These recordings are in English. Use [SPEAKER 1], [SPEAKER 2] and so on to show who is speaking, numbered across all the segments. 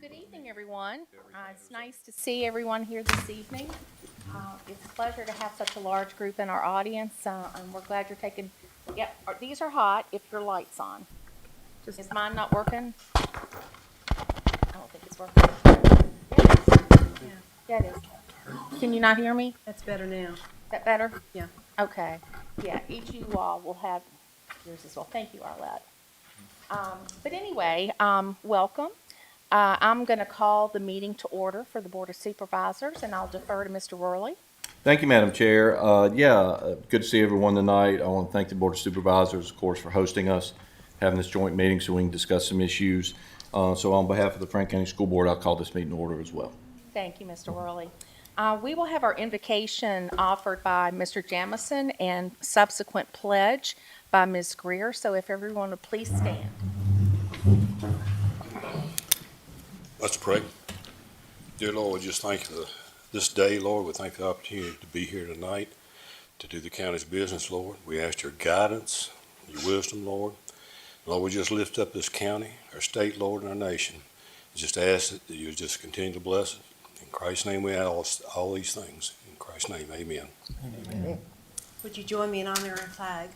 [SPEAKER 1] Good evening, everyone. It's nice to see everyone here this evening. It's a pleasure to have such a large group in our audience, and we're glad you're taking, yep, these are hot if your light's on. Is mine not working? I don't think it's working. Yeah, it is. Can you not hear me?
[SPEAKER 2] That's better now.
[SPEAKER 1] Is that better?
[SPEAKER 2] Yeah.
[SPEAKER 1] Okay. Yeah, each of you all will have yours as well. Thank you, Arlette. But anyway, welcome. I'm going to call the meeting to order for the Board of Supervisors, and I'll defer to Mr. Worley.
[SPEAKER 3] Thank you, Madam Chair. Good to see everyone tonight. I want to thank the Board of Supervisors, of course, for hosting us, having this joint meeting so we can discuss some issues. So on behalf of the Franklin County School Board, I'll call this meeting to order as well.
[SPEAKER 1] Thank you, Mr. Worley. We will have our invocation offered by Mr. Jamison and subsequent pledge by Ms. Greer. So if everyone would please stand.
[SPEAKER 4] Let's pray. Dear Lord, we just thank you for this day, Lord. We thank you for the opportunity to be here tonight to do the county's business, Lord. We ask your guidance, your wisdom, Lord. Lord, we just lift up this county, our state, Lord, and our nation. We just ask that you just continue to bless it. In Christ's name we ask all these things. In Christ's name, amen.
[SPEAKER 2] Amen. Would you join me in honoring our flag?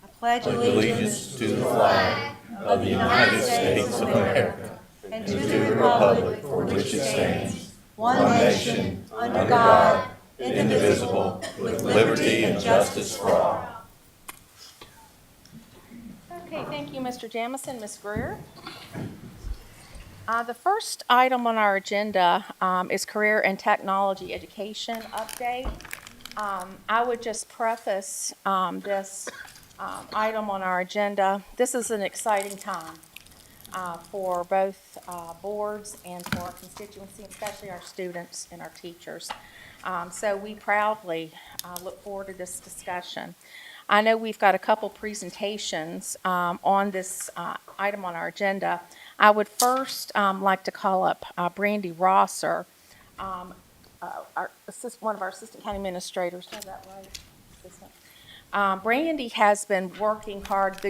[SPEAKER 2] I pledge
[SPEAKER 3] Allegiance to the flag of the United States of America
[SPEAKER 2] and to the republic for which it stands, one nation, under God, indivisible, with liberty and justice for all.
[SPEAKER 1] Okay, thank you, Mr. Jamison. Ms. Greer? The first item on our agenda is Career and Technology Education Update. I would just preface this item on our agenda. This is an exciting time for both boards and for our constituency, especially our students and our teachers. So we proudly look forward to this discussion. I know we've got a couple presentations on this item on our agenda. I would first like to call up Brandy Rosser, one of our assistant county administrators. Is that right? Assistant. Brandy has been working hard.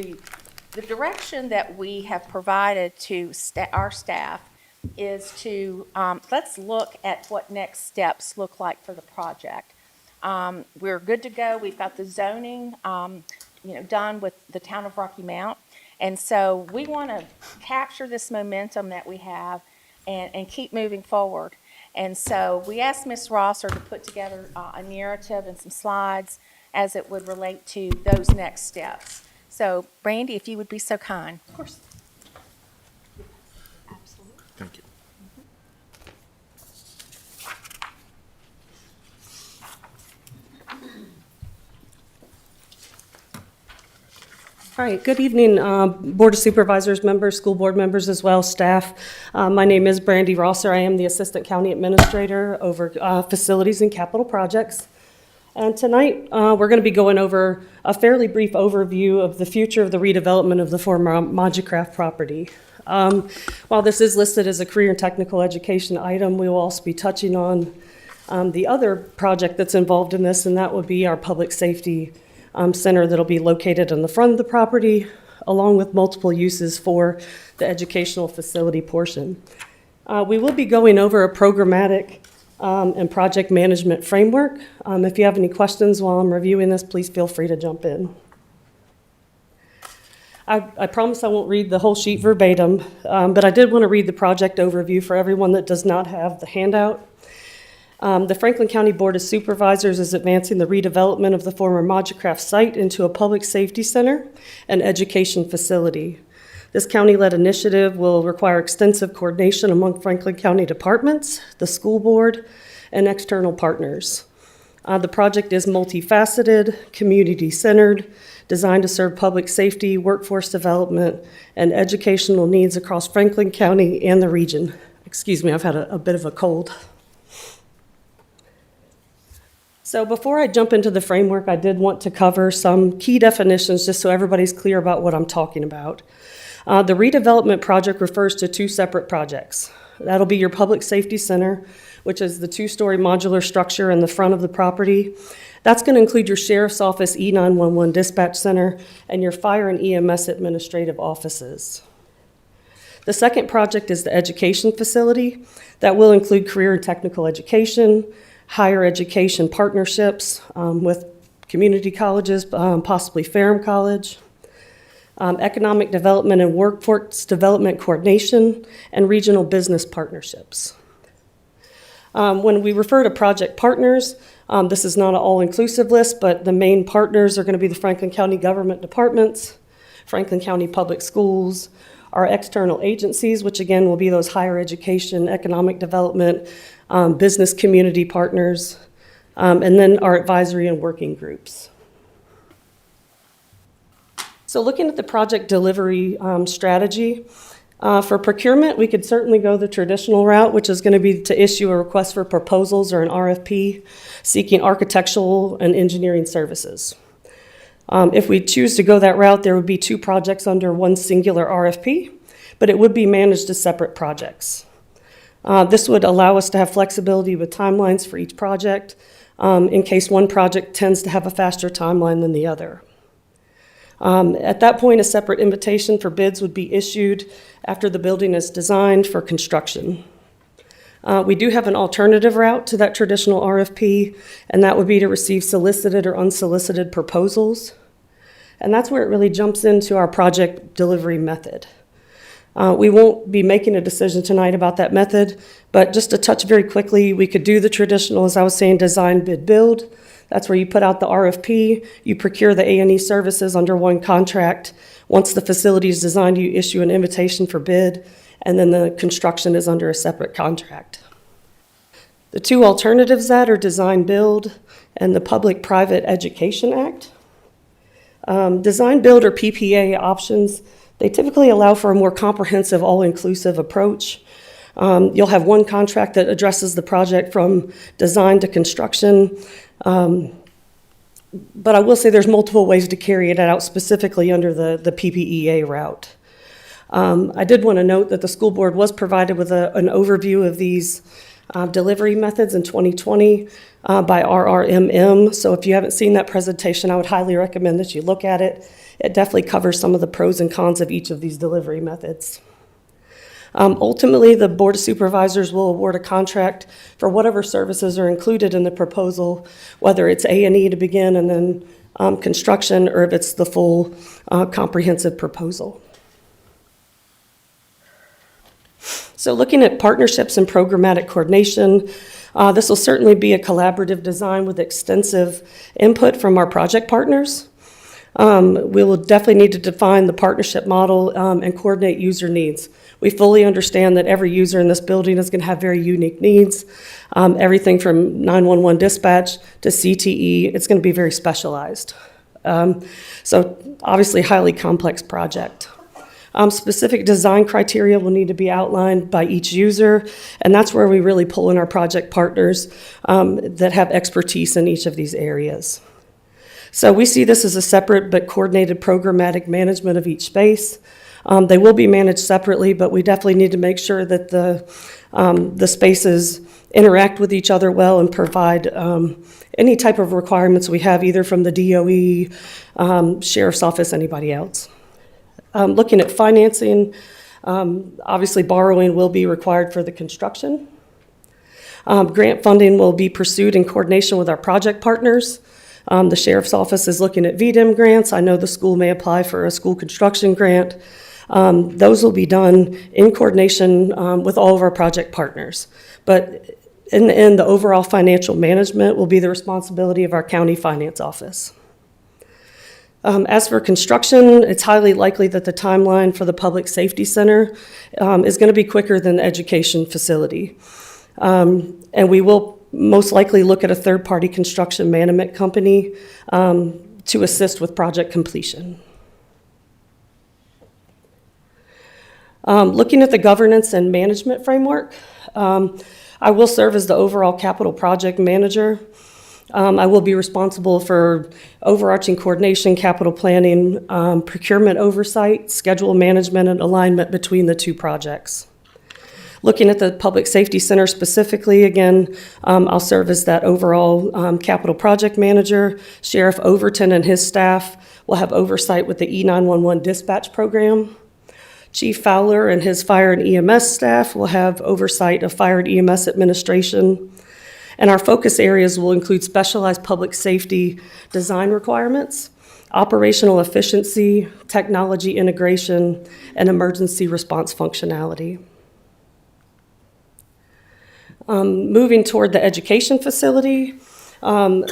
[SPEAKER 1] The direction that we have provided to our staff is to let's look at what next steps look like for the project. We're good to go. We've got the zoning, done with the town of Rocky Mount. And so we want to capture this momentum that we have and keep moving forward. And so we asked Ms. Rosser to put together a narrative and some slides as it would relate to those next steps. So, Brandy, if you would be so kind.
[SPEAKER 2] Of course. Absolutely.
[SPEAKER 3] Thank you.
[SPEAKER 5] All right, good evening, Board of Supervisors members, school board members as well, staff. My name is Brandy Rosser. I am the Assistant County Administrator over Facilities and Capital Projects. And tonight, we're going to be going over a fairly brief overview of the future of the redevelopment of the former Magicraft property. While this is listed as a career and technical education item, we will also be touching on the other project that's involved in this, and that would be our public safety center that'll be located on the front of the property, along with multiple uses for the educational facility portion. We will be going over a programmatic and project management framework. If you have any questions while I'm reviewing this, please feel free to jump in. I promise I won't read the whole sheet verbatim, but I did want to read the project overview for everyone that does not have the handout. The Franklin County Board of Supervisors is advancing the redevelopment of the former Magicraft site into a public safety center and education facility. This county-led initiative will require extensive coordination among Franklin County departments, the school board, and external partners. The project is multifaceted, community-centered, designed to serve public safety, workforce development, and educational needs across Franklin County and the region. Excuse me, I've had a bit of a cold. So before I jump into the framework, I did want to cover some key definitions just so everybody's clear about what I'm talking about. The redevelopment project refers to two separate projects. That'll be your public safety center, which is the two-story modular structure in the front of the property. That's going to include your sheriff's office, E911 dispatch center, and your fire and EMS administrative offices. The second project is the education facility. That will include career and technical education, higher education partnerships with community colleges, possibly Ferrum College, economic development and workforce development coordination, and regional business partnerships. When we refer to project partners, this is not an all-inclusive list, but the main partners are going to be the Franklin County government departments, Franklin County Public Schools, our external agencies, which again will be those higher education, economic development, business community partners, and then our advisory and working groups. So looking at the project delivery strategy, for procurement, we could certainly go the traditional route, which is going to be to issue a request for proposals or an RFP seeking architectural and engineering services. If we choose to go that route, there would be 2 projects under one singular RFP, but it would be managed as separate projects. This would allow us to have flexibility with timelines for each project in case one project tends to have a faster timeline than the other. At that point, a separate invitation for bids would be issued after the building is designed for construction. We do have an alternative route to that traditional RFP, and that would be to receive solicited or unsolicited proposals. And that's where it really jumps into our project delivery method. We won't be making a decision tonight about that method, but just to touch very quickly, we could do the traditional, as I was saying, design, bid, build. That's where you put out the RFP, you procure the A&E services under one contract. Once the facility is designed, you issue an invitation for bid, and then the construction is under a separate contract. The 2 alternatives that are design, build, and the Public-Private Education Act. Design, build, or PPA options, they typically allow for a more comprehensive, all-inclusive approach. You'll have one contract that addresses the project from design to construction. But I will say there's multiple ways to carry it out, specifically under the PPEA route. I did want to note that the school board was provided with an overview of these delivery methods in 2020 by RRMM. So if you haven't seen that presentation, I would highly recommend that you look at it. It definitely covers some of the pros and cons of each of these delivery methods. Ultimately, the Board of Supervisors will award a contract for whatever services are included in the proposal, whether it's A&E to begin and then construction, or if it's the full comprehensive proposal. So looking at partnerships and programmatic coordination, this will certainly be a collaborative design with extensive input from our project partners. We will definitely need to define the partnership model and coordinate user needs. We fully understand that every user in this building is going to have very unique needs. Everything from 911 dispatch to CTE, it's going to be very specialized. So obviously highly complex project. Specific design criteria will need to be outlined by each user, and that's where we really pull in our project partners that have expertise in each of these areas. So we see this as a separate but coordinated programmatic management of each space. They will be managed separately, but we definitely need to make sure that the spaces interact with each other well and provide any type of requirements we have, either from the DOE, Sheriff's Office, anybody else. Looking at financing, obviously borrowing will be required for the construction. Grant funding will be pursued in coordination with our project partners. The Sheriff's Office is looking at VDEM grants. I know the school may apply for a school construction grant. Those will be done in coordination with all of our project partners. But in the end, the overall financial management will be the responsibility of our county finance office. As for construction, it's highly likely that the timeline for the Public Safety Center is going to be quicker than the education facility. And we will most likely look at a third-party construction management company to assist with project completion. Looking at the governance and management framework, I will serve as the overall capital project manager. I will be responsible for overarching coordination, capital planning, procurement oversight, schedule management, and alignment between the 2 projects. Looking at the Public Safety Center specifically, again, I'll serve as that overall capital project manager. Sheriff Overton and his staff will have oversight with the E911 dispatch program. Chief Fowler and his fire and EMS staff will have oversight of fire and EMS administration. And our focus areas will include specialized public safety design requirements, operational efficiency, technology integration, and emergency response functionality. Moving toward the education facility, I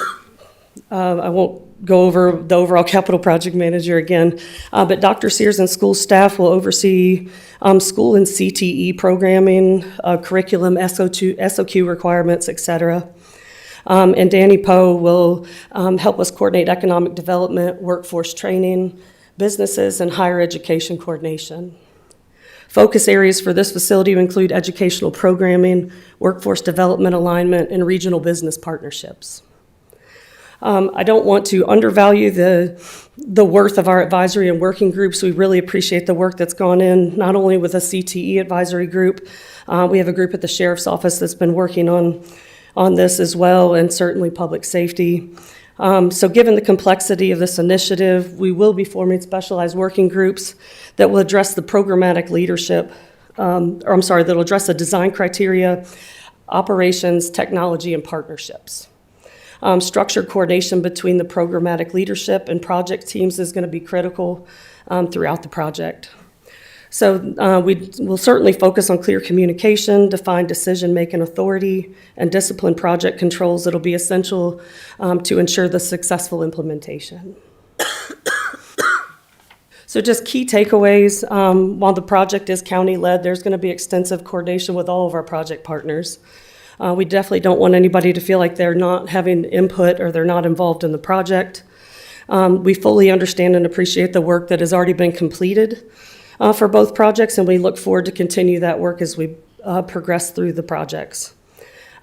[SPEAKER 5] won't go over the overall capital project manager again, but Dr. Sears and school staff will oversee school and CTE programming, curriculum, SOQ requirements, et cetera. And Danny Poe will help us coordinate economic development, workforce training, businesses, and higher education coordination. Focus areas for this facility will include educational programming, workforce development alignment, and regional business partnerships. I don't want to undervalue the worth of our advisory and working groups. We really appreciate the work that's gone in, not only with a CTE advisory group. We have a group at the Sheriff's Office that's been working on this as well, and certainly public safety. So given the complexity of this initiative, we will be forming specialized working groups that will address the programmatic leadership, that'll address the design criteria, operations, technology, and partnerships. Structured coordination between the programmatic leadership and project teams is going to be critical throughout the project. So we will certainly focus on clear communication, defined decision-making authority, and disciplined project controls that'll be essential to ensure the successful implementation. So just key takeaways, while the project is county-led, there's going to be extensive coordination with all of our project partners. We definitely don't want anybody to feel like they're not having input or they're not involved in the project. We fully understand and appreciate the work that has already been completed for both projects, and we look forward to continue that work as we progress through the projects.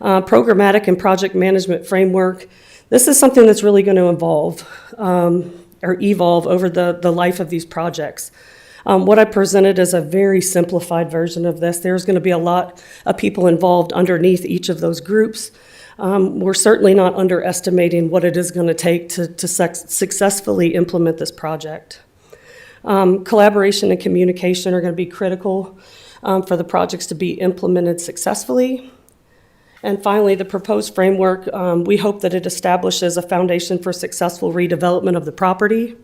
[SPEAKER 5] Programmatic and project management framework, this is something that's really going to evolve over the life of these projects. What I presented is a very simplified version of this. There's going to be a lot of people involved underneath each of those groups. We're certainly not underestimating what it is going to take to successfully implement this project. Collaboration and communication are going to be critical for the projects to be implemented successfully. And finally, the proposed framework, we hope that it establishes a foundation for successful redevelopment of the property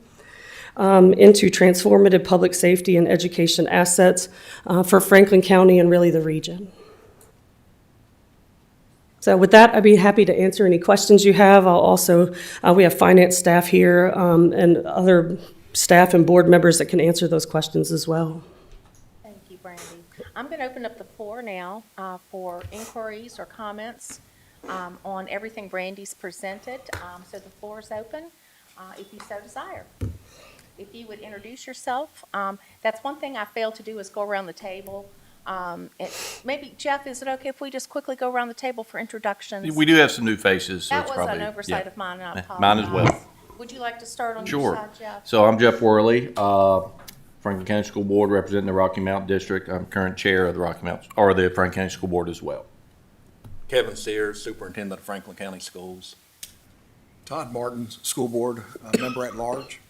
[SPEAKER 5] into transformative public safety and education assets for Franklin County and really the region. So with that, I'd be happy to answer any questions you have. I'll also, we have finance staff here and other staff and board members that can answer those questions as well.
[SPEAKER 1] Thank you, Brandy. I'm going to open up the floor now for inquiries or comments on everything Brandy's presented. So the floor is open if you so desire. If you would introduce yourself. That's one thing I failed to do is go around the table. Maybe, Jeff, is it okay if we just quickly go around the table for introductions?
[SPEAKER 3] We do have some new faces, so
[SPEAKER 1] That
[SPEAKER 3] it's
[SPEAKER 1] was
[SPEAKER 3] probably.
[SPEAKER 1] an oversight
[SPEAKER 3] yeah.
[SPEAKER 1] of mine, and I apologize.
[SPEAKER 3] Mine as well.
[SPEAKER 1] Would you like to start on your
[SPEAKER 3] Sure.
[SPEAKER 1] side, Jeff?
[SPEAKER 3] So I'm Jeff Worley, Franklin County School Board representing the Rocky Mountain District. I'm current chair of the the Franklin County School Board as well.
[SPEAKER 6] Kevin Sears, Superintendent of Franklin County Schools.
[SPEAKER 7] Todd Martin, School Board, Member at Large.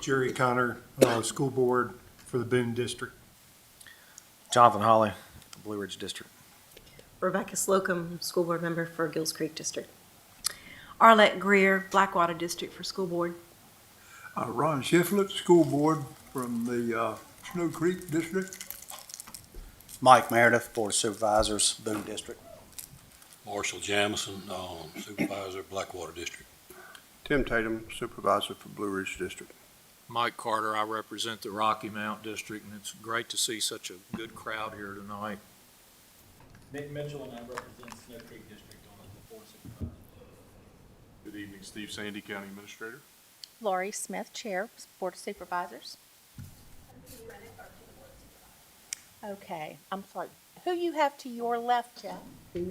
[SPEAKER 8] Jerry Connor, School Board for the Boone District.
[SPEAKER 9] Jonathan Hawley, Blue Ridge District.
[SPEAKER 10] Rebecca Slocum, School Board Member for Gills Creek District.
[SPEAKER 11] Arlette Greer, Blackwater District for School Board.
[SPEAKER 7] Ron Shiflett, School Board from the Snow Creek District.
[SPEAKER 9] Mike Meredith, Board of Supervisors, Boone District.
[SPEAKER 4] Marshall Jamison, Supervisor, Blackwater District.
[SPEAKER 7] Tim Tatum, Supervisor for Blue Ridge District.
[SPEAKER 12] Mike Carter, I represent the Rocky Mount District, and it's great to see such a good crowd here tonight.
[SPEAKER 13] Nick Mitchell, and I represent Snow Creek District on the Board of Supervisors.
[SPEAKER 8] Good evening, Steve Sandy, County Administrator.
[SPEAKER 1] Laurie Smith, Chair, Board of Supervisors. Okay, I'm sorry. Who you have to your left, Jeff?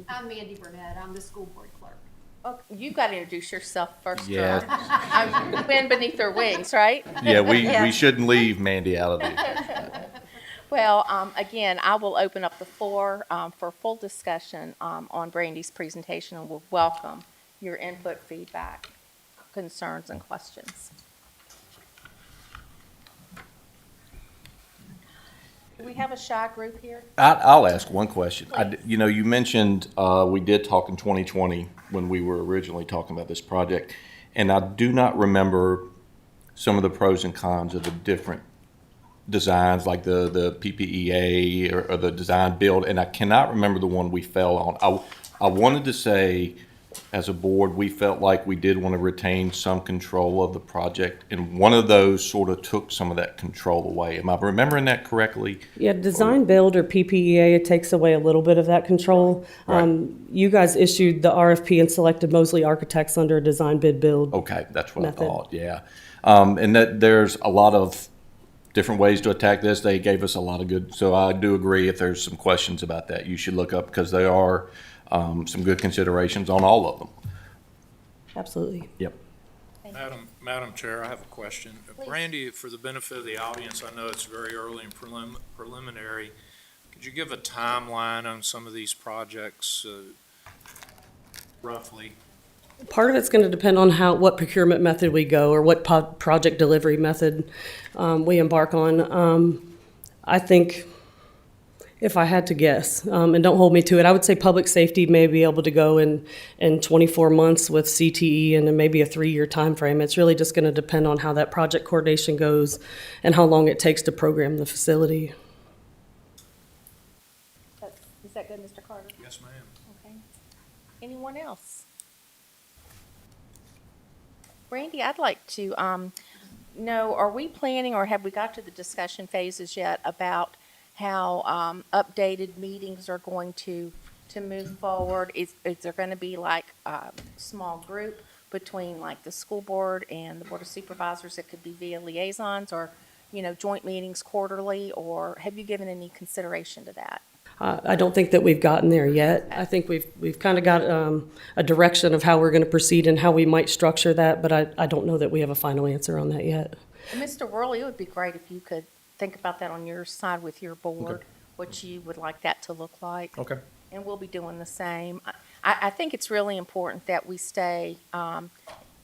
[SPEAKER 11] I'm Mandy Burnett. I'm the School Board Clerk.
[SPEAKER 1] Oh, you've got to introduce yourself first.
[SPEAKER 3] Yeah.
[SPEAKER 1] I'm wind beneath their wings, right?
[SPEAKER 3] Yeah, we shouldn't leave Mandy out of this.
[SPEAKER 1] Well, again, I will open up the floor for full discussion on Brandy's presentation, and we'll welcome your input, feedback, concerns, and questions. we have a shy group here?
[SPEAKER 3] I'll ask one question.
[SPEAKER 1] Please.
[SPEAKER 3] You know, you mentioned, we did talk in 2020 when we were originally talking about this project, and I do not remember some of the pros and cons of the different designs, like the PPEA or the design build, and I cannot remember the one we fell on. I wanted to say, as a board, we felt like we did want to retain some control of the project, and one of those sort of took some of that control away. Am I remembering that correctly?
[SPEAKER 5] Yeah, design build or PPEA, it takes away a little bit of that control.
[SPEAKER 3] Right.
[SPEAKER 5] You guys issued the RFP and selected Mosley Architects under a design bid build.
[SPEAKER 3] Okay, that's what
[SPEAKER 5] Method.
[SPEAKER 3] I thought, yeah. And that there's a lot of different ways to attack this. They gave us a lot of good, so I do agree if there's some questions about that, you should look up, because there are some good considerations on all of them.
[SPEAKER 5] Absolutely.
[SPEAKER 3] Yep.
[SPEAKER 12] Madam Chair, I have a question. Brandy, for the benefit of the audience, I know it's very early and preliminary. Could you give a timeline on some of these projects, roughly?
[SPEAKER 5] Part of it's going to depend on what procurement method we go or what project delivery method we embark on. I think if I had to guess, and don't hold me to it, I would say public safety may be able to go in 24 months with CTE and then maybe a 3-year time frame. It's really just going to depend on how that project coordination goes and how long it takes to program the facility.
[SPEAKER 1] Is that good, Mr. Carter?
[SPEAKER 12] Yes, ma'am.
[SPEAKER 1] Okay. Anyone else? Brandy, I'd like to know, are we planning or have we got to the discussion phases yet about how updated meetings are going to move forward? Is there going to be like a small group between like the school board and the Board of Supervisors that could be via liaisons, or, you know, joint meetings quarterly, or have you given any consideration to that?
[SPEAKER 5] I don't think that we've gotten there yet. I think we've kind of got a direction of how we're going to proceed and how we might structure that, but I don't know that we have a final answer on that yet.
[SPEAKER 1] And Mr. Worley, it would be great if you could think about that on your side with your board,
[SPEAKER 3] Okay.
[SPEAKER 1] what you would like that to look like.
[SPEAKER 3] Okay.
[SPEAKER 1] And we'll be doing the same. I think it's really important that we stay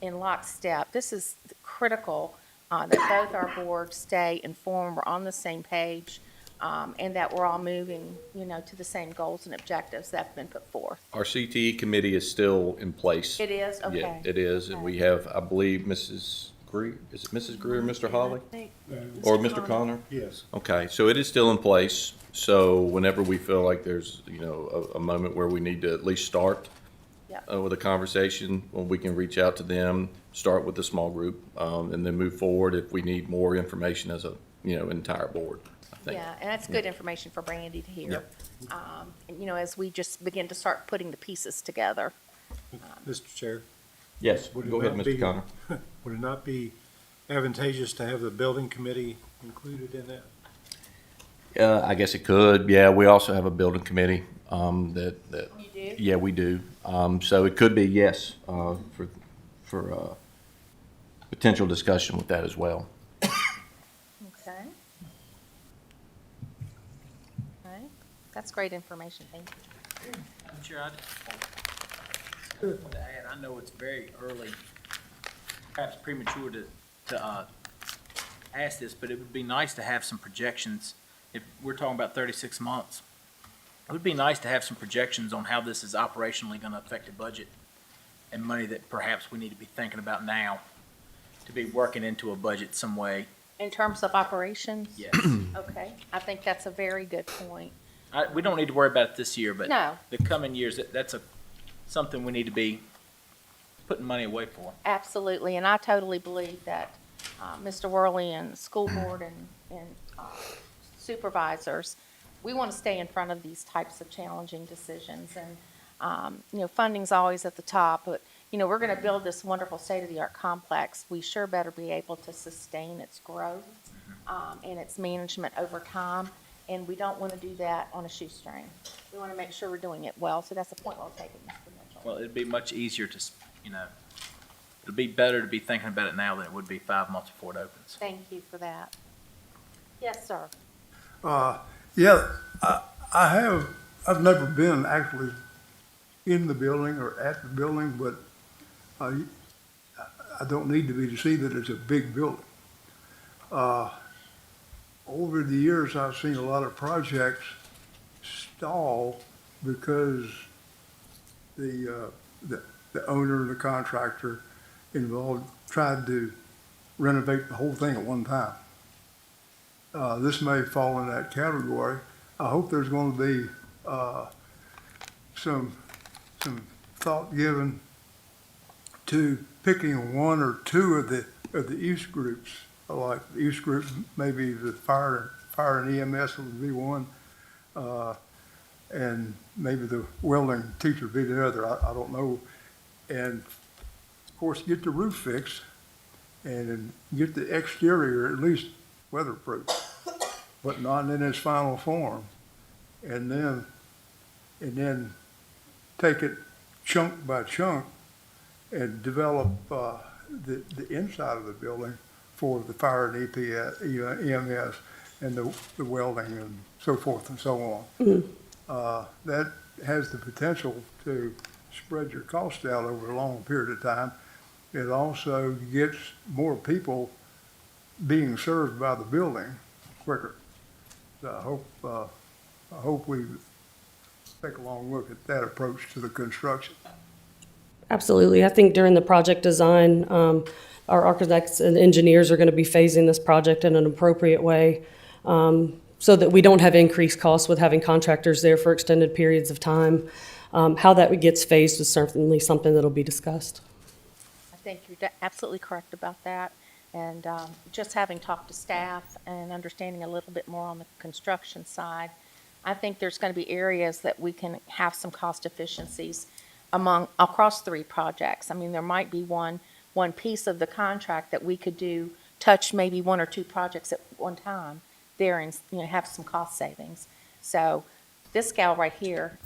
[SPEAKER 1] in lockstep. This is critical that both our boards stay informed, we're on the same page, and that we're all moving, you know, to the same goals and objectives that have been put forth.
[SPEAKER 3] Our CTE committee is still in place.
[SPEAKER 1] It is? Okay.
[SPEAKER 3] Yeah, it is, and we have, I believe, Mrs. Greer, is it Mrs. Greer, Mr. Holly? Or Mr. Connor?
[SPEAKER 8] Yes.
[SPEAKER 3] Okay, so it is still in place, so whenever we feel like there's, you know, a moment where we need to at least start
[SPEAKER 1] Yep.
[SPEAKER 3] with a conversation, well, we can reach out to them, start with the small group, and then move forward if we need more information as a, you know, entire board, I think.
[SPEAKER 1] Yeah, and that's good information for Brandy to hear.
[SPEAKER 3] Yep.
[SPEAKER 1] And, you know, as we just begin to start putting the pieces together.
[SPEAKER 8] Mr. Chair,
[SPEAKER 3] Yes,
[SPEAKER 8] Would it
[SPEAKER 3] go ahead,
[SPEAKER 8] not
[SPEAKER 3] Mr.
[SPEAKER 8] be-
[SPEAKER 3] Connor.
[SPEAKER 8] would it not be advantageous to have the building committee included in that?
[SPEAKER 3] I guess it could, yeah, we also have a building committee, that.
[SPEAKER 1] You do?
[SPEAKER 3] Yeah, we do. So it could be, yes, for potential discussion with that as well.
[SPEAKER 1] Okay. Okay, that's great information, thank you.
[SPEAKER 13] I'm sure to add, I know it's very early, perhaps premature to ask this, but it would be nice to have some projections. If we're talking about 36 months, it would be nice to have some projections on how this is operationally going to affect the budget and money that perhaps we need to be thinking about now to be working into a budget some way.
[SPEAKER 1] In terms of operations?
[SPEAKER 13] Yes.
[SPEAKER 1] Okay, I think that's a very good point.
[SPEAKER 13] We don't need to worry about it this year, but
[SPEAKER 1] No.
[SPEAKER 13] the coming years, that's something we need to be putting money away for.
[SPEAKER 1] Absolutely, and I totally believe that Mr. Worley and the school board and supervisors, we want to stay in front of these types of challenging decisions. And, you know, funding's always at the top, but, you know, we're going to build this wonderful state-of-the-art complex. We sure better be able to sustain its growth and its management over time. And we don't want to do that on a shoestring. We want to make sure we're doing it well. So that's a point well taken, Mr. Mitchell.
[SPEAKER 13] Well, it'd be much easier to, you know, it'd be better to be thinking about it now than it would be 5 months before it opens.
[SPEAKER 1] Thank you for that. Yes, sir.
[SPEAKER 7] Yeah, I've never been actually in the building or at the building, but I don't need to be to see that it's a big building. over the years, I've seen a lot of projects stall because the owner, the contractor involved tried to renovate the whole thing at one time. This may fall in that category. I hope there's going to be some thought given to picking one or two of the use groups. Like the use group, maybe the fire and EMS would be one, and maybe the welding teacher would be the other. I don't know. And of course, get the roof fixed and get the exterior at least weatherproof, but not in its final form. And then take it chunk by chunk and develop the inside of the building for the fire and EMS and the welding and so forth and so on. That has the potential to spread your cost out over a long period of time. It also gets more people being served by the building quicker. So I hope we take a long look at that approach to the construction.
[SPEAKER 5] Absolutely. I think during the project design, our architects and engineers are going to be phasing this project in an appropriate way, so that we don't have increased costs with having contractors there for extended periods of time. How that gets phased is certainly something that'll be discussed.
[SPEAKER 1] I think you're absolutely correct about that. And just having talked to staff and understanding a little bit more on the construction side, I think there's going to be areas that we can have some cost efficiencies across 3 projects. I mean, there might be one piece of the contract that we could touch maybe 1 or 2 projects at one time there and, have some cost savings. So this gal right here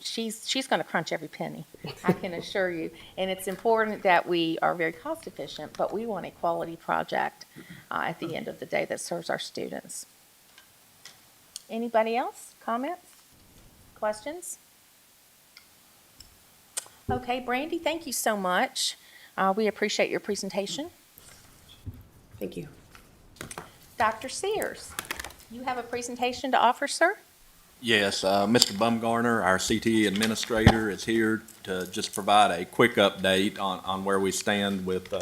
[SPEAKER 1] she's going to crunch every penny, I can assure you. And it's important that we are very cost efficient, but we want a quality project at the end of the day that serves our students. Anybody else? Comments? Questions? Okay, Brandy, thank you so much. We appreciate your presentation.
[SPEAKER 5] Thank you.
[SPEAKER 1] Dr. Sears, you have a presentation to offer, sir?
[SPEAKER 6] Yes, Mr. Bumgarner, our CTE administrator, is here to just provide a quick update on where we stand with,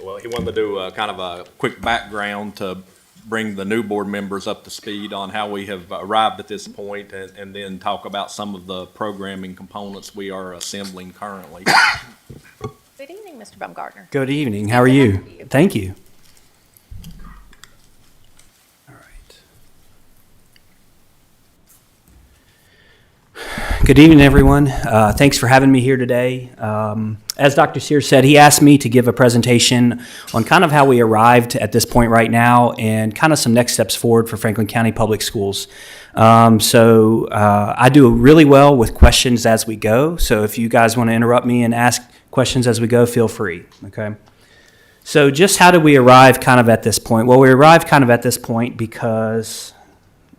[SPEAKER 6] well, he wanted to do kind of a quick background to bring the new board members up to speed on how we have arrived at this point, and then talk about some of the programming components we are assembling currently.
[SPEAKER 1] Good evening, Mr. Bumgarner.
[SPEAKER 14] Good evening. How are you? Thank you. All right. Good evening, everyone. Thanks for having me here today. As Dr. Sears said, he asked me to give a presentation on kind of how we arrived at this point right now and kind of some next steps forward for Franklin County Public Schools. So I do really well with questions as we go. So if you guys want to interrupt me and ask questions as we go, feel free, okay? So just how did we arrive kind of at this point? Well, we arrived kind of at this point because,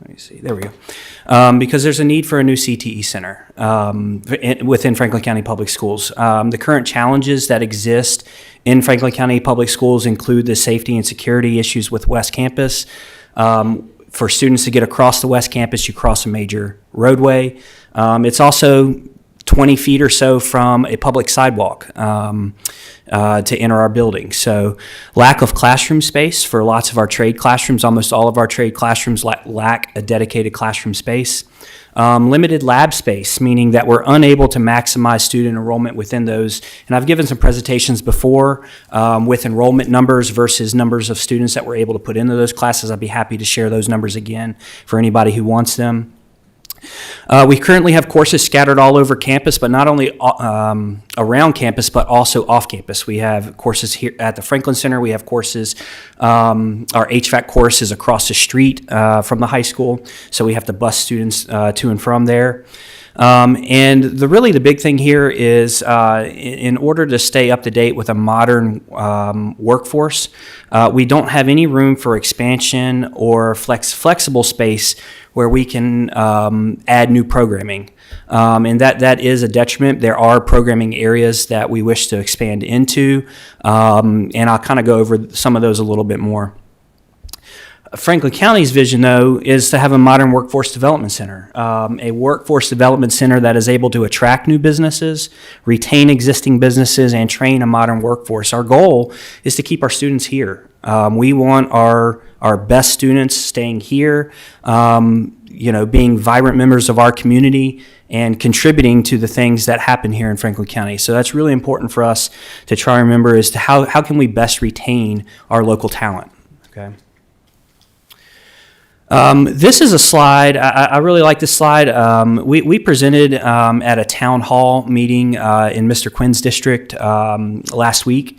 [SPEAKER 14] let me see, there we go. Because there's a need for a new CTE center within Franklin County Public Schools. The current challenges that exist in Franklin County Public Schools include the safety and security issues with West Campus. For students to get across the West Campus, you cross a major roadway. It's also 20 feet or so from a public sidewalk to enter our building. So lack of classroom space for lots of our trade classrooms. Almost all of our trade classrooms lack a dedicated classroom space. Limited lab space, meaning that we're unable to maximize student enrollment within those. And I've given some presentations before with enrollment numbers versus numbers of students that we're able to put into those classes. I'd be happy to share those numbers again for anybody who wants them. We currently have courses scattered all over campus, but not only around campus, but also off campus. We have courses here at the Franklin Center. We have courses, our HVAC course is across the street from the high school, so we have to bus students to and from there. And the big thing here is in order to stay up to date with a modern workforce, we don't have any room for expansion or flexible space where we can add new programming. And that is a detriment. There are programming areas that we wish to expand into, and I'll kind of go over some of those a little bit more. Franklin County's vision, though, is to have a modern workforce development center, a workforce development center that is able to attract new businesses, retain existing businesses, and train a modern workforce. Our goal is to keep our students here. We want our best students staying here, being vibrant members of our community and contributing to the things that happen here in Franklin County. So that's really important for us to try and remember as to how can we best retain our local talent, okay? This is a slide. I really like this slide. We presented at a town hall meeting in Mr. Quinn's district last week.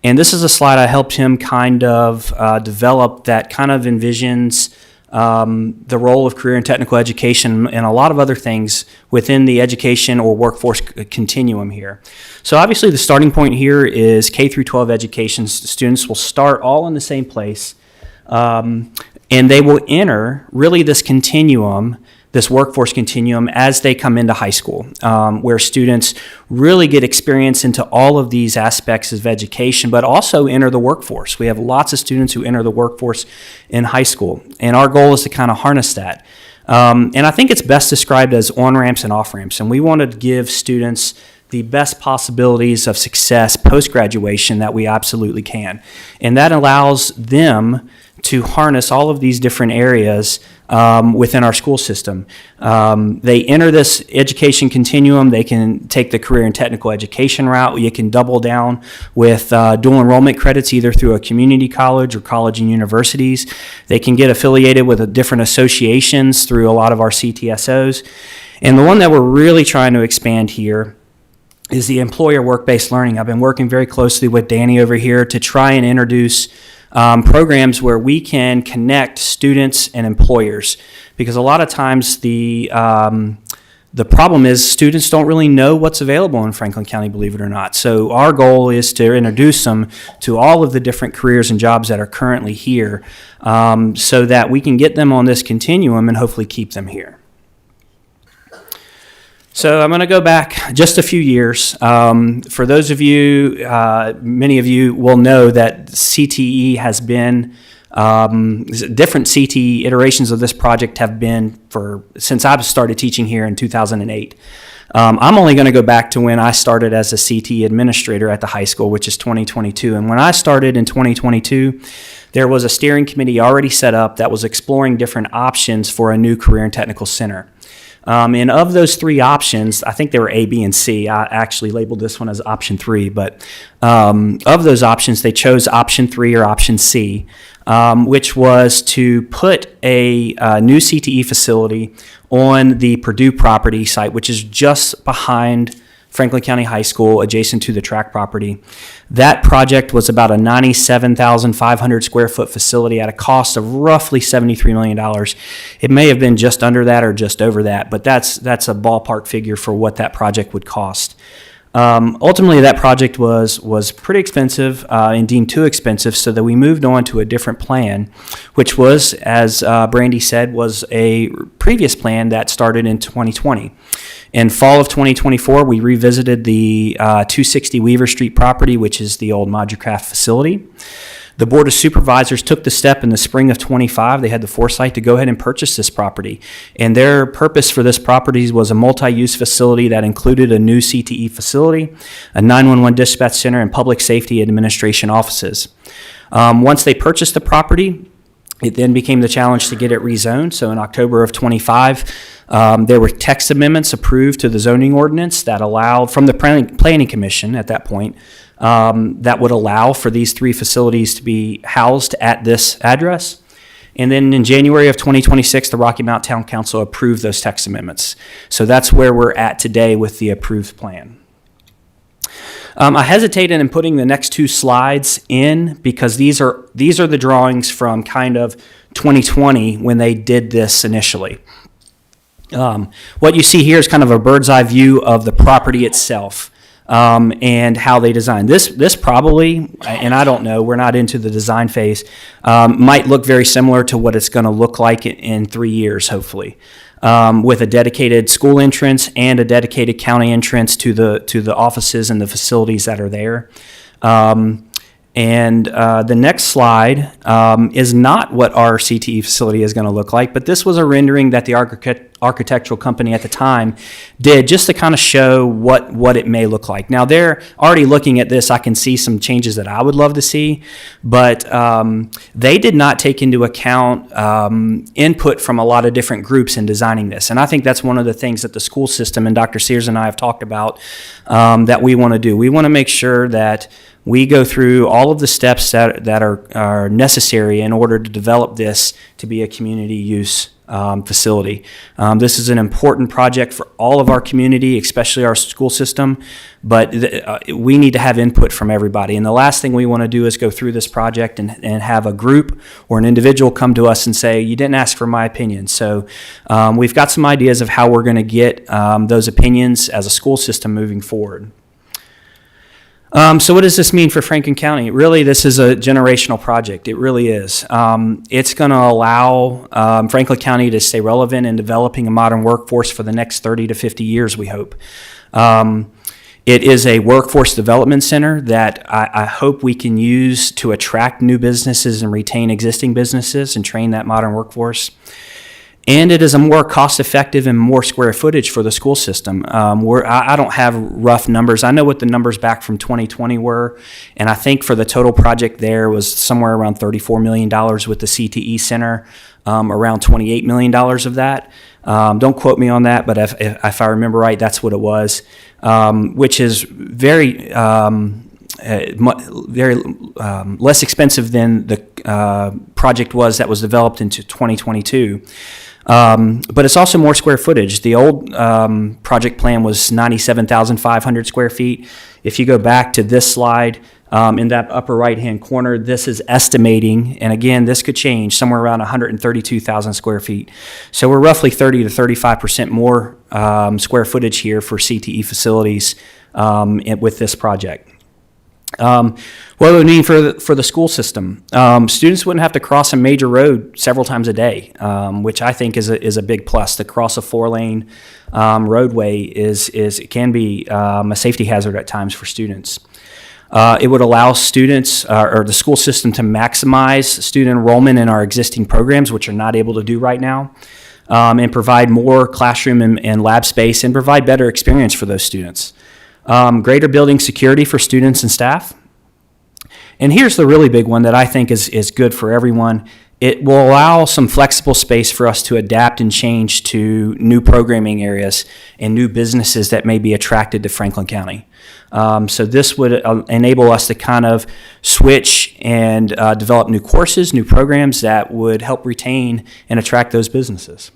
[SPEAKER 14] And this is a slide I helped him kind of develop that kind of envisions the role of career and technical education and a lot of other things within the education or workforce continuum here. So obviously the starting point here is K through 12 education. Students will start all in the same place. And they will enter really this continuum, this workforce continuum, as they come into high school, where students really get experience into all of these aspects of education, but also enter the workforce. We have lots of students who enter the workforce in high school, and our goal is to kind of harness that. And I think it's best described as on-ramps and off-ramps, and we want to give students the best possibilities of success post-graduation that we absolutely can. And that allows them to harness all of these different areas within our school system. They enter this education continuum. They can take the career and technical education route. You can double down with dual enrollment credits either through a community college or college and universities. They can get affiliated with different associations through a lot of our CTSOs. And the one that we're really trying to expand here is the employer work-based learning. I've been working very closely with Danny over here to try and introduce programs where we can connect students and employers, because a lot of times the problem is students don't really know what's available in Franklin County, believe it or not. So our goal is to introduce them to all of the different careers and jobs that are currently here, so that we can get them on this continuum and hopefully keep them here. So I'm going to go back just a few years. For those of you, many of you will know that CTE has been, different CTE iterations of this project have been since I started teaching here in 2008. I'm only going to go back to when I started as a CTE administrator at the high school, which is 2022. And when I started in 2022, there was a steering committee already set up that was exploring different options for a new career and technical center. And of those three options, I think they were A, B, and C. I actually labeled this one as option 3, but of those options, they chose option 3 or option C, which was to put a new CTE facility on the Purdue property site, which is just behind Franklin County High School, adjacent to the track property. That project was about a 97,500 square foot facility at a cost of roughly $73 million. It may have been just under that or just over that, but that's a ballpark figure for what that project would cost. Ultimately, that project was pretty expensive and deemed too expensive, so that we moved on to a different plan, which was, as Brandy said, was a previous plan that started in 2020. In fall of 2024, we revisited the 260 Weaver Street property, which is the old Moducraft facility. The Board of Supervisors took the step in the spring of 25. They had the foresight to go ahead and purchase this property. And their purpose for this property was a multi-use facility that included a new CTE facility, a 911 dispatch center, and public safety administration offices. Once they purchased the property, it then became the challenge to get it rezoned. So in October of 25, there were text amendments approved to the zoning ordinance that allowed, from the planning commission at that point, that would allow for these three facilities to be housed at this address. And then in January of 2026, the Rocky Mount Town Council approved those text amendments. So that's where we're at today with the approved plan. I hesitated in putting the next two slides in because these are the drawings from kind of 2020 when they did this initially. What you see here is kind of a bird's eye view of the property itself and how they designed. This probably, and I don't know, we're not into the design phase, might look very similar to what it's going to look like in 3 years, hopefully. With a dedicated school entrance and a dedicated county entrance to the offices and the facilities that are there. And the next slide is not what our CTE facility is going to look like, but this was a rendering that the architectural company at the time did just to kind of show what it may look like. Now, they're already looking at this. I can see some changes that I would love to see, but they did not take into account input from a lot of different groups in designing this. And I think that's one of the things that the school system and Dr. Sears and I have talked about that we want to do. We want to make sure that we go through all of the steps that are necessary in order to develop this to be a community use facility. This is an important project for all of our community, especially our school system, but we need to have input from everybody. And the last thing we want to do is go through this project and have a group or an individual come to us and say, you didn't ask for my opinion. So we've got some ideas of how we're going to get those opinions as a school system moving forward. So what does this mean for Franklin County? Really, this is a generational project. It really is. It's going to allow Franklin County to stay relevant in developing a modern workforce for the next 30 to 50 years, we hope. It is a workforce development center that I hope we can use to attract new businesses and retain existing businesses and train that modern workforce. And it is a more cost-effective and more square footage for the school system. I don't have rough numbers. I know what the numbers back from 2020 were, and I think for the total project there was somewhere around $34 million with the CTE Center, around $28 million of that. Don't quote me on that, but if I remember right, that's what it was, which is very less expensive than the project was that was developed into 2022. But it's also more square footage. The old project plan was 97,500 square feet. If you go back to this slide, in that upper right-hand corner, this is estimating, and again, this could change, somewhere around 132,000 square feet. So we're roughly 30 to 35% more square footage here for CTE facilities with this project. What it would mean for the school system. Students wouldn't have to cross a major road several times a day, which I think is a big plus. To cross a 4-lane roadway it can be a safety hazard at times for students. It would allow students or the school system to maximize student enrollment in our existing programs, which are not able to do right now, and provide more classroom and lab space and provide better experience for those students. Greater building security for students and staff. And here's the really big one that I think is good for everyone. It will allow some flexible space for us to adapt and change to new programming areas and new businesses that may be attracted to Franklin County. So this would enable us to kind of switch and develop new courses, new programs that would help retain and attract those businesses.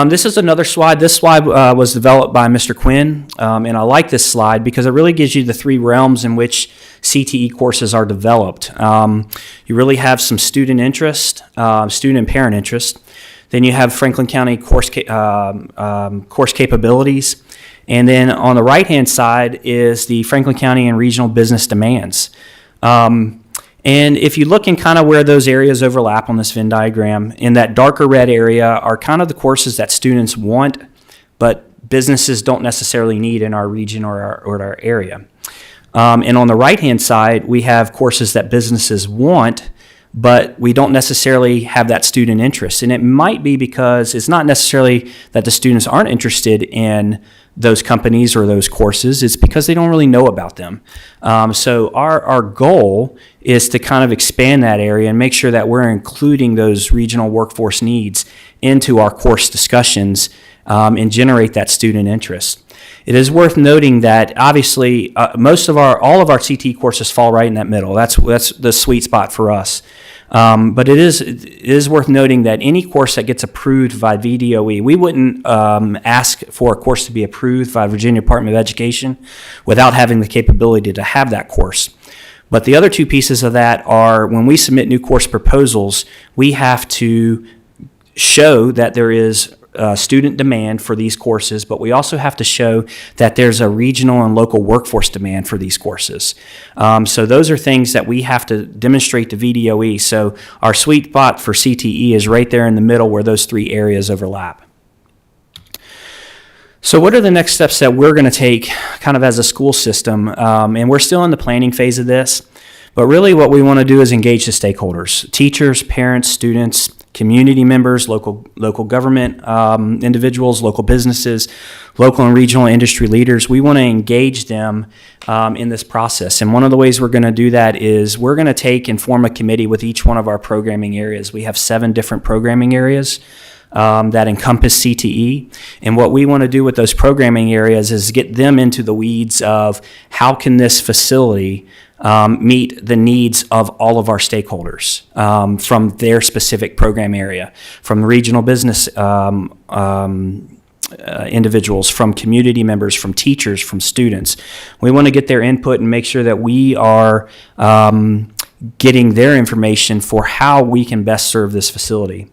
[SPEAKER 14] This is another slide. This slide was developed by Mr. Quinn, and I like this slide because it really gives you the three realms in which CTE courses are developed. You really have some student interest, student and parent interest. Then you have Franklin County course capabilities. And then on the right-hand side is the Franklin County and regional business demands. And if you look in kind of where those areas overlap on this Venn diagram, in that darker red area are kind of the courses that students want, but businesses don't necessarily need in our region or our area. And on the right-hand side, we have courses that businesses want, but we don't necessarily have that student interest. And it might be because it's not necessarily that the students aren't interested in those companies or those courses. It's because they don't really know about them. So our goal is to kind of expand that area and make sure that we're including those regional workforce needs into our course discussions and generate that student interest. It is worth noting that obviously all of our CT courses fall right in that middle. That's the sweet spot for us. But it is worth noting that any course that gets approved by VDOE, we wouldn't ask for a course to be approved by Virginia Department of Education without having the capability to have that course. But the other two pieces of that are when we submit new course proposals, we have to show that there is student demand for these courses, but we also have to show that there's a regional and local workforce demand for these courses. So those are things that we have to demonstrate to VDOE. So our sweet spot for CTE is right there in the middle where those three areas overlap. So what are the next steps that we're going to take kind of as a school system? And we're still in the planning phase of this, but really what we want to do is engage the stakeholders, teachers, parents, students, community members, local government individuals, local businesses, local and regional industry leaders. We want to engage them in this process. And one of the ways we're going to do that is we're going to take and form a committee with each one of our programming areas. We have 7 different programming areas that encompass CTE. And what we want to do with those programming areas is get them into the weeds of how can this facility meet the needs of all of our stakeholders from their specific program area, from regional business individuals, from community members, from teachers, from students. We want to get their input and make sure that we are getting their information for how we can best serve this facility.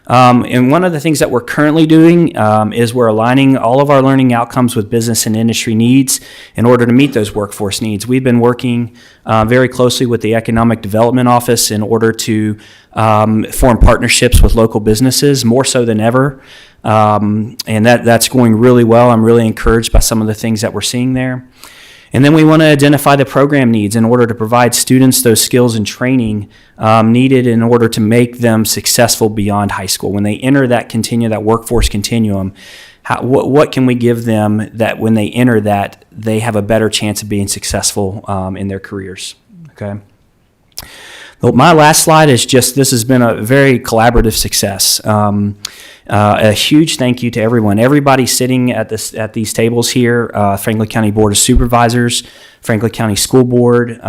[SPEAKER 14] And one of the things that we're currently doing is we're aligning all of our learning outcomes with business and industry needs in order to meet those workforce needs. We've been working very closely with the Economic Development Office in order to form partnerships with local businesses, more so than ever. And that's going really well. I'm really encouraged by some of the things that we're seeing there. And then we want to identify the program needs in order to provide students those skills and training needed in order to make them successful beyond high school. When they enter that workforce continuum, what can we give them that when they enter that, they have a better chance of being successful in their careers, okay? My last slide is just, this has been a very collaborative success. A huge thank you to everybody sitting at these tables here, Franklin County Board of Supervisors, Franklin County School Board,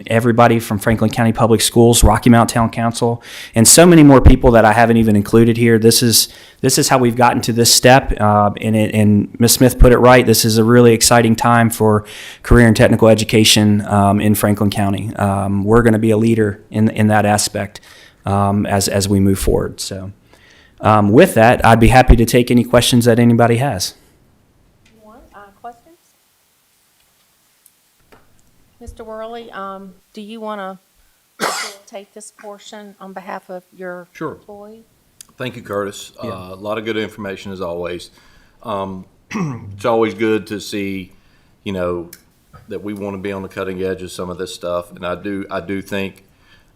[SPEAKER 14] everybody from Franklin County Public Schools, Rocky Mount Town Council, and so many more people that I haven't even included here. This is how we've gotten to this step, and Ms. Smith put it right. This is a really exciting time for career and technical education in Franklin County. We're going to be a leader in that aspect as we move forward. So. With that, I'd be happy to take any questions that anybody has.
[SPEAKER 1] Questions? Mr. Worley, do you want to take this portion on behalf of your employee?
[SPEAKER 3] Thank you, Curtis. A lot of good information as always. It's always good to see, that we want to be on the cutting edge of some of this stuff, and I do think.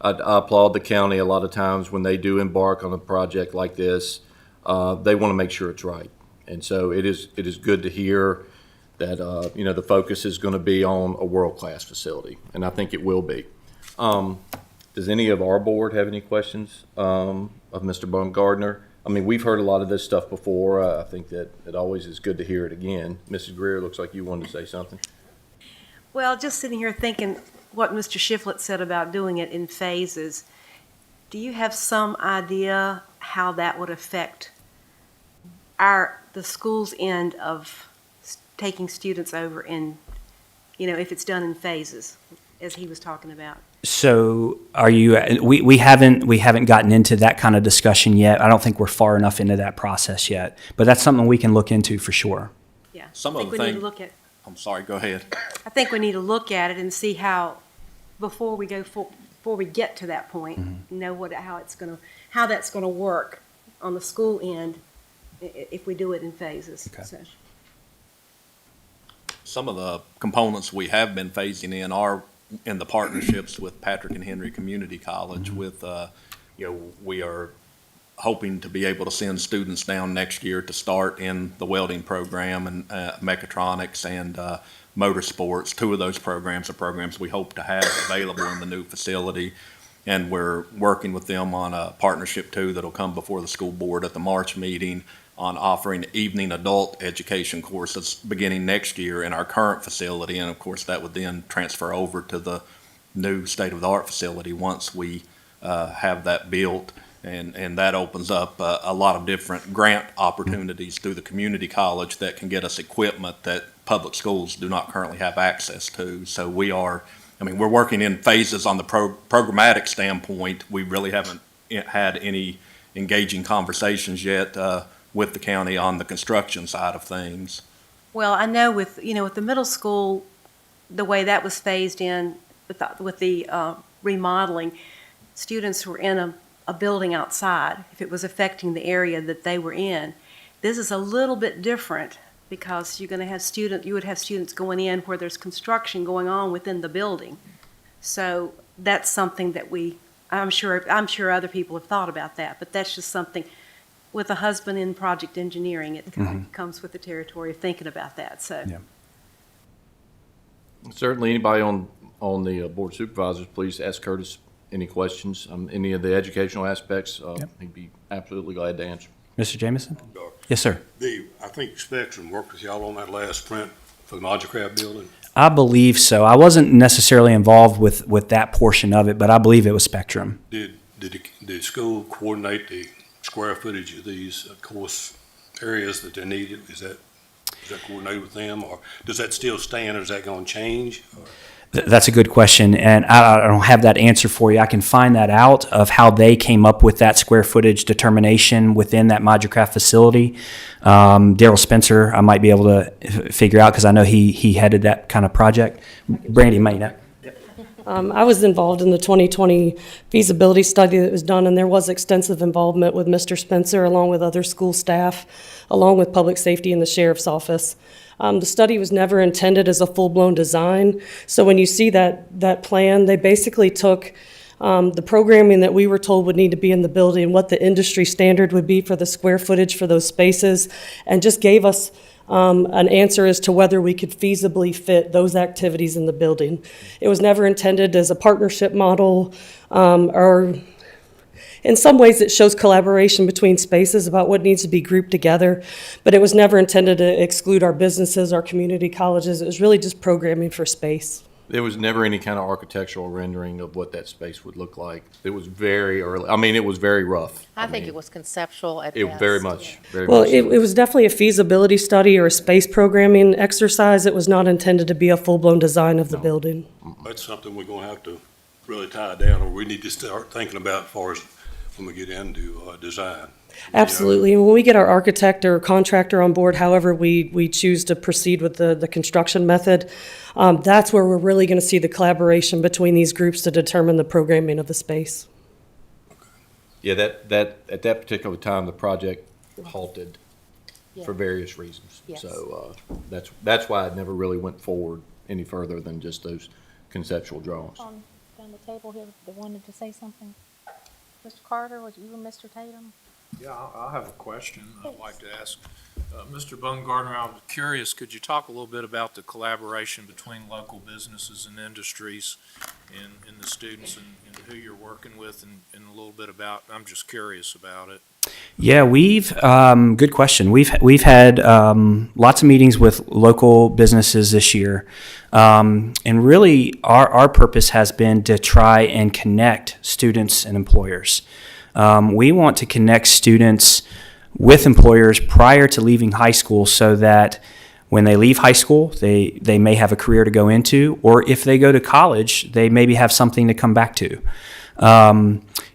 [SPEAKER 3] I applaud the county a lot of times when they do embark on a project like this. They want to make sure it's right. And so it is good to hear that, the focus is going to be on a world-class facility, and I think it will be. Does any of our board have any questions of Mr. Baumgartner? I mean, we've heard a lot of this stuff before. I think that it always is good to hear it again. Mrs. Greer, looks like you wanted to say something.
[SPEAKER 11] Well, just sitting here thinking what Mr. Shiflett said about doing it in phases, do you have some idea how that would affect the school's end of taking students over in, if it's done in phases, as he was talking about?
[SPEAKER 14] So we haven't gotten into that kind of discussion yet. I don't think we're far enough into that process yet, but that's something we can look into for sure.
[SPEAKER 11] Yeah,
[SPEAKER 6] Some
[SPEAKER 11] I
[SPEAKER 6] of
[SPEAKER 11] think
[SPEAKER 6] the
[SPEAKER 11] we need
[SPEAKER 6] things.
[SPEAKER 11] to look at.
[SPEAKER 6] I'm sorry, go ahead.
[SPEAKER 11] I think we need to look at it and see how, before we get to that point, how that's gonna work on the school end if we do it in phases.
[SPEAKER 14] Okay.
[SPEAKER 11] So,
[SPEAKER 6] Some of the components we have been phasing in are in the partnerships with Patrick and Henry Community College with, we are hoping to be able to send students down next year to start in the welding program and mechatronics and motorsports. 2 of those programs are programs we hope to have available in the new facility. And we're working with them on a partnership too that'll come before the school board at the March meeting on offering evening adult education courses beginning next year in our current facility. And of course, that would then transfer over to the new state-of-the-art facility once we have that built. And that opens up a lot of different grant opportunities through the community college that can get us equipment that public schools do not currently have access to. So we're working in phases on the programmatic standpoint. We really haven't had any engaging conversations yet with the county on the construction side of things.
[SPEAKER 11] well, I know with the middle school, the way that was phased in with the remodeling, students were in a building outside if it was affecting the area that they were in. This is a little bit different because you're going to have you would have students going in where there's construction going on within the building. So that's something that I'm sure other people have thought about that, but that's just something, with a husband in project engineering, it kind of comes with the territory of thinking about that, so.
[SPEAKER 14] Yeah.
[SPEAKER 3] Certainly, anybody on the Board of Supervisors, please ask Curtis any questions, any of the educational aspects. He'd be absolutely glad to answer.
[SPEAKER 14] Mr. Jameson? Yes, sir.
[SPEAKER 4] I think Spectrum worked with y'all on that last print for the Moducraft building.
[SPEAKER 14] I believe so. I wasn't necessarily involved with that portion of it, but I believe it was Spectrum.
[SPEAKER 4] Did the school coordinate the square footage of these course areas that they needed? Is that coordinated with them, or does that still stand, or is that going to change?
[SPEAKER 14] That's a good question, and I don't have that answer for you. I can find that out of how they came up with that square footage determination within that Moducraft facility. Daryl Spencer, I might be able to figure out because I know he headed that kind of project. Brandy might know.
[SPEAKER 5] I was involved in the 2020 feasibility study that was done, and there was extensive involvement with Mr. Spencer, along with other school staff, along with public safety and the sheriff's office. The study was never intended as a full-blown design, so when you see that plan, they basically took the programming that we were told would need to be in the building, what the industry standard would be for the square footage for those spaces, and just gave us an answer as to whether we could feasibly fit those activities in the building. It was never intended as a partnership model, or in some ways it shows collaboration between spaces about what needs to be grouped together, but it was never intended to exclude our businesses, our community colleges. It was really just programming for space.
[SPEAKER 3] There was never any kind of architectural rendering of what that space would look like. It was very early. I mean, it was very rough.
[SPEAKER 1] I think it was conceptual at
[SPEAKER 3] It
[SPEAKER 1] best.
[SPEAKER 3] very much, very
[SPEAKER 5] Well,
[SPEAKER 3] much.
[SPEAKER 5] it was definitely a feasibility study or a space programming exercise. It was not intended to be a full-blown design of the building.
[SPEAKER 4] That's something we're going to have to really tie down, or we need to start thinking about as far as when we get into design.
[SPEAKER 5] Absolutely. And when we get our architect or contractor on board, however we choose to proceed with the construction method, that's where we're really going to see the collaboration between these groups to determine the programming of the space.
[SPEAKER 3] Yeah, that at that particular time, the project halted for various reasons.
[SPEAKER 1] Yes.
[SPEAKER 3] So that's why it never really went forward any further than just those conceptual drawings.
[SPEAKER 1] Down the table here, that wanted to say something. Mr. Carter, was you and Mr. Tatum?
[SPEAKER 12] Yeah, I have a question I'd like to ask. Mr. Bumgarner, I was curious, could you talk a little bit about the collaboration between local businesses and industries and the students and who you're working with and a little bit about, I'm just curious about it.
[SPEAKER 14] Yeah, good question. We've had lots of meetings with local businesses this year. And really our purpose has been to try and connect students and employers. We want to connect students with employers prior to leaving high school so that when they leave high school, they may have a career to go into, or if they go to college, they maybe have something to come back to.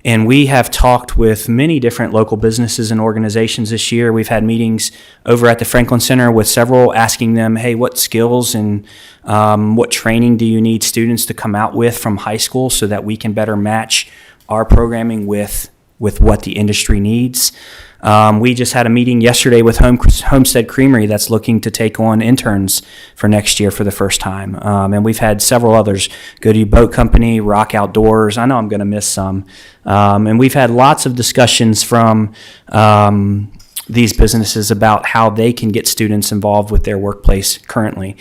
[SPEAKER 14] And we have talked with many different local businesses and organizations this year. We've had meetings over at the Franklin Center with several asking them, hey, what skills and what training do you need students to come out with from high school so that we can better match our programming with what the industry needs. We just had a meeting yesterday with Homestead Creamery that's looking to take on interns for next year for the first time. And we've had several others, Goody Boat Company, Rock Outdoors. I know I'm going to miss some. And we've had lots of discussions from these businesses about how they can get students involved with their workplace currently.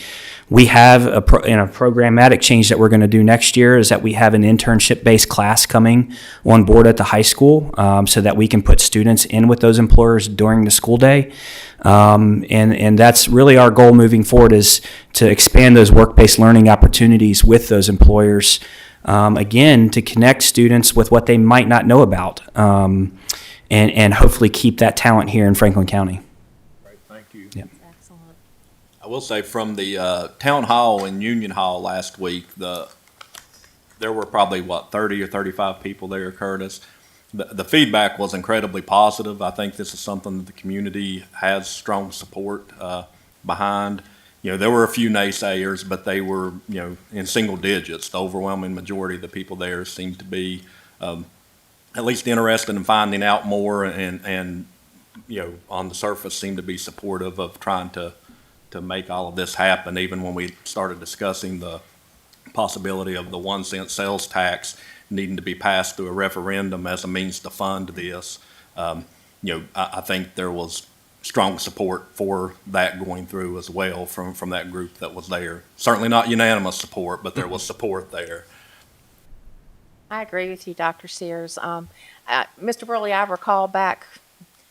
[SPEAKER 14] We have a programmatic change that we're going to do next year is that we have an internship-based class coming on board at the high school so that we can put students in with those employers during the school day. And that's really our goal moving forward is to expand those work-based learning opportunities with those employers, again, to connect students with what they might not know about and hopefully keep that talent here in Franklin County.
[SPEAKER 12] Great, thank you.
[SPEAKER 14] Yeah.
[SPEAKER 1] Excellent.
[SPEAKER 6] I will say from the town hall in Union Hall last week, there were probably, 30 or 35 people there, Curtis. The feedback was incredibly positive. I think this is something that the community has strong support behind. There were a few naysayers, but they were, in single digits. The overwhelming majority of the people there seemed to be at least interested in finding out more and on the surface seemed to be supportive of trying to to make all of this happen, even when we started discussing the possibility of the 1 cent sales tax needing to be passed through a referendum as a means to fund this. I think there was strong support for that going through as well from that group that was there. Certainly not unanimous support, but there was support there.
[SPEAKER 1] I agree with you, Dr. Sears. Mr. Burley, I recall back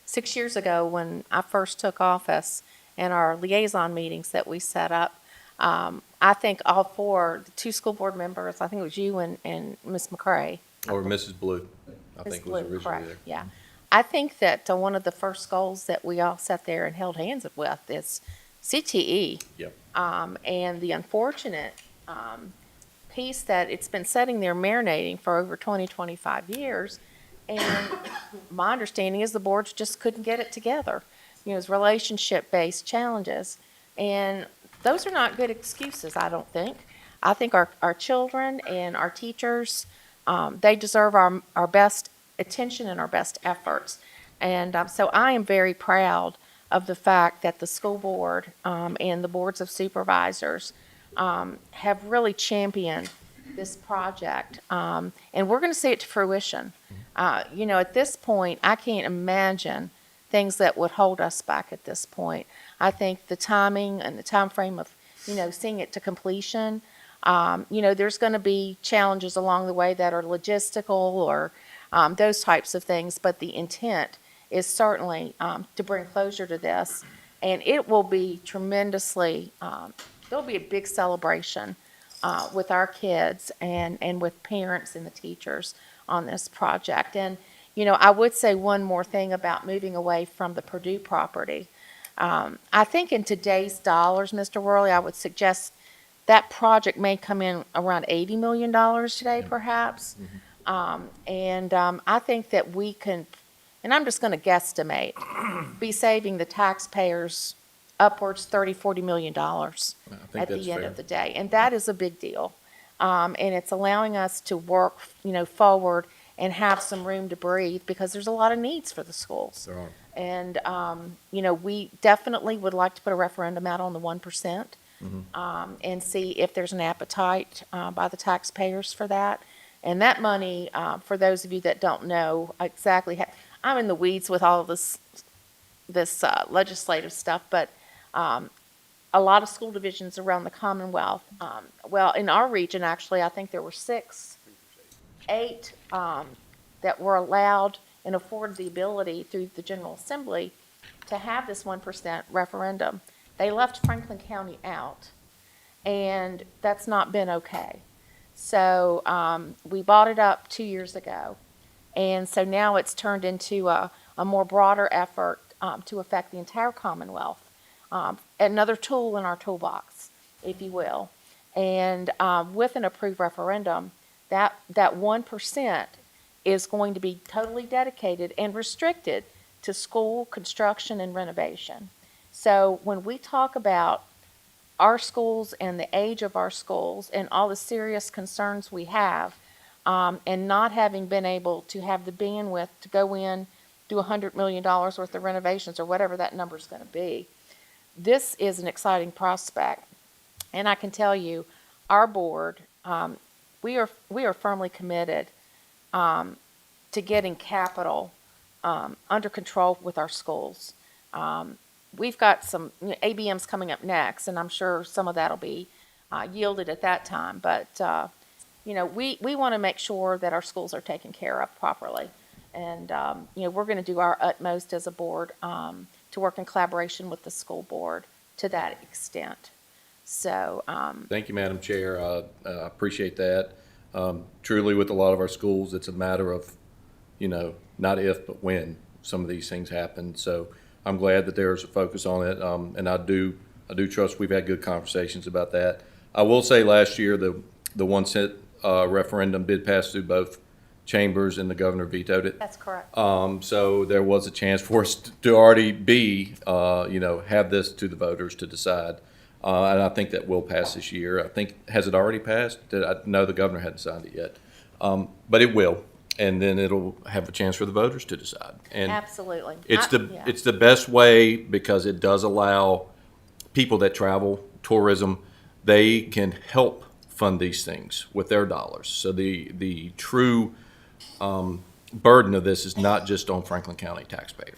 [SPEAKER 1] 6 years ago when I first took office and our liaison meetings that we set up. I think all four, the two school board members, I think it was you and Ms. McCray.
[SPEAKER 3] Or Mrs. Blue, I
[SPEAKER 1] Ms.
[SPEAKER 3] think was
[SPEAKER 1] Blue,
[SPEAKER 3] originally
[SPEAKER 1] correct,
[SPEAKER 3] there.
[SPEAKER 1] yeah. I think that one of the first goals that we all sat there and held hands with is CTE.
[SPEAKER 3] Yep.
[SPEAKER 1] And the unfortunate piece that it's been sitting there marinating for over 20, 25 years. And my understanding is the boards just couldn't get it together. It's relationship-based challenges. And those are not good excuses, I don't think. I think our children and our teachers, they deserve our best attention and our best efforts. And so I am very proud of the fact that the school board and the boards of supervisors have really championed this project. And we're going to see it to fruition. At this point, I can't imagine things that would hold us back at this point. I think the timing and the time frame of, seeing it to completion, there's going to be challenges along the way that are logistical or those types of things, but the intent is certainly to bring closure to this. And it will be tremendously, there'll be a big celebration with our kids and with parents and the teachers on this project. And, I would say one more thing about moving away from the Purdue property. I think in today's dollars, Mr. Worley, I would suggest that project may come in around $80 million today, perhaps. I think that we can, and I'm just going to guesstimate, be saving the taxpayers upwards $30-40 million at the end of the day. And that is a big deal. And it's allowing us to work, forward and have some room to breathe because there's a lot of needs for the schools.
[SPEAKER 3] There are.
[SPEAKER 1] And, we definitely would like to put a referendum out on the 1%. And see if there's an appetite by the taxpayers for that. And that money, for those of you that don't know exactly, I'm in the weeds with all of this legislative stuff, but a lot of school divisions around the Commonwealth, in our region, actually, I think there were 8 that were allowed and afforded the ability through the General Assembly to have this 1% referendum. They left Franklin County out, and that's not been okay. So we bought it up 2 years ago, and so now it's turned into a more broader effort to affect the entire Commonwealth. Another tool in our toolbox, if you will. And with an approved referendum, that 1% is going to be totally dedicated and restricted to school construction and renovation. So when we talk about our schools and the age of our schools and all the serious concerns we have, and not having been able to have the bandwidth to go in, do $100 million worth of renovations or whatever that number is going to be, this is an exciting prospect. And I can tell you, our board, we are firmly committed to getting capital under control with our schools. We've got some ABMs coming up next, and I'm sure some of that will be yielded at that time. But, we want to make sure that our schools are taken care of properly. And, we're going to do our utmost as a board to work in collaboration with the school board to that extent. So.
[SPEAKER 3] Thank you, Madam Chair. I appreciate that. Truly, with a lot of our schools, it's a matter of, not if, but when some of these things happen. So I'm glad that there's a focus on it, and I do trust we've had good conversations about that. I will say last year the 1 cent referendum did pass through both chambers, and the governor vetoed it.
[SPEAKER 1] That's correct.
[SPEAKER 3] So there was a chance for us to already be, have this to the voters to decide. And I think that will pass this year. I think, has it already passed? No, the governor hadn't signed it yet. But it will. And then it'll have a chance for the voters to decide. And
[SPEAKER 1] absolutely.
[SPEAKER 3] it's the best way because it does allow people that travel, tourism, they can help fund these things with their dollars. So the true burden of this is not just on Franklin County taxpayers.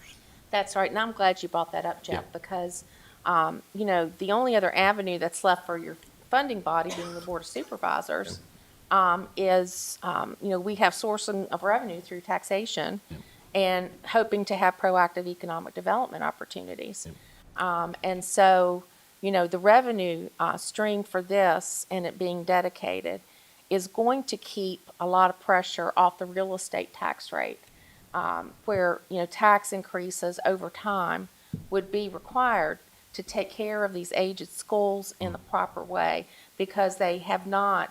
[SPEAKER 1] That's right, and I'm glad you brought that up, Jeff,
[SPEAKER 3] Yeah.
[SPEAKER 1] because, the only other avenue that's left for your funding body, being the Board of Supervisors, is, we have sourcing of revenue through taxation and hoping to have proactive economic development opportunities. And so, the revenue stream for this and it being dedicated is going to keep a lot of pressure off the real estate tax rate, where, tax increases over time would be required to take care of these aged schools in the proper way, because they have not,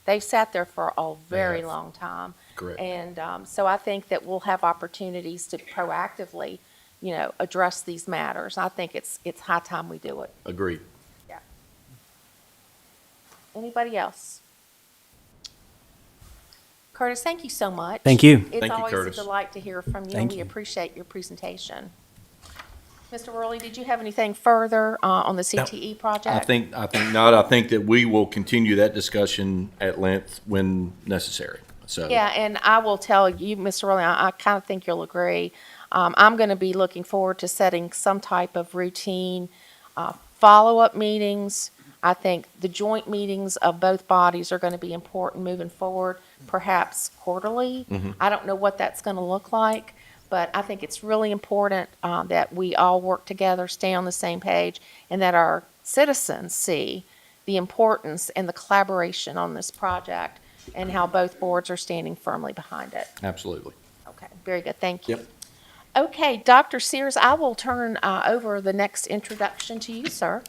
[SPEAKER 1] they've sat there for a very
[SPEAKER 3] have.
[SPEAKER 1] long time.
[SPEAKER 3] Correct.
[SPEAKER 1] And so I think that we'll have opportunities to proactively, address these matters. I think it's high time we do it.
[SPEAKER 3] Agreed.
[SPEAKER 1] Yeah. Anybody else? Curtis, thank you so much.
[SPEAKER 14] Thank you.
[SPEAKER 1] It's
[SPEAKER 3] Thank you,
[SPEAKER 1] always
[SPEAKER 3] Curtis.
[SPEAKER 1] a delight to hear from you, and
[SPEAKER 14] Thank
[SPEAKER 1] we
[SPEAKER 14] you.
[SPEAKER 1] appreciate your presentation. Mr. Worley, did you have anything further on the CTE project?
[SPEAKER 3] I think not. I think that we will continue that discussion at length when necessary. So
[SPEAKER 1] Yeah, and I will tell you, Mr. Worley, I kind of think you'll agree. I'm going to be looking forward to setting some type of routine follow-up meetings. I think the joint meetings of both bodies are going to be important moving forward, perhaps quarterly. I don't know what that's going to look like, but I think it's really important that we all work together, stay on the same page, and that our citizens see the importance and the collaboration on this project and how both boards are standing firmly behind it.
[SPEAKER 3] absolutely.
[SPEAKER 1] Okay, very good, thank you.
[SPEAKER 3] Yep.
[SPEAKER 1] Okay, Dr. Sears, I will turn over the next introduction to you, sir.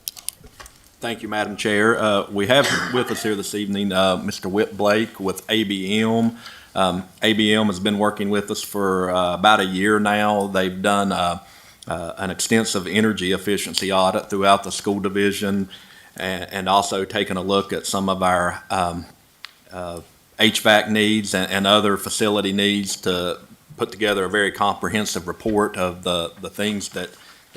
[SPEAKER 6] Thank you, Madam Chair. We have with us here this evening Mr. Whit Blake with ABM. ABM has been working with us for about a year now. They've done an extensive energy efficiency audit throughout the school division, and also taken a look at some of our HVAC needs and other facility needs to put together a very comprehensive report of the things that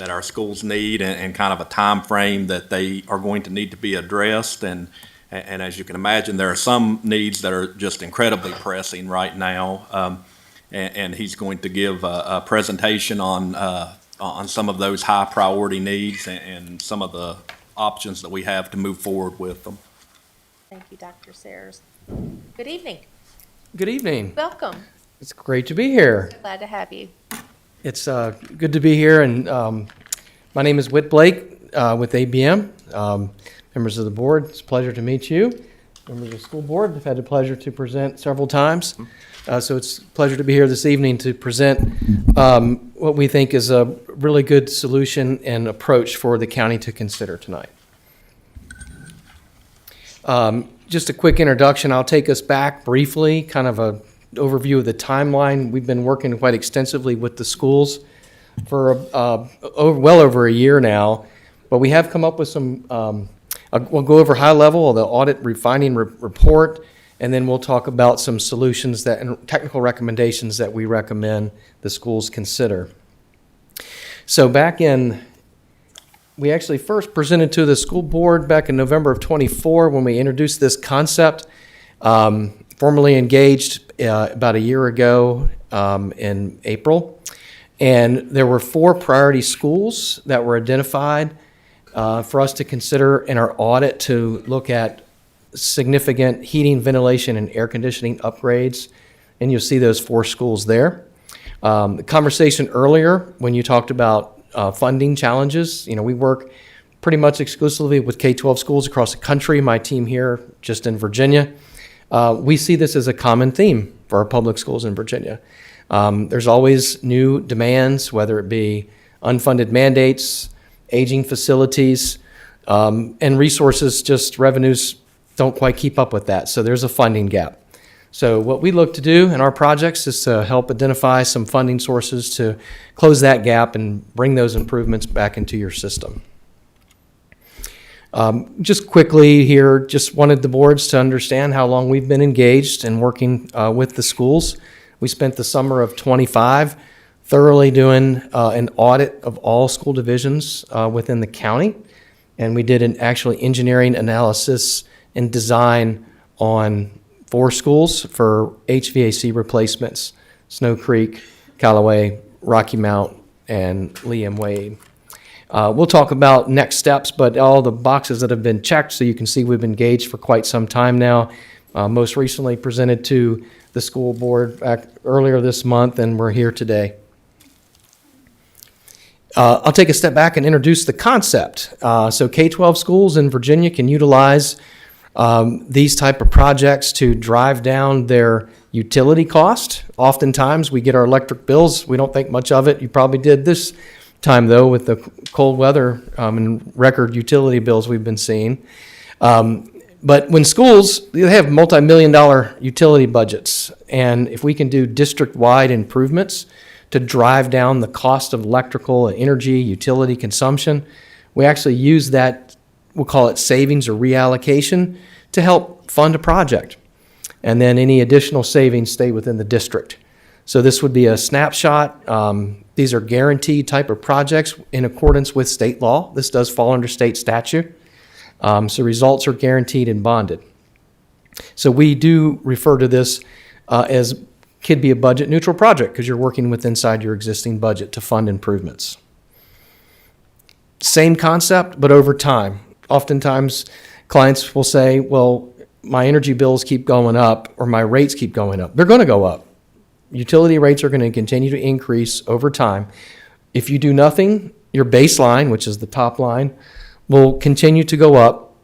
[SPEAKER 6] our schools need and kind of a time frame that they are going to need to be addressed. And as you can imagine, there are some needs that are just incredibly pressing right now. And he's going to give a presentation on some of those high priority needs and some of the options that we have to move forward with them.
[SPEAKER 1] Thank you, Dr. Sears. Good evening.
[SPEAKER 15] Good evening.
[SPEAKER 1] Welcome.
[SPEAKER 15] It's great to be here.
[SPEAKER 1] Glad to have you.
[SPEAKER 15] It's good to be here, and my name is Whit Blake with ABM. Members of the board, it's a pleasure to meet you. Members of the school board, I've had the pleasure to present several times. So it's a pleasure to be here this evening to present what we think is a really good solution and approach for the county to consider tonight. Just a quick introduction. I'll take us back briefly, kind of a overview of the timeline. We've been working quite extensively with the schools for well over a year now, but we have come up with some, we'll go over high level of the audit refining report, and then we'll talk about some solutions that and technical recommendations that we recommend the schools consider. So we actually first presented to the school board back in November of '24 when we introduced this concept. Formally engaged about a year ago in April. And there were 4 priority schools that were identified for us to consider in our audit to look at significant heating, ventilation, and air conditioning upgrades. And you'll see those 4 schools there. The conversation earlier when you talked about funding challenges, we work pretty much exclusively with K-12 schools across the country. My team here just in Virginia. We see this as a common theme for our public schools in Virginia. There's always new demands, whether it be unfunded mandates, aging facilities, and resources, just revenues don't quite keep up with that. So there's a funding gap. So what we look to do in our projects is to help identify some funding sources to close that gap and bring those improvements back into your system. Just quickly here, just wanted the boards to understand how long we've been engaged and working with the schools. We spent the summer of '25 thoroughly doing an audit of all school divisions within the county. and we did an actually engineering analysis and design on 4 schools for HVAC replacements: Snow Creek, Callaway, Rocky Mount, and Liam Wade. We'll talk about next steps, but all the boxes that have been checked, so you can see we've been engaged for quite some time now. Most recently presented to the school board back earlier this month, and we're here today. I'll take a step back and introduce the concept. So K-12 schools in Virginia can utilize these type of projects to drive down their utility cost. Oftentimes, we get our electric bills. We don't think much of it. You probably did this time, though, with the cold weather and record utility bills we've been seeing. But when schools, they have multi-million-dollar utility budgets, and if we can do district-wide improvements to drive down the cost of electrical and energy utility consumption, we actually use that, we'll call it savings or reallocation, to help fund a project. And then any additional savings stay within the district. So this would be a snapshot. These are guaranteed type of projects in accordance with state law. This does fall under state statute. So results are guaranteed and bonded. So we do refer to this as could be a budget neutral project because you're working with inside your existing budget to fund improvements. Same concept, but over time. Oftentimes, clients will say, well, my energy bills keep going up or my rates keep going up. They're going to go up. Utility rates are going to continue to increase over time. If you do nothing, your baseline, which is the top line, will continue to go up.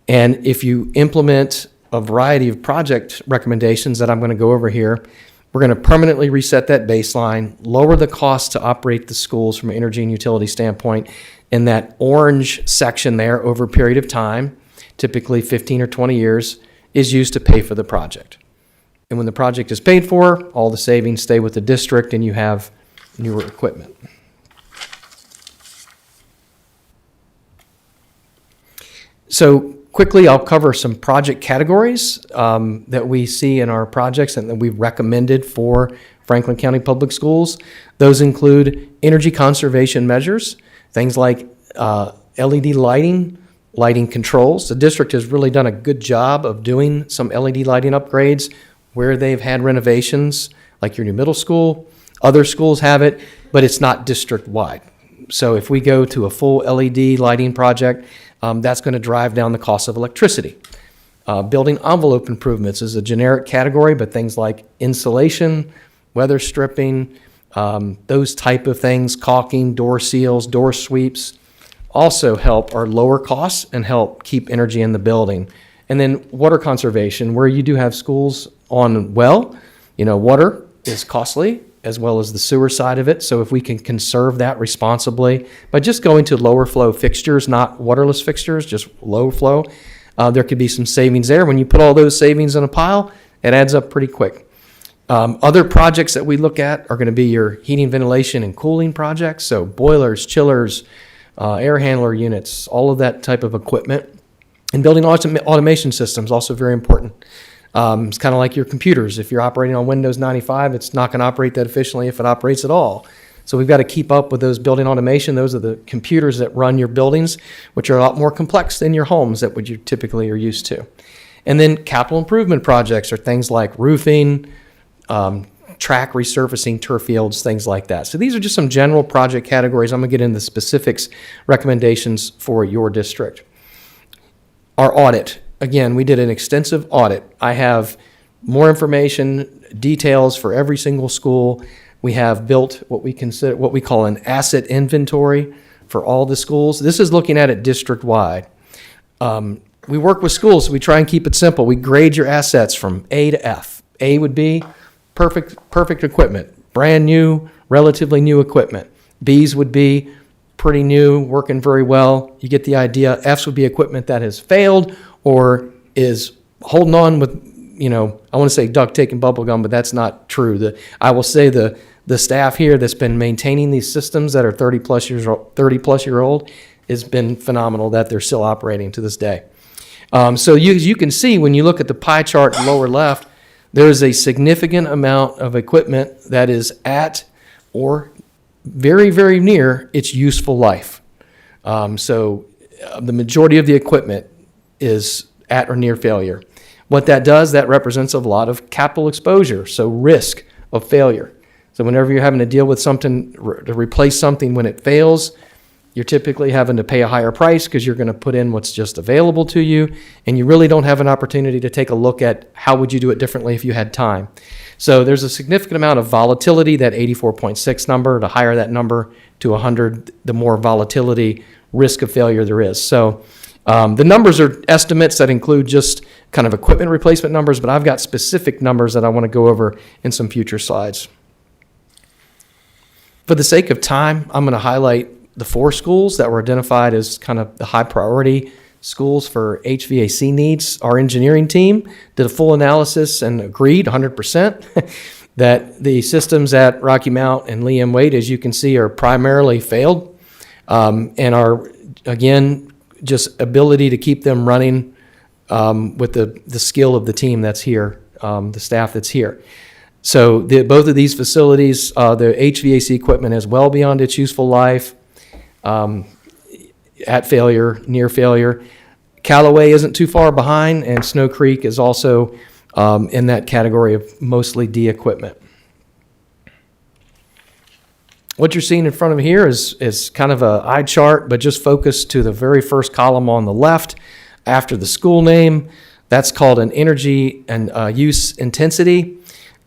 [SPEAKER 15] And if you implement a variety of project recommendations that I'm going to go over here, we're going to permanently reset that baseline, lower the cost to operate the schools from an energy and utility standpoint. In that orange section there over a period of time, typically 15 or 20 years, is used to pay for the project. And when the project is paid for, all the savings stay with the district and you have newer equipment. So quickly, I'll cover some project categories that we see in our projects and that we've recommended for Franklin County Public Schools. Those include energy conservation measures, things like LED lighting, lighting controls. The district has really done a good job of doing some LED lighting upgrades where they've had renovations, like your new middle school. Other schools have it, but it's not district-wide. So if we go to a full LED lighting project, that's going to drive down the cost of electricity. Building envelope improvements is a generic category, but things like insulation, weather stripping, those type of things, caulking, door seals, door sweeps, also help or lower costs and help keep energy in the building. And then water conservation, where you do have schools on well, water is costly as well as the sewer side of it. So if we can conserve that responsibly by just going to lower flow fixtures, not waterless fixtures, just low flow, there could be some savings there. When you put all those savings in a pile, it adds up pretty quick. Other projects that we look at are going to be your heating, ventilation, and cooling projects. So boilers, chillers, air handler units, all of that type of equipment. And building automation systems, also very important. It's kind of like your computers. If you're operating on Windows 95, it's not going to operate that efficiently if it operates at all. So we've got to keep up with those building automation. Those are the computers that run your buildings, which are a lot more complex than your homes that you typically are used to. And then capital improvement projects are things like roofing, track resurfacing, turf fields, things like that. So these are just some general project categories. I'm going to get into the specifics, recommendations for your district. Our audit. Again, we did an extensive audit. I have more information, details for every single school. We have built what we call an asset inventory for all the schools. This is looking at it district-wide. We work with schools, so we try and keep it simple. We grade your assets from A to F. A would be perfect equipment, brand new, relatively new equipment. B's would be pretty new, working very well. You get the idea. F's would be equipment that has failed or is holding on with, I want to say duct tape and bubble gum, but that's not true. I will say the staff here that's been maintaining these systems that are 30 plus year old has been phenomenal that they're still operating to this day. So you can see when you look at the pie chart lower left, there is a significant amount of equipment that is at or very, very near its useful life. So the majority of the equipment is at or near failure. What that does, that represents a lot of capital exposure, so risk of failure. So whenever you're having to deal with something, to replace something when it fails, you're typically having to pay a higher price because you're going to put in what's just available to you, and you really don't have an opportunity to take a look at how would you do it differently if you had time. So there's a significant amount of volatility, that 84.6 number. The higher that number to 100, the more volatility, risk of failure there is. So the numbers are estimates that include just kind of equipment replacement numbers, but I've got specific numbers that I want to go over in some future slides. For the sake of time, I'm going to highlight the 4 schools that were identified as kind of the high priority schools for HVAC needs. Our engineering team did a full analysis and agreed 100% that the systems at Rocky Mount and Lee M. Wade, as you can see, are primarily failed and are, again, just ability to keep them running with the skill of the team that's here, the staff that's here. So both of these facilities, the HVAC equipment is well beyond its useful life, at failure, near failure. Callaway isn't too far behind, and Snow Creek is also in that category of mostly D equipment. What you're seeing in front of me here is kind of an eye chart, but just focused to the very first column on the left after the school name. That's called an energy and use intensity.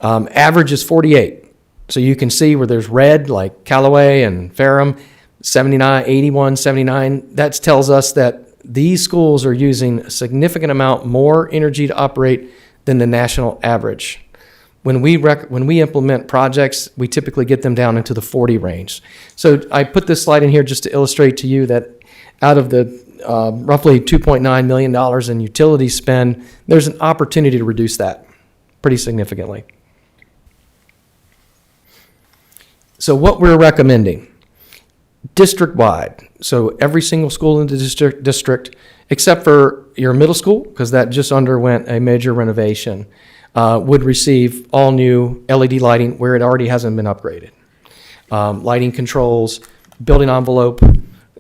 [SPEAKER 15] Average is 48. So you can see where there's red, like Callaway and Ferrum, 79, 81, 79. That tells us that these schools are using a significant amount more energy to operate than the national average. When we implement projects, we typically get them down into the 40 range. So I put this slide in here just to illustrate to you that out of the roughly $2.9 million in utility spend, there's an opportunity to reduce that pretty significantly. So what we're recommending, district-wide, so every single school in the district, except for your middle school, because that just underwent a major renovation, would receive all new LED lighting where it already hasn't been upgraded. Lighting controls, building envelope,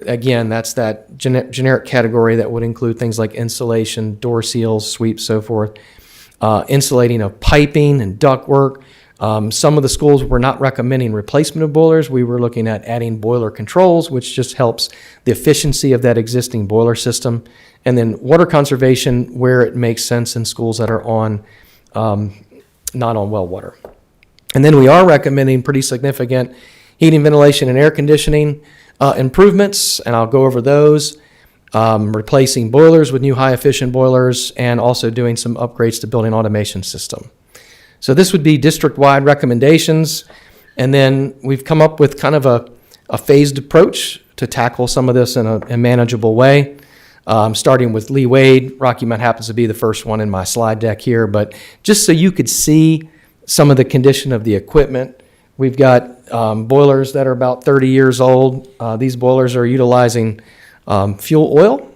[SPEAKER 15] again, that's that generic category that would include things like insulation, door seals, sweeps, so forth. Insulating of piping and ductwork. Some of the schools were not recommending replacement of boilers. We were looking at adding boiler controls, which just helps the efficiency of that existing boiler system. And then water conservation where it makes sense in schools that are on not on well water. And then we are recommending pretty significant heating, ventilation, and air conditioning improvements, and I'll go over those. Replacing boilers with new high-efficient boilers, and also doing some upgrades to building automation system. So this would be district-wide recommendations, and then we've come up with kind of a phased approach to tackle some of this in a manageable way. Starting with Lee Wade, Rocky Mount happens to be the first one in my slide deck here, but just so you could see some of the condition of the equipment, we've got boilers that are about 30 years old. These boilers are utilizing fuel oil,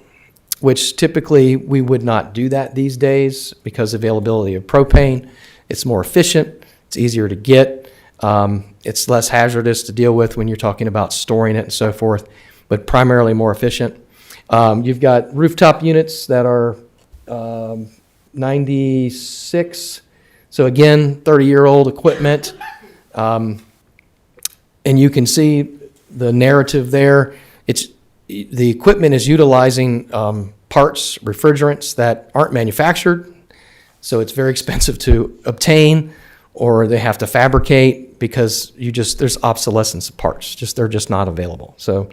[SPEAKER 15] which typically we would not do that these days because availability of propane. It's more efficient, it's easier to get, it's less hazardous to deal with when you're talking about storing it and so forth, but primarily more efficient. You've got rooftop units that are 96, so again, 30-year-old equipment. And you can see the narrative there. The equipment is utilizing parts, refrigerants that aren't manufactured, so it's very expensive to obtain, or they have to fabricate because there's obsolescence of parts. They're just not available. So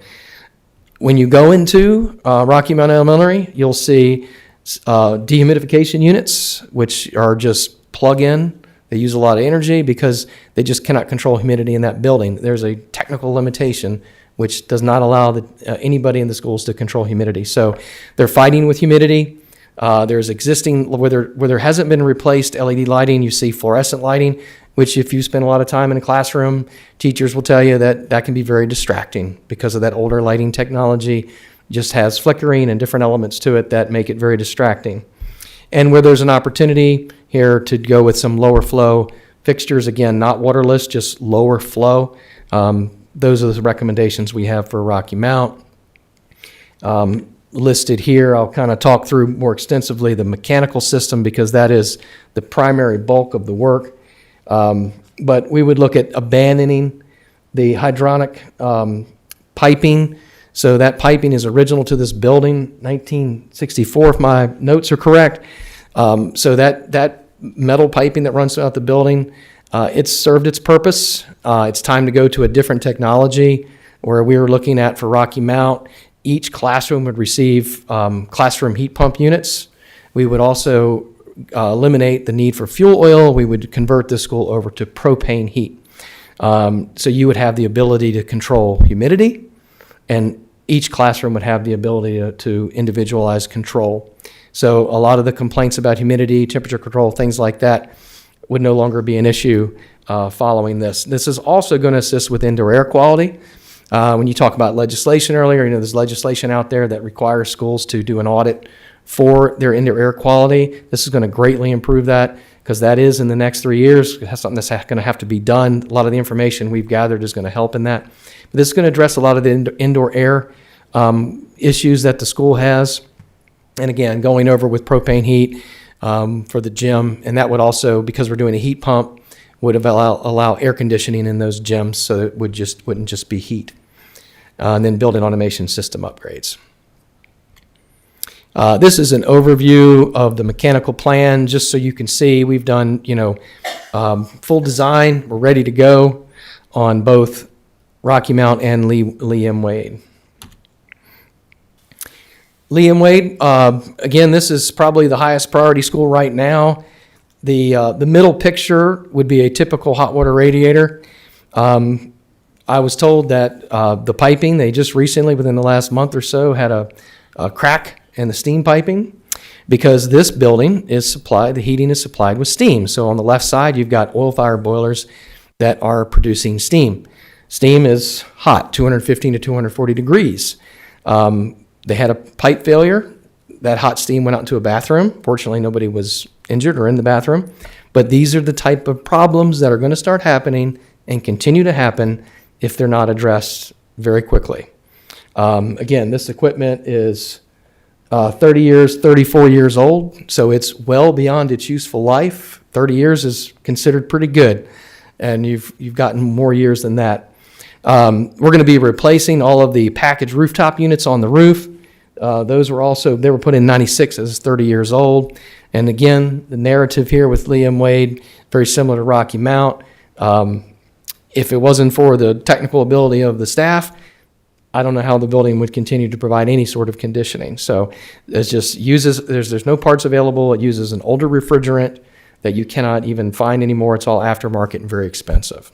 [SPEAKER 15] when you go into Rocky Mount Elementary, you'll see dehumidification units, which are just plug-in. They use a lot of energy because they just cannot control humidity in that building. There's a technical limitation which does not allow anybody in the schools to control humidity. So they're fighting with humidity. There's existing, where there hasn't been replaced LED lighting, you see fluorescent lighting, which if you spend a lot of time in a classroom, teachers will tell you that can be very distracting because of that older lighting technology. Just has flickering and different elements to it that make it very distracting. And where there's an opportunity here to go with some lower flow fixtures, again, not waterless, just lower flow. Those are the recommendations we have for Rocky Mount. listed here. I'll kind of talk through more extensively the mechanical system because that is the primary bulk of the work. But we would look at abandoning the hydronic piping. So that piping is original to this building, 1964, if my notes are correct. So that metal piping that runs throughout the building, it's served its purpose. It's time to go to a different technology where we were looking at for Rocky Mount. Each classroom would receive classroom heat pump units. We would also eliminate the need for fuel oil. We would convert the school over to propane heat. So you would have the ability to control humidity, and each classroom would have the ability to individualize control. So a lot of the complaints about humidity, temperature control, things like that would no longer be an issue following this. This is also going to assist with indoor air quality. When you talk about legislation earlier, there's legislation out there that requires schools to do an audit for their indoor air quality. This is going to greatly improve that because that is in the next 3 years. That's something that's going to have to be done. A lot of the information we've gathered is going to help in that. But this is going to address a lot of the indoor air issues that the school has. And again, going over with propane heat for the gym. And that would also, because we're doing a heat pump, would allow air conditioning in those gyms so it wouldn't just be heat. And then building automation system upgrades. This is an overview of the mechanical plan, just so you can see we've done, full design. We're ready to go on both Rocky Mount and Lee M. Wade. Lee M. Wade, again, this is probably the highest priority school right now. The middle picture would be a typical hot water radiator. I was told that the piping, they just recently, within the last month or so, had a crack in the steam piping because this building is supplied, the heating is supplied with steam. So on the left side, you've got oil fire boilers that are producing steam. Steam is hot, 215 to 240 degrees. They had a pipe failure. That hot steam went out into a bathroom. Fortunately, nobody was injured or in the bathroom. But these are the type of problems that are going to start happening and continue to happen if they're not addressed very quickly. Again, this equipment is 30 years, 34 years old, so it's well beyond its useful life. 30 years is considered pretty good, and you've gotten more years than that. We're going to be replacing all of the packaged rooftop units on the roof. Those were also, they were put in 96 as 30 years old. And again, the narrative here with Lee M. Wade, very similar to Rocky Mount. If it wasn't for the technical ability of the staff, I don't know how the building would continue to provide any sort of conditioning. So it just uses, there's no parts available. It uses an older refrigerant that you cannot even find anymore. It's all aftermarket and very expensive.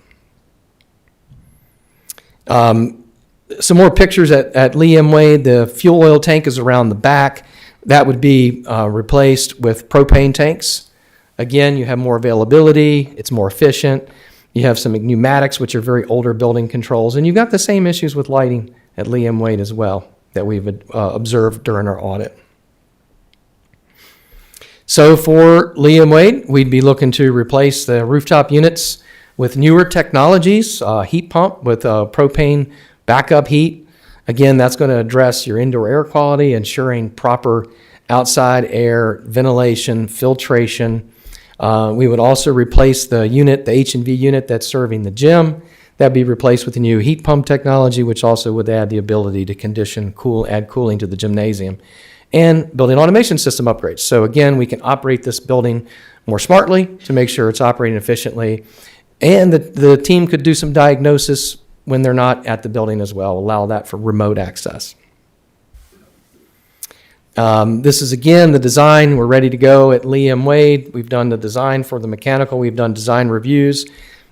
[SPEAKER 15] Some more pictures at Lee M. Wade. The fuel oil tank is around the back. That would be replaced with propane tanks. Again, you have more availability. It's more efficient. You have some pneumatics, which are very older building controls. And you've got the same issues with lighting at Lee M. Wade as well that we've observed during our audit. So for Lee M. Wade, we'd be looking to replace the rooftop units with newer technologies, heat pump with propane backup heat. Again, that's going to address your indoor air quality, ensuring proper outside air, ventilation, filtration. We would also replace the unit, the H&V unit that's serving the gym. That'd be replaced with the new heat pump technology, which also would add the ability to condition, add cooling to the gymnasium. And building automation system upgrades. So again, we can operate this building more smartly to make sure it's operating efficiently. And the team could do some diagnosis when they're not at the building as well, allow that for remote access. This is, again, the design. We're ready to go at Lee M. Wade. We've done the design for the mechanical. We've done design reviews.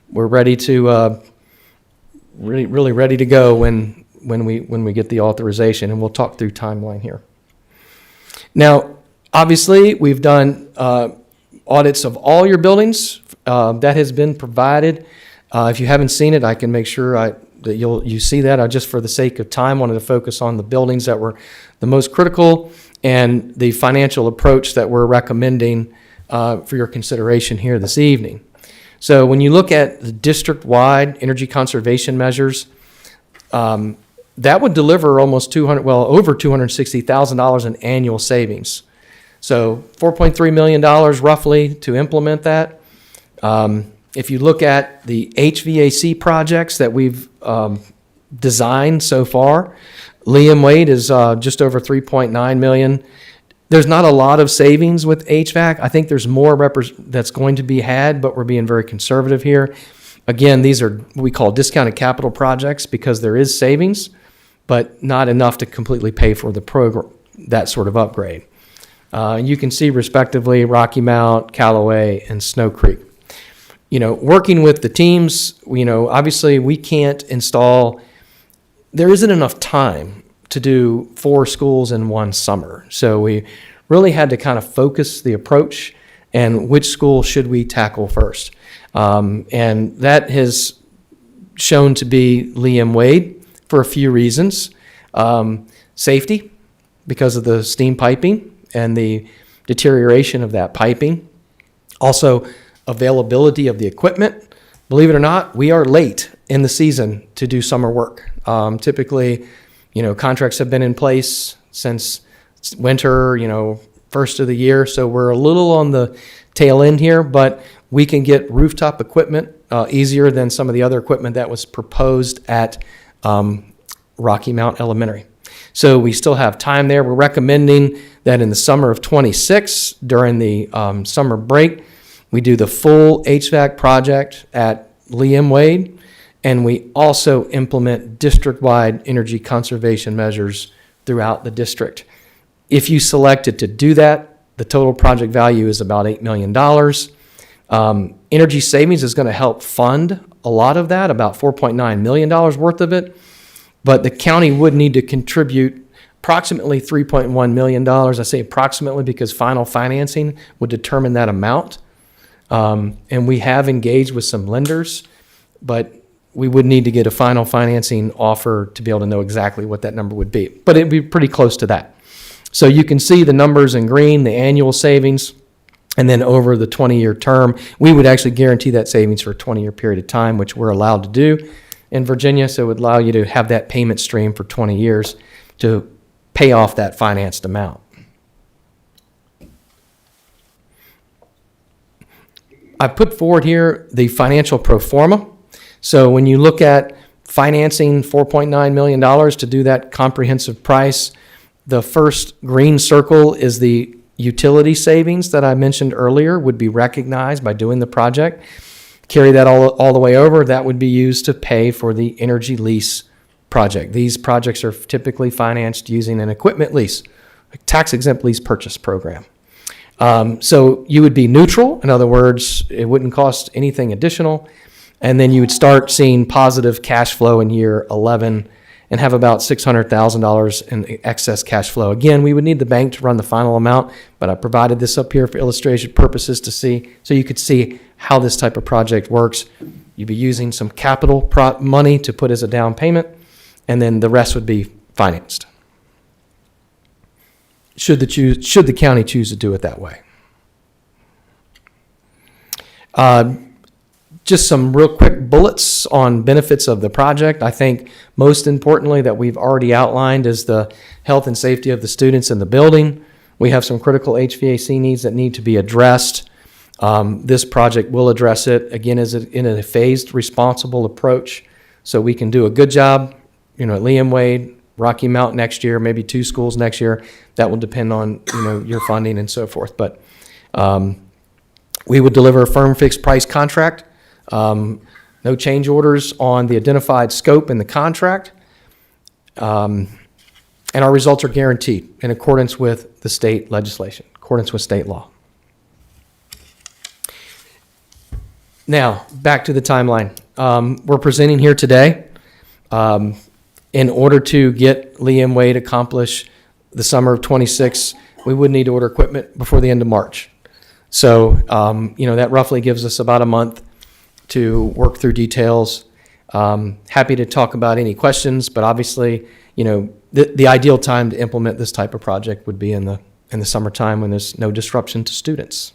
[SPEAKER 15] We're ready to, really ready to go when we get the authorization, and we'll talk through timeline here. Now, obviously, we've done audits of all your buildings. That has been provided. If you haven't seen it, I can make sure that you see that. I just, for the sake of time, wanted to focus on the buildings that were the most critical and the financial approach that we're recommending for your consideration here this evening. So when you look at the district-wide energy conservation measures, that would deliver almost over $260,000 in annual savings. So $4.3 million roughly to implement that. If you look at the HVAC projects that we've designed so far, Liam Wade is just over $3.9 million. There's not a lot of savings with HVAC. I think there's more that's going to be had, but we're being very conservative here. Again, these are what we call discounted capital projects because there is savings, but not enough to completely pay for the program, that sort of upgrade. You can see respectively Rocky Mount, Callaway, and Snow Creek. Working with the teams, obviously we can't install, there isn't enough time to do 4 schools in one summer. So we really had to kind of focus the approach and which school should we tackle first. And that has shown to be Liam Wade for a few reasons. Safety, because of the steam piping and the deterioration of that piping. Also, availability of the equipment. Believe it or not, we are late in the season to do summer work. Typically, contracts have been in place since winter, first of the year. So we're a little on the tail end here, but we can get rooftop equipment easier than some of the other equipment that was proposed at Rocky Mount Elementary. So we still have time there. We're recommending that in the summer of '26, during the summer break, we do the full HVAC project at Liam Wade, and we also implement district-wide energy conservation measures throughout the district. If you selected to do that, the total project value is about $8 million. Energy savings is going to help fund a lot of that, about $4.9 million worth of it. But the county would need to contribute approximately $3.1 million. I say approximately because final financing would determine that amount. And we have engaged with some lenders, but we would need to get a final financing offer to be able to know exactly what that number would be. But it'd be pretty close to that. So you can see the numbers in green, the annual savings, and then over the 20-year term, we would actually guarantee that savings for a 20-year period of time, which we're allowed to do in Virginia. So it would allow you to have that payment stream for 20 years to pay off that financed amount. I put forward here the financial pro forma. So when you look at financing $4.9 million to do that comprehensive price, the first green circle is the utility savings that I mentioned earlier would be recognized by doing the project. Carry that all the way over, that would be used to pay for the energy lease project. These projects are typically financed using an equipment lease, a tax-exempt lease purchase program. So you would be neutral. In other words, it wouldn't cost anything additional. And then you would start seeing positive cash flow in year 11 and have about $600,000 in excess cash flow. Again, we would need the bank to run the final amount, but I provided this up here for illustration purposes to see, so you could see how this type of project works. You'd be using some capital money to put as a down payment, and then the rest would be financed. Should the county choose to do it that way. Just some real quick bullets on benefits of the project. I think most importantly that we've already outlined is the health and safety of the students in the building. We have some critical HVAC needs that need to be addressed. This project will address it, again, in a phased, responsible approach, so we can do a good job, at Liam Wade, Rocky Mount next year, maybe 2 schools next year. That will depend on, your funding and so forth. But we would deliver a firm fixed price contract. No change orders on the identified scope in the contract. And our results are guaranteed in accordance with the state legislation, accordance with state law. Now, back to the timeline. We're presenting here today. In order to get Liam Wade accomplish the summer of '26, we would need to order equipment before the end of March. So, that roughly gives us about a month to work through details. Happy to talk about any questions, but obviously, the ideal time to implement this type of project would be in the summertime when there's no disruption to students.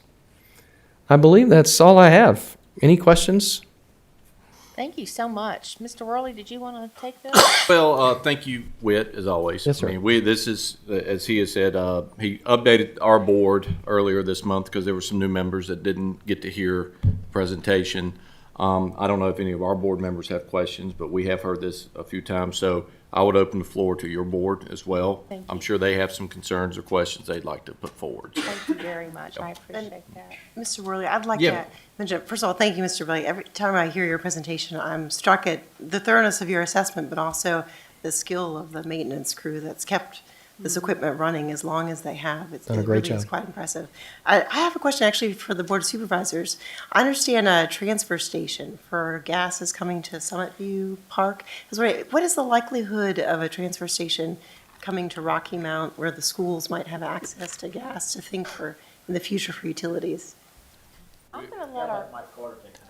[SPEAKER 15] I believe that's all I have. Any questions?
[SPEAKER 1] Thank you so much. Mr. Worley, did you want to take this?
[SPEAKER 3] Well, thank you, Whit, as always.
[SPEAKER 15] Yes, sir.
[SPEAKER 3] I mean, this is, as he has said, he updated our board earlier this month because there were some new members that didn't get to hear the presentation. I don't know if any of our board members have questions, but we have heard this a few times, so I would open the floor to your board as well.
[SPEAKER 1] Thank you.
[SPEAKER 3] I'm sure they have some concerns or questions they'd like to put forward.
[SPEAKER 1] Thank you very much. I appreciate that.
[SPEAKER 11] Mr. Worley, I'd like
[SPEAKER 3] Yeah.
[SPEAKER 11] to mention, first of all, thank you, Mr. Worley. Every time I hear your presentation, I'm struck at the thoroughness of your assessment, but also the skill of the maintenance crew that's kept this equipment running as long as they have.
[SPEAKER 15] Done a great
[SPEAKER 11] It really is
[SPEAKER 15] job.
[SPEAKER 11] quite impressive. I have a question actually for the Board of Supervisors. I understand a transfer station for gas is coming to Summit View Park. What is the likelihood of a transfer station coming to Rocky Mount where the schools might have access to gas to think for in the future for utilities?
[SPEAKER 1] I'm going to let our,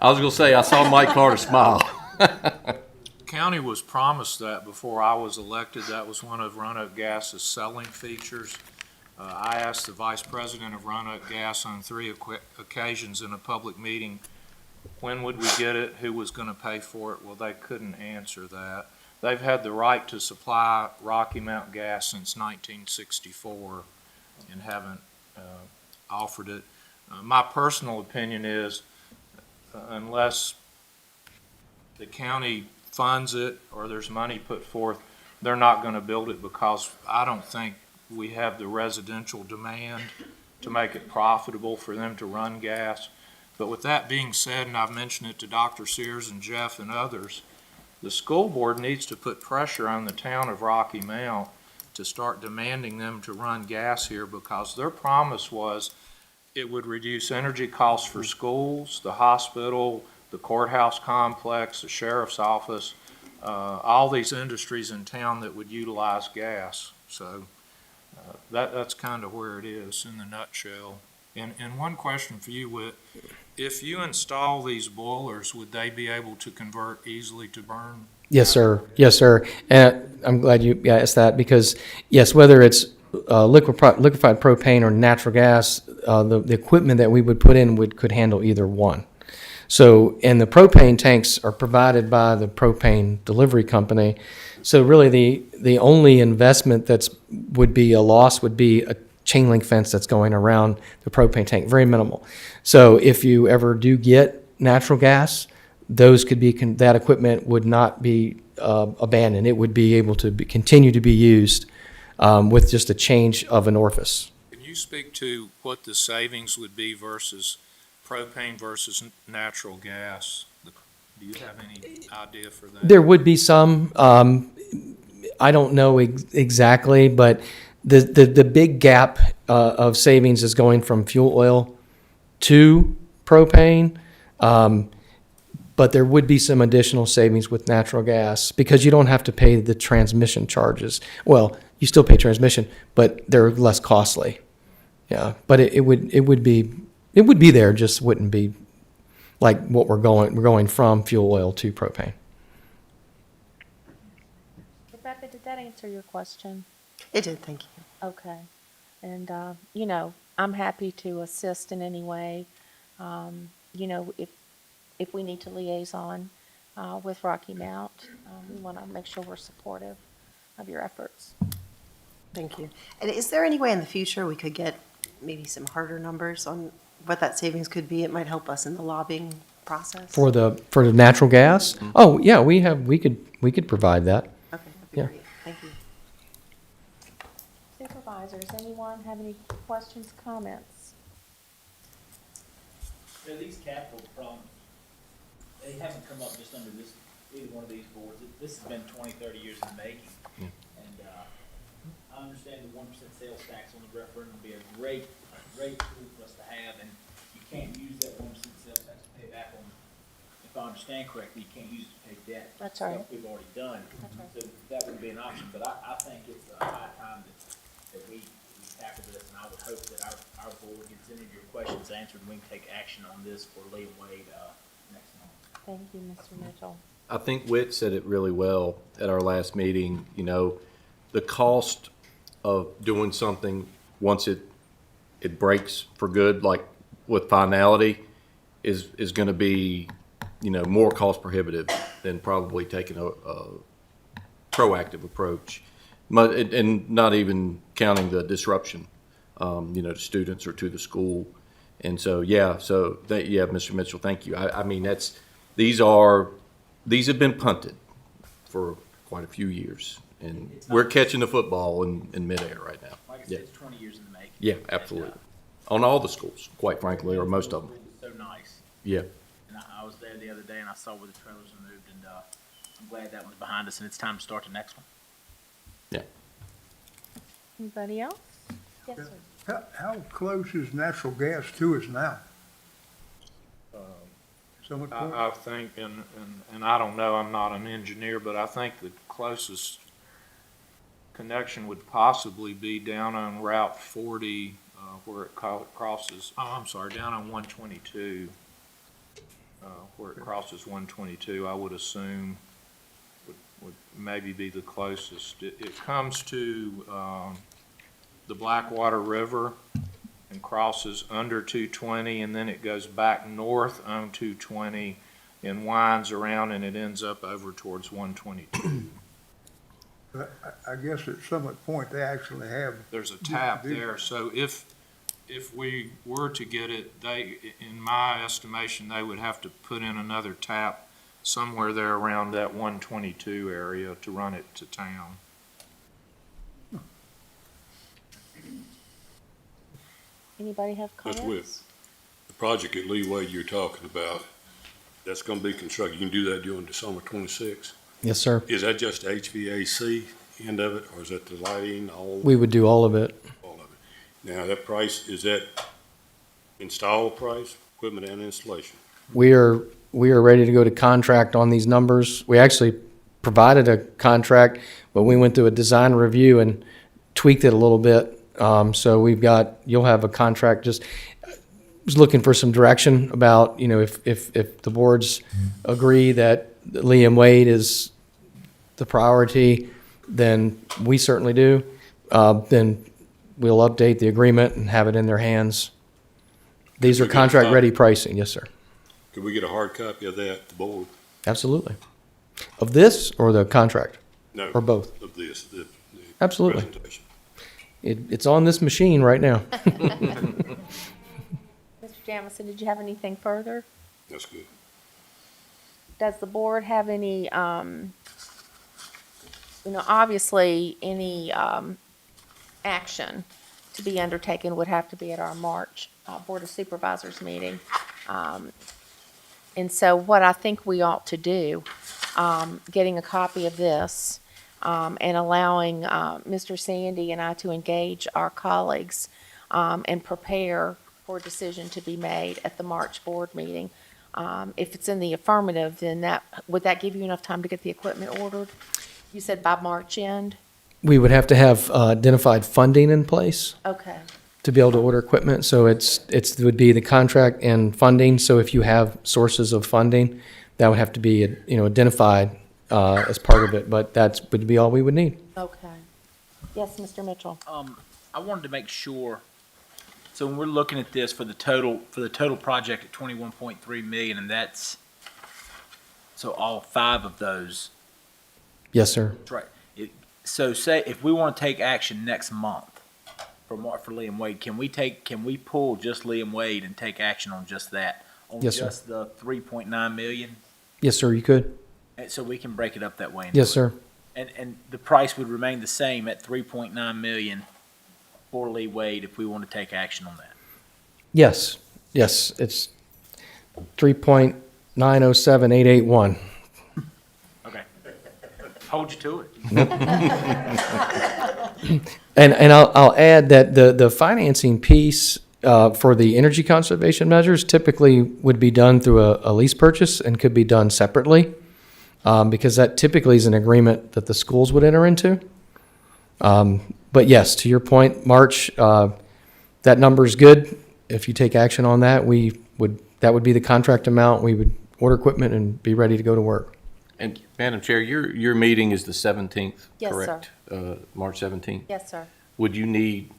[SPEAKER 3] I was going to say, I saw Mike Carter smile.
[SPEAKER 12] County was promised that before I was elected. That was one of Roanoke Gas's selling features. I asked the vice president of Roanoke Gas on 3 occasions in a public meeting, when would we get it, who was going to pay for it? Well, they couldn't answer that. They've had the right to supply Rocky Mount gas since 1964 and haven't offered it. My personal opinion is unless the county funds it or there's money put forth, they're not going to build it because I don't think we have the residential demand to make it profitable for them to run gas. But with that being said, and I've mentioned it to Dr. Sears and Jeff and others, the school board needs to put pressure on the town of Rocky Mount to start demanding them to run gas here because their promise was it would reduce energy costs for schools, the hospital, the courthouse complex, the sheriff's office, all these industries in town that would utilize gas. So that's kind of where it is in the nutshell. And one question for you, Whit, if you install these boilers, would they be able to convert easily to burn?
[SPEAKER 15] Yes, sir. Yes, sir. And I'm glad you asked that because, yes, whether it's liquefied propane or natural gas, the equipment that we would put in could handle either one. So, and the propane tanks are provided by the propane delivery company. So really the only investment would be a loss would be a chain link fence that's going around the propane tank, very minimal. So if you ever do get natural gas, those could be, that equipment would not be abandoned. It would be able to continue to be used with just a change of an orifice.
[SPEAKER 12] Can you speak to what the savings would be versus propane versus natural gas? Do you have any idea for that?
[SPEAKER 15] There would be some. I don't know exactly, but the big gap of savings is going from fuel oil to propane. But there would be some additional savings with natural gas because you don't have to pay the transmission charges. Well, you still pay transmission, but they're less costly. Yeah, but it would be there, just wouldn't be like what we're going from fuel oil to propane.
[SPEAKER 1] Rebecca, did that answer your question?
[SPEAKER 11] It did, thank you.
[SPEAKER 1] Okay. And, I'm happy to assist in any way. If we need to liaison with Rocky Mount, we want to make sure we're supportive of your efforts.
[SPEAKER 11] Thank you. And is there any way in the future we could get maybe some harder numbers on what that savings could be? It might help us in the lobbying process.
[SPEAKER 15] For the natural gas? Oh, yeah, we could provide that.
[SPEAKER 11] Okay, that'd be
[SPEAKER 15] Yeah.
[SPEAKER 11] great. Thank you.
[SPEAKER 1] Supervisors, anyone have any questions, comments?
[SPEAKER 13] These capital problems, they haven't come up just under either one of these boards. This has been 20, 30 years in the making. And I understand the 1% sales tax on the referendum would be a great tool for us to have, and you can't use that 1% sales tax to pay back on, if I understand correctly, you can't use it to pay debt.
[SPEAKER 1] That's right.
[SPEAKER 13] Stuff we've already done.
[SPEAKER 1] That's right.
[SPEAKER 13] So that would be an option, but I think it's a high time that we tackle this, and I would hope that our board gets any of your questions answered, and we can take action on this for Lee and Wade next month.
[SPEAKER 1] Thank you, Mr. Mitchell.
[SPEAKER 3] I think Whit said it really well at our last meeting. The cost of doing something once it breaks for good, like with finality, is going to be more cost prohibitive than probably taking a proactive approach. And not even counting the disruption, to students or to the school. And so, Mr. Mitchell, thank you. I mean, these have been punted for quite a few years, and we're catching the football in midair right now.
[SPEAKER 13] Like I said, it's 20 years in the making.
[SPEAKER 3] Yeah, absolutely. On all the schools, quite frankly, or most of them.
[SPEAKER 13] So nice.
[SPEAKER 3] Yeah.
[SPEAKER 13] And I was there the other day and I saw where the trailers were moved, and I'm glad that one's behind us and it's time to start the next one.
[SPEAKER 3] Yeah.
[SPEAKER 1] Anybody else? Yes, sir.
[SPEAKER 7] How close is natural gas to us now? Summit Point?
[SPEAKER 12] I think, and I don't know, I'm not an engineer, but I think the closest connection would possibly be down on Route 40, where it crosses, down on 122, where it crosses 122, I would assume would maybe be the closest. It comes to the Blackwater River and crosses under 220, and then it goes back north on 220 and winds around, and it ends up over towards 122.
[SPEAKER 7] I guess at Summit Point, they actually have.
[SPEAKER 12] There's a tap there, so if we were to get it, in my estimation, they would have to put in another tap somewhere there around that 122 area to run it to town.
[SPEAKER 1] Anybody have
[SPEAKER 4] That's
[SPEAKER 1] comments?
[SPEAKER 4] with the project at Lee Wade you're talking about. That's going to be constructed. You can do that during December 26.
[SPEAKER 15] Yes, sir.
[SPEAKER 4] Is that just HVAC end of it, or is that the lighting,
[SPEAKER 15] We would do all of it.
[SPEAKER 4] all of it? Now, that price, is that install price, equipment and installation?
[SPEAKER 15] We are ready to go to contract on these numbers. We actually provided a contract, but we went through a design review and tweaked it a little bit. So you'll have a contract. Just was looking for some direction about, if the boards agree that Lee and Wade is the priority, then we certainly do. Then we'll update the agreement and have it in their hands. These are contract-ready pricing, yes, sir.
[SPEAKER 4] Could we get a hard copy of that, the board?
[SPEAKER 15] Absolutely. Of this or the contract?
[SPEAKER 4] No.
[SPEAKER 15] Or both?
[SPEAKER 4] Of this, the
[SPEAKER 15] Absolutely.
[SPEAKER 4] presentation.
[SPEAKER 15] It's on this machine right now.
[SPEAKER 1] Mr. Jamison, did you have anything further?
[SPEAKER 4] That's good.
[SPEAKER 1] Does the board have any, obviously, any action to be undertaken would have to be at our March Board of Supervisors meeting. And so what I think we ought to do, getting a copy of this, and allowing Mr. Sandy and I to engage our colleagues and prepare for a decision to be made at the March board meeting. If it's in the affirmative, then would that give you enough time to get the equipment ordered? You said by March end?
[SPEAKER 15] We would have to have identified funding in place
[SPEAKER 1] Okay.
[SPEAKER 15] to be able to order equipment. So it would be the contract and funding. So if you have sources of funding, that would have to be, identified as part of it. But that would be all we would need.
[SPEAKER 1] Okay. Yes, Mr. Mitchell?
[SPEAKER 13] I wanted to make sure, so when we're looking at this for the total project at 21.3 million, and that's, so all 5 of those.
[SPEAKER 15] Yes, sir.
[SPEAKER 13] That's right. So say if we want to take action next month for Lee and Wade, can we pull just Lee and Wade and take action on just that? On
[SPEAKER 15] Yes, sir.
[SPEAKER 13] just the 3.9 million?
[SPEAKER 15] Yes, sir, you could.
[SPEAKER 13] And so we can break it up that way. and
[SPEAKER 15] Yes,
[SPEAKER 13] do it.
[SPEAKER 15] sir.
[SPEAKER 13] And the price would remain the same at 3.9 million for Lee Wade if we want to take action on that.
[SPEAKER 15] Yes, it's 3.907881.
[SPEAKER 13] Okay. Hold you to it.
[SPEAKER 15] And I'll add that the financing piece for the energy conservation measures typically would be done through a lease purchase and could be done separately, because that typically is an agreement that the schools would enter into. But yes, to your point, March, that number is good. If you take action on that, that would be the contract amount. We would order equipment and be ready to go to work.
[SPEAKER 3] And Madam Chair, your meeting is the 17th,
[SPEAKER 1] Yes, sir.
[SPEAKER 3] correct? March 17th?
[SPEAKER 1] Yes, sir.
[SPEAKER 3] Would you need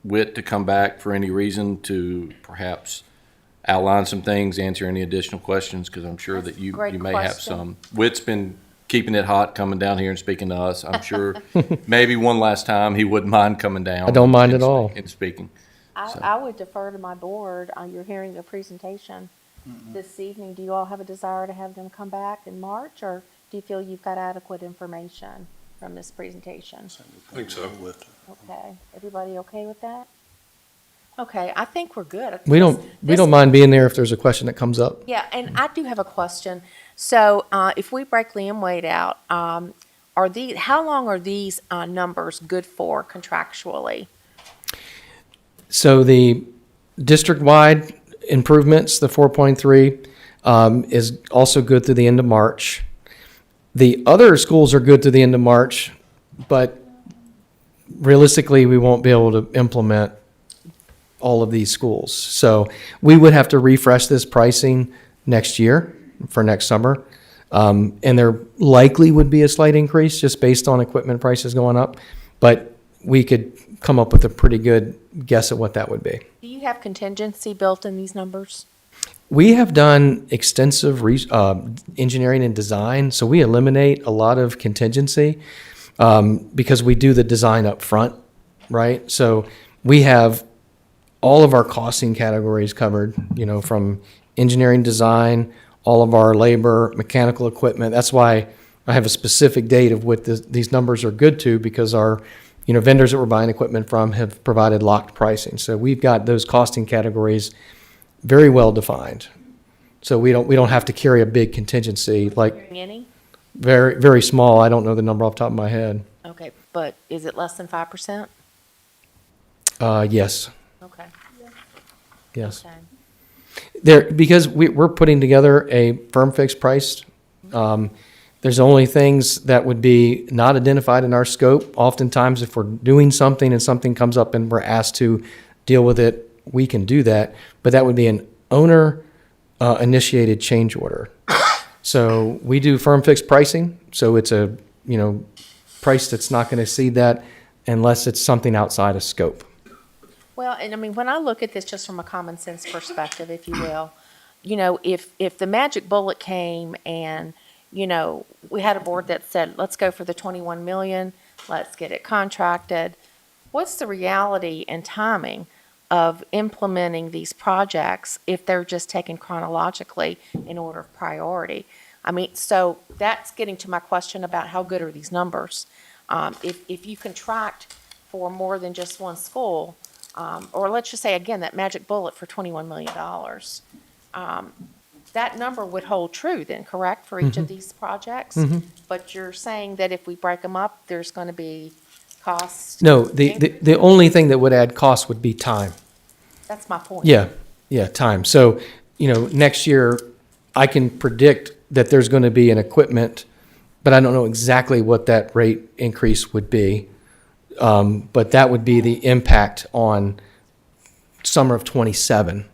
[SPEAKER 3] Whit to come back for any reason to perhaps outline some things, answer any additional questions, because I'm sure that you
[SPEAKER 1] Great
[SPEAKER 3] may have
[SPEAKER 1] question.
[SPEAKER 3] some. Whit's been keeping it hot, coming down here and speaking to us. I'm sure maybe one last time he wouldn't mind coming down.
[SPEAKER 15] I don't mind
[SPEAKER 3] and
[SPEAKER 15] at all.
[SPEAKER 3] And speaking. So.
[SPEAKER 1] I would defer to my board. You're hearing the presentation this evening. Do you all have a desire to have them come back in March, or do you feel you've got adequate information from this presentation?
[SPEAKER 4] I think so.
[SPEAKER 1] Okay, everybody okay with that? Okay, I think we're good.
[SPEAKER 15] We don't mind being there if there's a question that comes up.
[SPEAKER 1] Yeah, and I do have a question. So, if we break Liam Wade out, how long are these numbers good for contractually?
[SPEAKER 15] So the district-wide improvements, the 4.3, is also good through the end of March. The other schools are good through the end of March, but realistically, we won't be able to implement all of these schools. So we would have to refresh this pricing next year for next summer. And there likely would be a slight increase just based on equipment prices going up, but we could come up with a pretty good guess at what that would be.
[SPEAKER 1] Do you have contingency built in these numbers?
[SPEAKER 15] We have done extensive engineering and design, so we eliminate a lot of contingency because we do the design up front, right? So we have all of our costing categories covered, from engineering design, all of our labor, mechanical equipment. That's why I have a specific date of what these numbers are good to, because our vendors that we're buying equipment from have provided locked pricing. So we've got those costing categories very well defined. So we don't have to carry a big contingency, like
[SPEAKER 1] Any?
[SPEAKER 15] very, very small. I don't know the number off the top of my head.
[SPEAKER 1] Okay, but is it less than 5%?
[SPEAKER 15] Yes,
[SPEAKER 1] Okay.
[SPEAKER 15] yes.
[SPEAKER 1] Okay.
[SPEAKER 15] Because we're putting together a firm fixed price. There's only things that would be not identified in our scope. Oftentimes, if we're doing something and something comes up and we're asked to deal with it, we can do that. But that would be an owner initiated change order. So we do firm fixed pricing. So it's a price that's not going to exceed that unless it's something outside of scope.
[SPEAKER 1] Well, and I mean, when I look at this just from a common sense perspective, if you will, if the magic bullet came and, we had a board that said, let's go for the 21 million, let's get it contracted. What's the reality and timing of implementing these projects if they're just taken chronologically in order of priority? I mean, so that's getting to my question about how good are these numbers? If you contract for more than just one school, or let's just say, again, that magic bullet for $21 million, that number would hold true then, correct, for each of these projects? But you're saying that if we break them up, there's going to be costs?
[SPEAKER 15] No, the only thing that would add cost would be time.
[SPEAKER 1] That's my point.
[SPEAKER 15] Yeah, time. So, next year, I can predict that there's going to be an equipment, but I don't know exactly what that rate increase would be. But that would be the impact on summer of '27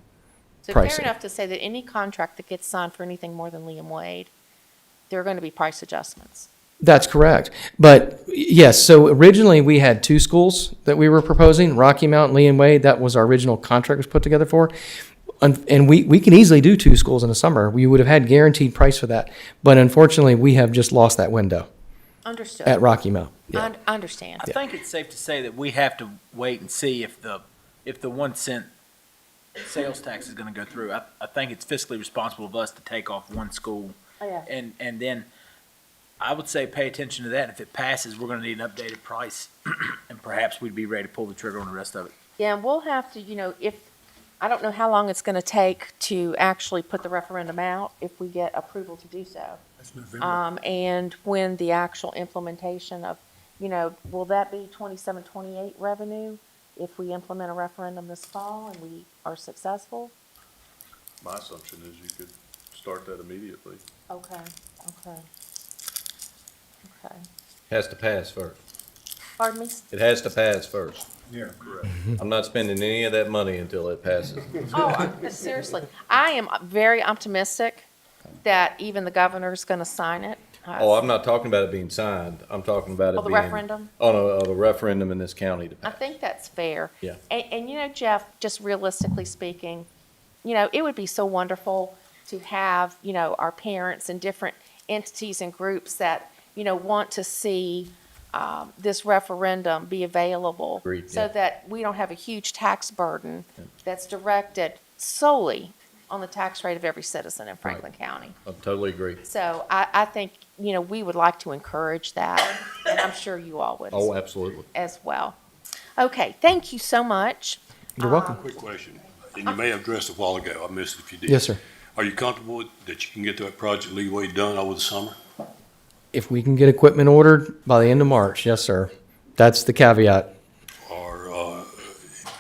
[SPEAKER 1] So
[SPEAKER 15] pricing.
[SPEAKER 1] fair enough to say that any contract that gets signed for anything more than Liam Wade, there are going to be price adjustments.
[SPEAKER 15] That's correct. But yes, so originally we had two schools that we were proposing, Rocky Mount and Lee and Wade. That was our original contract was put together for. And we can easily do two schools in the summer. We would have had guaranteed price for that. But unfortunately, we have just lost that window
[SPEAKER 1] Understood.
[SPEAKER 15] at Rocky Mount.
[SPEAKER 1] I understand.
[SPEAKER 13] I think it's safe to say that we have to wait and see if the 1 cent sales tax is gonna go through. I think it's fiscally responsible of us to take off one school.
[SPEAKER 1] Oh, yeah.
[SPEAKER 13] And then I would say pay attention to that. If it passes, we're gonna need an updated price and perhaps we'd be ready to pull the trigger on the rest of it.
[SPEAKER 1] Yeah, and we'll have to, I don't know how long it's going to take to actually put the referendum out if we get approval to do so.
[SPEAKER 7] That's November.
[SPEAKER 1] And when the actual implementation of, will that be 27, 28 revenue if we implement a referendum this fall and we are successful?
[SPEAKER 3] My assumption is you could start that immediately.
[SPEAKER 1] Okay.
[SPEAKER 3] Has to pass first.
[SPEAKER 1] Pardon me?
[SPEAKER 3] It has to pass first.
[SPEAKER 8] Yeah, correct.
[SPEAKER 3] I'm not spending any of that money until it passes.
[SPEAKER 1] Oh, seriously. I am very optimistic that even the governor's going to sign it.
[SPEAKER 3] Oh, I'm not talking about it being signed. I'm talking about it
[SPEAKER 1] Oh, the
[SPEAKER 3] being.
[SPEAKER 1] referendum?
[SPEAKER 3] Oh, no, the referendum in this county to
[SPEAKER 1] I
[SPEAKER 3] pass.
[SPEAKER 1] think that's fair.
[SPEAKER 3] Yeah.
[SPEAKER 1] And Jeff, just realistically speaking, it would be so wonderful to have, our parents and different entities and groups that, want to see this referendum be available.
[SPEAKER 3] Agreed,
[SPEAKER 1] So
[SPEAKER 3] yeah.
[SPEAKER 1] that we don't have a huge tax burden that's directed solely on the tax rate of every citizen in Franklin County.
[SPEAKER 3] I totally agree.
[SPEAKER 1] So I think, we would like to encourage that, and I'm sure you all would
[SPEAKER 3] Oh, absolutely.
[SPEAKER 1] as well. Okay, thank you so much.
[SPEAKER 15] You're welcome.
[SPEAKER 4] Quick question, and you may have addressed it a while ago. I missed it if you did.
[SPEAKER 15] Yes, sir.
[SPEAKER 4] Are you comfortable that you can get that project leeway done over the summer?
[SPEAKER 15] If we can get equipment ordered by the end of March, yes, sir. That's the caveat.
[SPEAKER 4] Or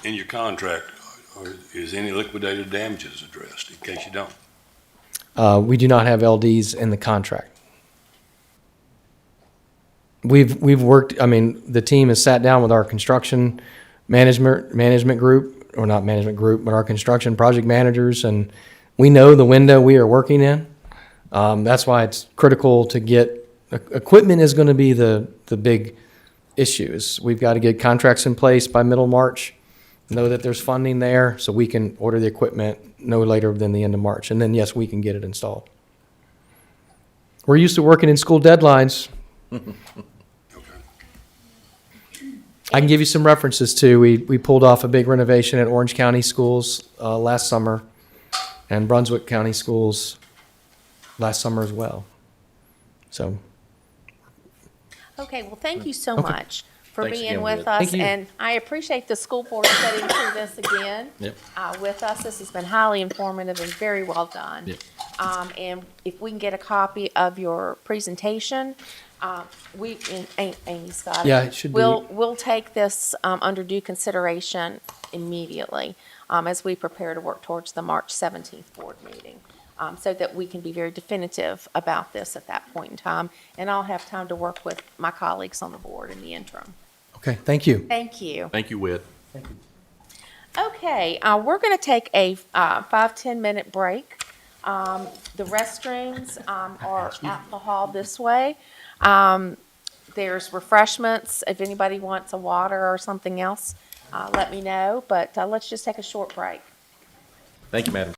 [SPEAKER 4] in your contract, or is any liquidated damages addressed, in case you don't?
[SPEAKER 15] We do not have LDs in the contract. We've worked, the team has sat down with our construction management group, or not management group, but our construction project managers, and we know the window we are working in. That's why it's critical to get, equipment is going to be the big issues. We've got to get contracts in place by middle March, know that there's funding there, so we can order the equipment no later than the end of March. And then, yes, we can get it installed. We're used to working in school deadlines. I can give you some references too. We pulled off a big renovation at Orange County Schools last summer, and Brunswick County Schools last summer as well. So,
[SPEAKER 1] Okay, well, thank you so
[SPEAKER 15] Okay.
[SPEAKER 1] much for
[SPEAKER 3] Thanks
[SPEAKER 1] being
[SPEAKER 3] again,
[SPEAKER 1] with
[SPEAKER 3] Whit.
[SPEAKER 1] us.
[SPEAKER 15] Thank you.
[SPEAKER 1] And I appreciate the school board sitting through this again
[SPEAKER 3] Yep.
[SPEAKER 1] with us. This has been highly informative and very well done.
[SPEAKER 3] Yep.
[SPEAKER 1] And if we can get a copy of your presentation, and Amy's got it.
[SPEAKER 15] Yeah, it should be-
[SPEAKER 1] We'll take this under due consideration immediately as we prepare to work towards the March 17th board meeting. So that we can be very definitive about this at that point in time. And I'll have time to work with my colleagues on the board in the interim.
[SPEAKER 15] okay, thank you.
[SPEAKER 1] Thank you.
[SPEAKER 3] Thank you, Whit.
[SPEAKER 1] Okay, we're going to take a 5-10 minute break. The restrooms are out the hall this way. There's refreshments. If anybody wants a water or something else, let me know. But let's just take a short break.
[SPEAKER 3] Thank you, Madam.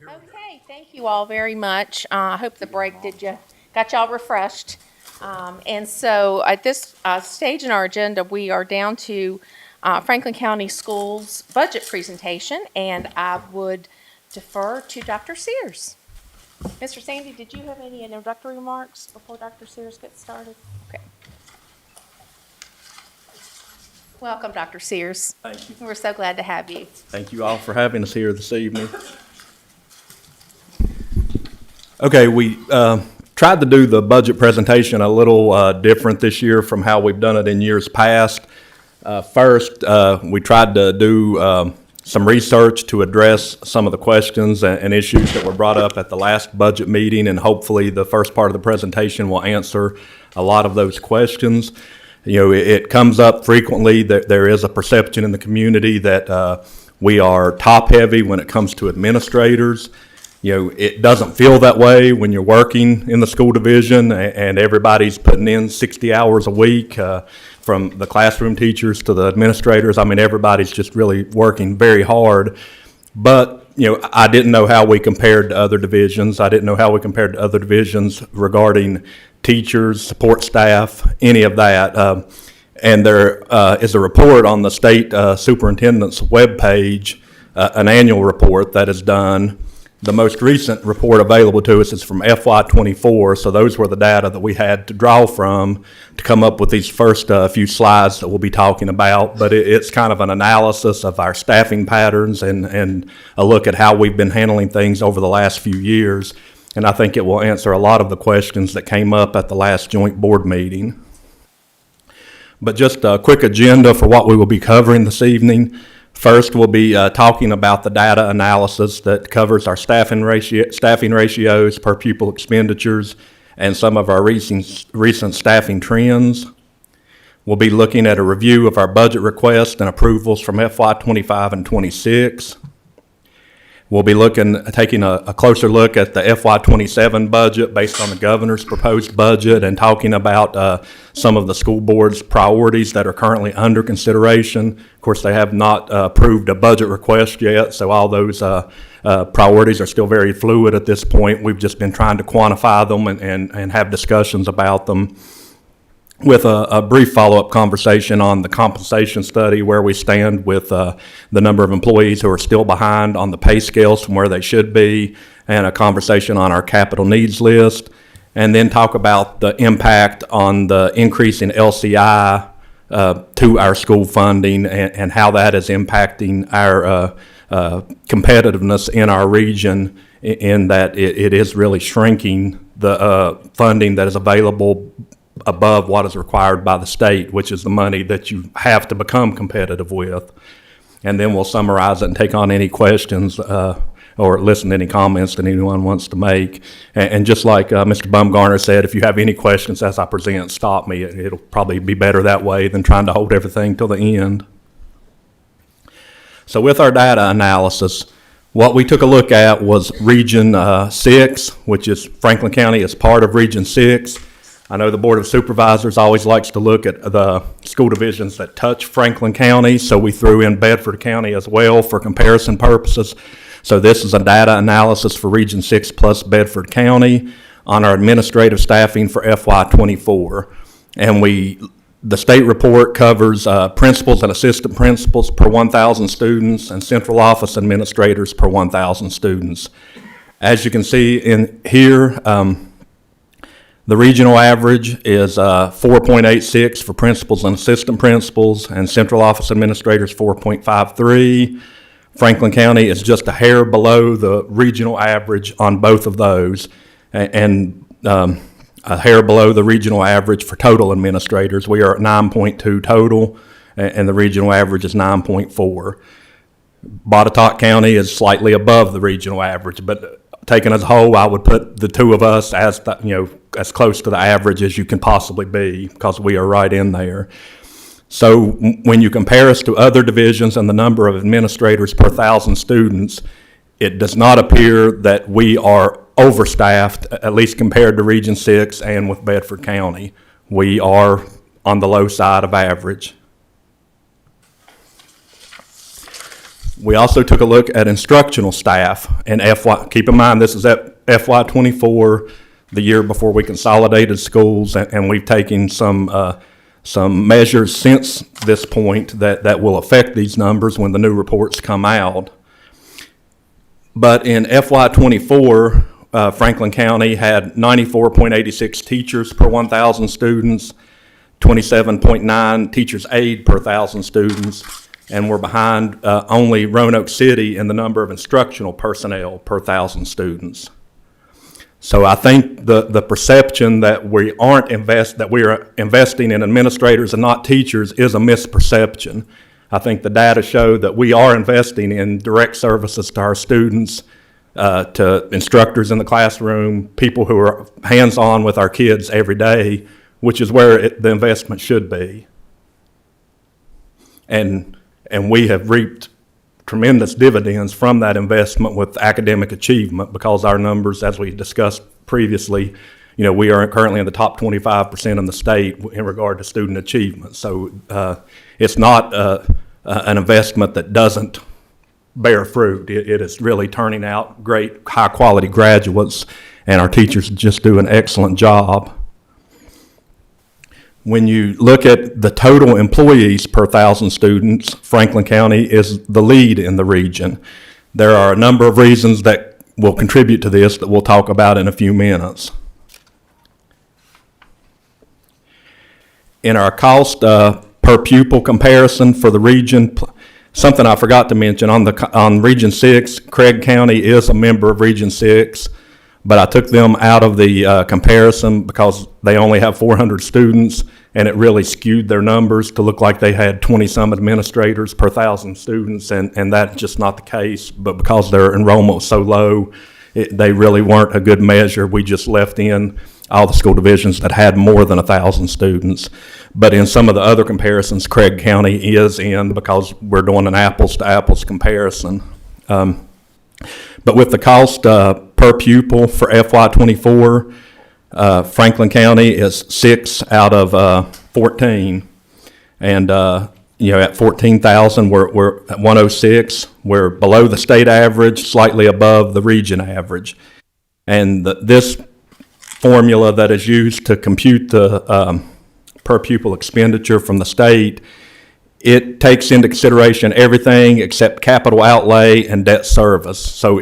[SPEAKER 1] Okay, thank you all very much. I hope the break got y'all refreshed. And so at this stage in our agenda, we are down to Franklin County Schools budget presentation, and I would defer to Dr. Sears. Mr. Sandy, did you have any introductory remarks before Dr. Sears gets started? Okay. Welcome, Dr. Sears.
[SPEAKER 6] Thank you.
[SPEAKER 1] We're so glad to have you.
[SPEAKER 6] Thank you all for having us here this evening. Okay, we tried to do the budget presentation a little different this year from how we've done it in years past. First, we tried to do some research to address some of the questions and issues that were brought up at the last budget meeting, and hopefully the first part of the presentation will answer a lot of those questions. You know, it comes up frequently that there is a perception in the community that we are top-heavy when it comes to administrators. You know, it doesn't feel that way when you're working in the school division and everybody's putting in 60 hours a week, from the classroom teachers to the administrators. I mean, everybody's just really working very hard. But, you know, I didn't know how we compared to other divisions. I didn't know how we compared to other divisions regarding teachers, support staff, any of that. And there is a report on the state superintendent's webpage, an annual report that is done. The most recent report available to us is from FY24, so those were the data that we had to draw from to come up with these first few slides that we'll be talking about. But it's kind of an analysis of our staffing patterns and a look at how we've been handling things over the last few years. And I think it will answer a lot of the questions that came up at the last joint board meeting. But just a quick agenda for what we will be covering this evening. First, we'll be talking about the data analysis that covers our staffing ratios, per pupil expenditures, and some of our recent staffing trends. We'll be looking at a review of our budget requests and approvals from FY25 and 26. We'll be taking a closer look at the FY27 budget based on the governor's proposed budget and talking about some of the school board's priorities that are currently under consideration. Of course, they have not approved a budget request yet, so all those priorities are still very fluid at this point. We've just been trying to quantify them and have discussions about them, with a brief follow-up conversation on the compensation study, where we stand with the number of employees who are still behind on the pay scales from where they should be, and a conversation on our capital needs list, and then talk about the impact on the increase in LCI to our school funding and how that is impacting our competitiveness in our region, in that it is really shrinking the funding that is available above what is required by the state, which is the money that you have to become competitive with. And then we'll summarize it and take on any questions or listen to any comments that anyone wants to make. And just like Mr. Bumgarner said, if you have any questions as I present, stop me. It'll probably be better that way than trying to hold everything till the end. So with our data analysis, what we took a look at was Region 6, which is Franklin County is part of Region 6. I know the Board of Supervisors always likes to look at the school divisions that touch Franklin County, so we threw in Bedford County as well for comparison purposes. So this is a data analysis for Region 6 plus Bedford County on our administrative staffing for FY24. And the state report covers principals and assistant principals per 1,000 students and central office administrators per 1,000 students. As you can see in here, the regional average is 4.86 for principals and assistant principals, and central office administrators 4.53. Franklin County is just a hair below the regional average on both of those, and a hair below the regional average for total administrators. We are at 9.2 total, and the regional average is 9.4. Botetourt County is slightly above the regional average, but taken as a whole, I would put the two of us as as close to the average as you can possibly be, because we are right in there. So when you compare us to other divisions and the number of administrators per 1,000 students, it does not appear that we are overstaffed, at least compared to Region 6 and with Bedford County. We are on the low side of average.
[SPEAKER 16] We also took a look at instructional staff and keep in mind, this is at FY '24, the year before we consolidated schools, and we've taken some measures since this point that will affect these numbers when the new reports come out. But in FY '24, Franklin County had 94.86 teachers per 1,000 students, 27.9 teachers aide per 1,000 students, and we're behind only Roanoke City in the number of instructional personnel per 1,000 students. So I think the perception that we are investing in administrators and not teachers is a misperception. I think the data show that we are investing in direct services to our students, to instructors in the classroom, people who are hands-on with our kids every day, which is where the investment should be. And we have reaped tremendous dividends from that investment with academic achievement, because our numbers, as we discussed previously, we are currently in the top 25% in the state in regard to student achievement. So it's not an investment that doesn't bear fruit. It is really turning out great, high-quality graduates, and our teachers just do an excellent job. When you look at the total employees per 1,000 students, Franklin County is the lead in the region. There are a number of reasons that will contribute to this that we'll talk about in a few minutes. In our cost per pupil comparison for the region, something I forgot to mention, on Region 6, Craig County is a member of Region 6, but I took them out of the comparison because they only have 400 students, and it really skewed their numbers to look like they had 20-some administrators per 1,000 students, and that's just not the case. But because their enrollment was so low, they really weren't a good measure. We just left in all the school divisions that had more than 1,000 students. But in some of the other comparisons, Craig County is in, because we're doing an apples-to-apples comparison. But with the cost per pupil for FY '24, Franklin County is 6 out of 14, and at 14,000, we're at 106. We're below the state average, slightly above the region average, and this formula that is used to compute the per pupil expenditure from the state, it takes into consideration everything except capital outlay and debt service. So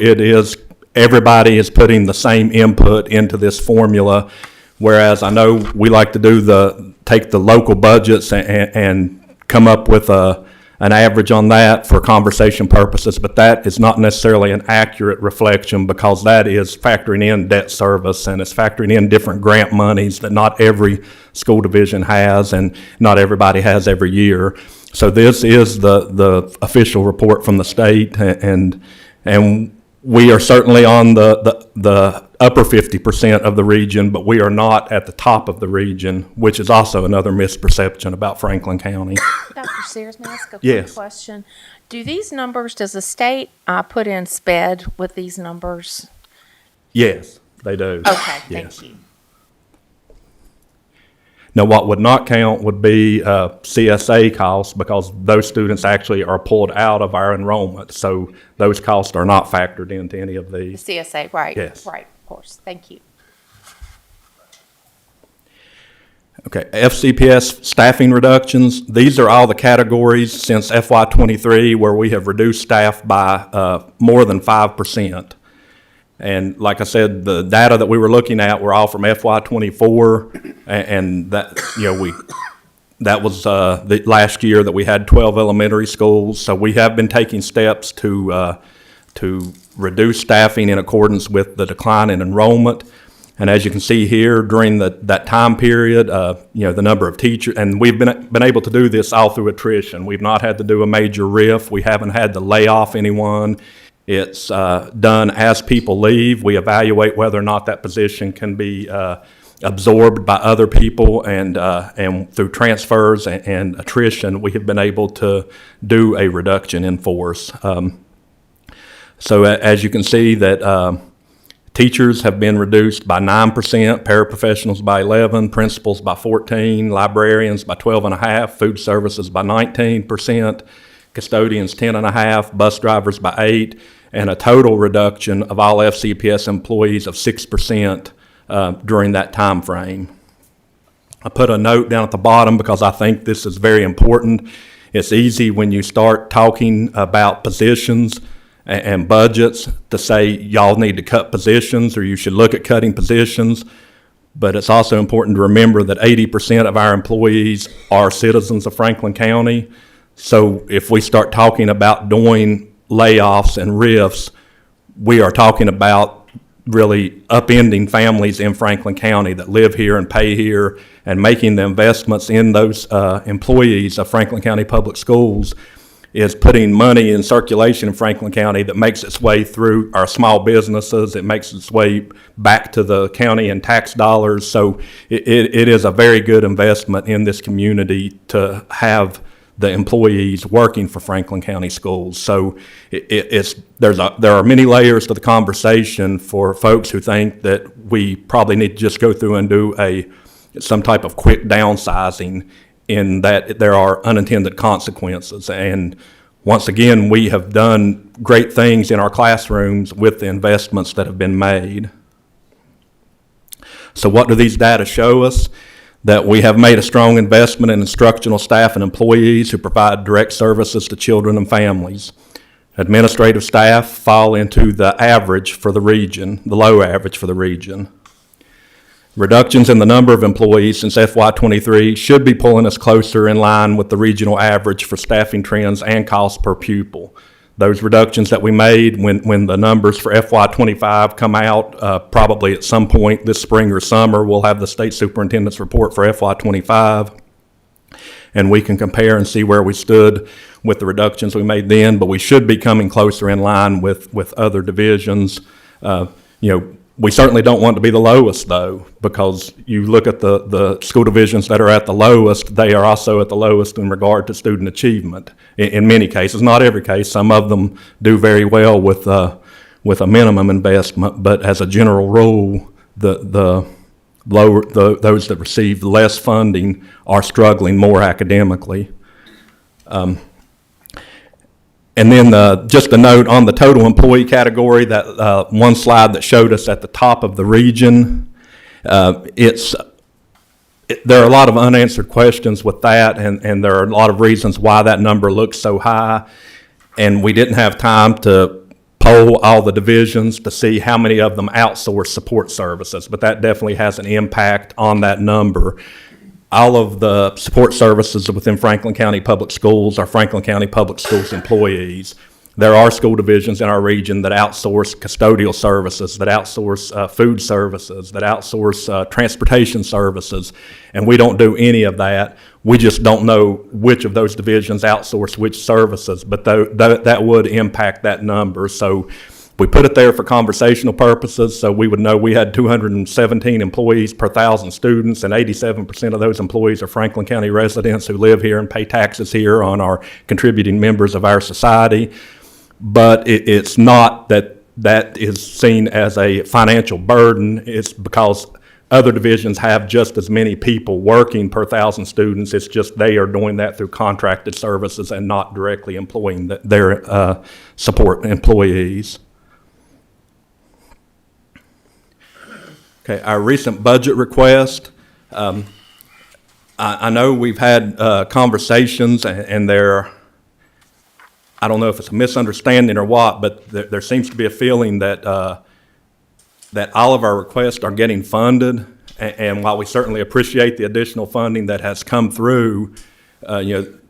[SPEAKER 16] everybody is putting the same input into this formula, whereas I know we like to take the local budgets and come up with an average on that for conversation purposes, but that is not necessarily an accurate reflection, because that is factoring in debt service, and it's factoring in different grant monies that not every school division has and not everybody has every year. So this is the official report from the state, and we are certainly on the upper 50% of the region, but we are not at the top of the region, which is also another misperception about Franklin County.
[SPEAKER 1] Dr. Sears, may I ask a quick
[SPEAKER 16] Yes.
[SPEAKER 1] question? Does the state put in SPED with these numbers?
[SPEAKER 16] Yes, they do.
[SPEAKER 1] Okay,
[SPEAKER 16] Yes.
[SPEAKER 1] thank you.
[SPEAKER 16] Now, what would not count would be CSA costs, because those students actually are pulled out of our enrollment. So those costs are not factored into any of
[SPEAKER 1] The
[SPEAKER 16] these.
[SPEAKER 1] CSA, right?
[SPEAKER 16] Yes.
[SPEAKER 1] Right, of course. Thank you.
[SPEAKER 16] Okay, FCPS staffing reductions. These are all the categories since FY '23 where we have reduced staff by more than 5%. And like I said, the data that we were looking at were all from FY '24, and that that was the last year that we had 12 elementary schools. So we have been taking steps to reduce staffing in accordance with the decline in enrollment. And as you can see here, during that time period, the number of teachers, and we've been able to do this all through attrition. We've not had to do a major RIF. We haven't had to lay off anyone. It's done as people leave. We evaluate whether or not that position can be absorbed by other people, and through transfers and attrition, we have been able to do a reduction in force. So as you can see that teachers have been reduced by 9%, paraprofessionals by 11%, principals by 14%, librarians by 12.5%, food services by 19%, custodians 10.5%, bus drivers by 8%, and a total reduction of all FCPS employees of 6% during that time frame. I put a note down at the bottom because I think this is very important. It's easy when you start talking about positions and budgets to say y'all need to cut positions or you should look at cutting positions. But it's also important to remember that 80% of our employees are citizens of Franklin County. So if we start talking about doing layoffs and RIFs, we are talking about really upending families in Franklin County that live here and pay here, and making the investments in those employees of Franklin County Public Schools is putting money in circulation in Franklin County that makes its way through our small businesses. It makes its way back to the county in tax dollars. So it is a very good investment in this community to have the employees working for Franklin County Schools. So there are many layers to the conversation for folks who think that we probably need to just go through and do some type of quick downsizing, in that there are unintended consequences. And once again, we have done great things in our classrooms with the investments that have been made. So what do these data show us? That we have made a strong investment in instructional staff and employees who provide direct services to children and families. Administrative staff fall into the average for the region, the low average for the region. Reductions in the number of employees since FY23 should be pulling us closer in line with the regional average for staffing trends and cost per pupil. Those reductions that we made when the numbers for FY25 come out, probably at some point this spring or summer, we'll have the state superintendent's report for FY25, and we can compare and see where we stood with the reductions we made then, but we should be coming closer in line with other divisions. We certainly don't want to be the lowest, though, because you look at the school divisions that are at the lowest, they are also at the lowest in regard to student achievement. In many cases, not every case, some of them do very well with a minimum investment, but as a general rule, those that receive less funding are struggling more academically. And then just a note on the total employee category, that one slide that showed us at the top of the region, there are a lot of unanswered questions with that, and there are a lot of reasons why that number looks so high. And we didn't have time to poll all the divisions to see how many of them outsource support services, but that definitely has an impact on that number. All of the support services within Franklin County Public Schools are Franklin County Public Schools employees. There are school divisions in our region that outsource custodial services, that outsource food services, that outsource transportation services, and we don't do any of that. We just don't know which of those divisions outsource which services, but that would impact that number. So we put it there for conversational purposes, so we would know we had 217 employees per 1,000 students, and 87% of those employees are Franklin County residents who live here and pay taxes here on our contributing members of our society. But it's not that is seen as a financial burden. It's because other divisions have just as many people working per 1,000 students. It's just they are doing that through contracted services and not directly employing their support employees. Okay, our recent budget request. I know we've had conversations, and I don't know if it's a misunderstanding or what, but there seems to be a feeling that all of our requests are getting funded. And while we certainly appreciate the additional funding that has come through,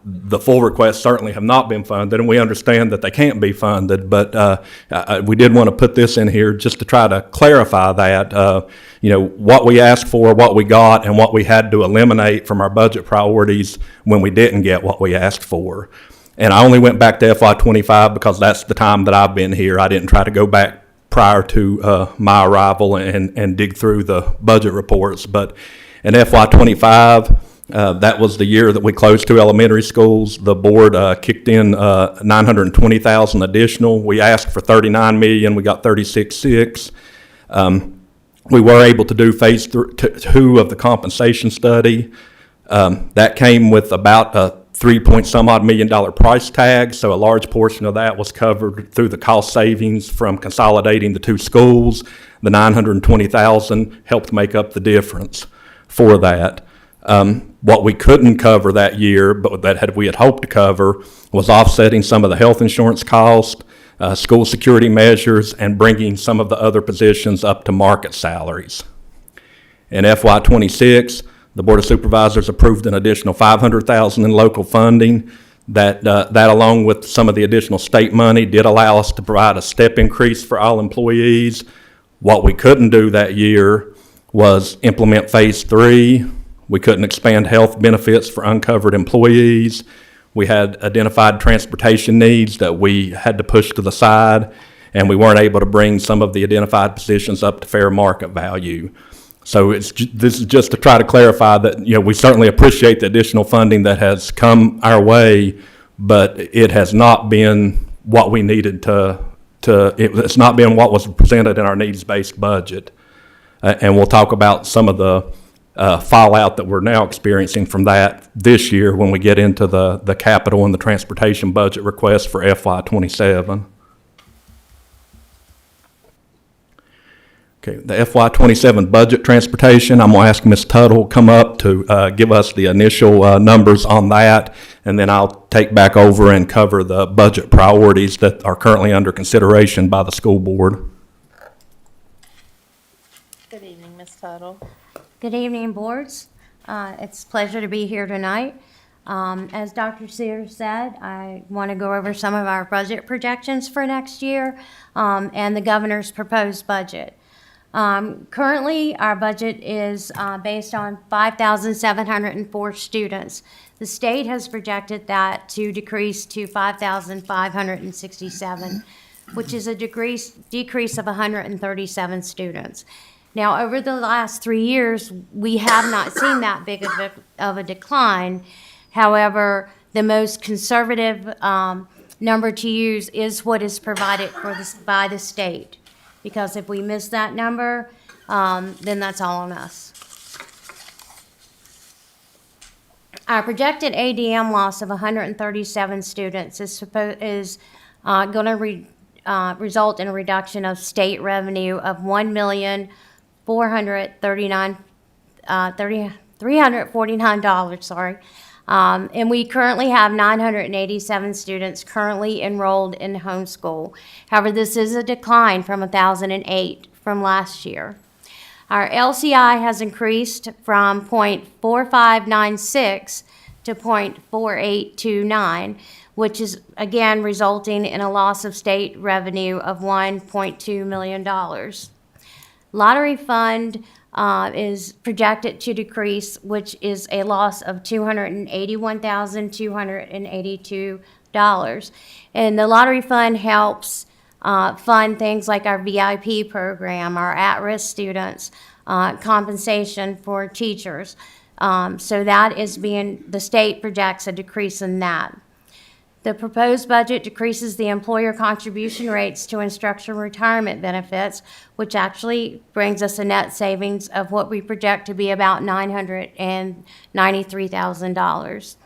[SPEAKER 16] the full requests certainly have not been funded, and we understand that they can't be funded, but we did want to put this in here just to try to clarify that, what we asked for, what we got, and what we had to eliminate from our budget priorities when we didn't get what we asked for. And I only went back to FY25 because that's the time that I've been here. I didn't try to go back prior to my arrival and dig through the budget reports, but in FY25, that was the year that we closed 2 elementary schools. The board kicked in $920,000 additional. We asked for $39 million. We got $36.6 million. We were able to do phase 2 of the compensation study. That came with about a $3-point-some-odd million price tag, so a large portion of that was covered through the cost savings from consolidating the two schools. The $920,000 helped make up the difference for that. What we couldn't cover that year, but that we had hoped to cover, was offsetting some of the health insurance cost, school security measures, and bringing some of the other positions up to market salaries. In FY '26, the Board of Supervisors approved an additional $500,000 in local funding. That along with some of the additional state money did allow us to provide a step increase for all employees. What we couldn't do that year was implement phase 3. We couldn't expand health benefits for uncovered employees. We had identified transportation needs that we had to push to the side, and we weren't able to bring some of the identified positions up to fair market value. So this is just to try to clarify that, we certainly appreciate the additional funding that has come our way, but it has not been what we needed it's not been what was presented in our needs-based budget. And we'll talk about some of the fallout that we're now experiencing from that this year when we get into the capital and the transportation budget request for FY '27. Okay, the FY '27 budget transportation, I'm gonna ask Ms. Tuttle to come up to give us the initial numbers on that, and then I'll take back over and cover the budget priorities that are currently under consideration by the school board.
[SPEAKER 1] Good evening, Ms. Tuttle.
[SPEAKER 17] Good evening, boards. It's a pleasure to be here tonight. As Dr. Sears said, I want to go over some of our budget projections for next year and the governor's proposed budget. Currently, our budget is based on 5,704 students. The state has projected that to decrease to 5,567, which is a decrease of 137 students. Now, over the last 3 years, we have not seen that big of a decline. However, the most conservative number to use is what is provided by the state. Because if we miss that number, then that's all on us. Our projected ADM loss of 137 students is going to result in a reduction of state revenue of $1,349. And we currently have 987 students currently enrolled in homeschool. However, this is a decline from 1,008 from last year. Our LCI has increased from 0.4596 to 0.4829, which is again resulting in a loss of state revenue of $1.2 million. Lottery fund is projected to decrease, which is a loss of $281,282. And the lottery fund helps fund things like our VIP program, our at-risk students, compensation for teachers. So that is the state projects a decrease in that. The proposed budget decreases the employer contribution rates to instructional retirement benefits, which actually brings us a net savings of what we project to be about $993,000.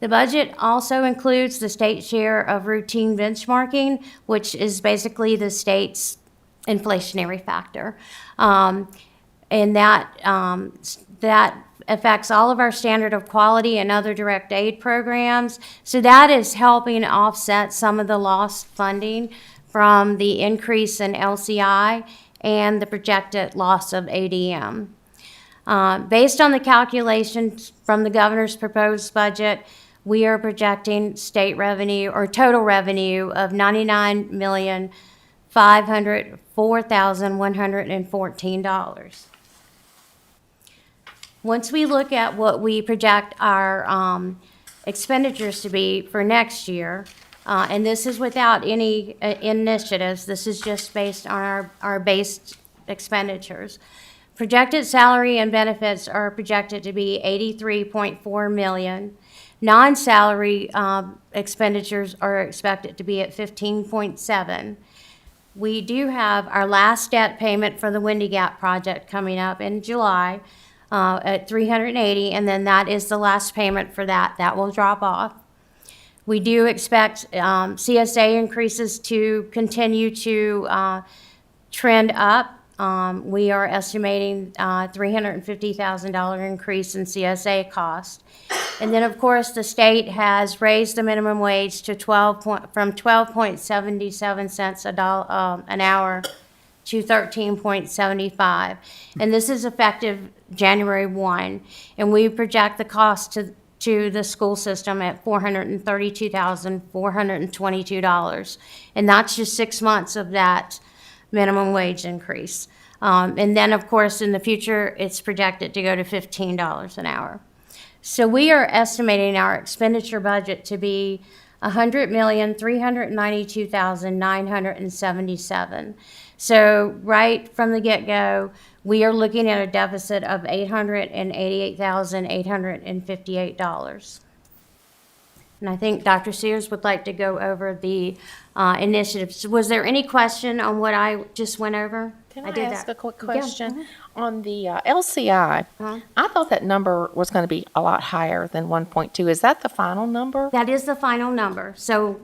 [SPEAKER 17] The budget also includes the state share of routine benchmarking, which is basically the state's inflationary factor. And that affects all of our standard of quality and other direct aid programs. So that is helping offset some of the lost funding from the increase in LCI and the projected loss of ADM. Based on the calculations from the governor's proposed budget, we are projecting state revenue or total revenue of $99,504,114. Once we look at what we project our expenditures to be for next year, and this is without any initiatives, this is just based on our base expenditures. Projected salary and benefits are projected to be $83.4 million. Non-salary expenditures are expected to be at $15.7. We do have our last debt payment for the Windy Gap project coming up in July at $380, and then that is the last payment for that. That will drop off. We do expect CSA increases to continue to trend up. We are estimating $350,000 increase in CSA cost. And then, of course, the state has raised the minimum wage to from 12.77 cents an hour to 13.75. And this is effective January 1. And we project the cost to the school system at $432,422. And that's just 6 months of that minimum wage increase. And then, of course, in the future, it's projected to go to $15 an hour. So we are estimating our expenditure budget to be $100,392,977. So right from the get-go, we are looking at a deficit of $888,858. And I think Dr. Sears would like to go over the initiatives. Was there any question on what I just went over?
[SPEAKER 1] Can I
[SPEAKER 17] did
[SPEAKER 1] ask
[SPEAKER 17] that.
[SPEAKER 1] a quick
[SPEAKER 17] Yeah.
[SPEAKER 1] question? On the LCI, I thought that number was going to be a lot higher than 1.2. Is that the final number?
[SPEAKER 17] That is the final number. So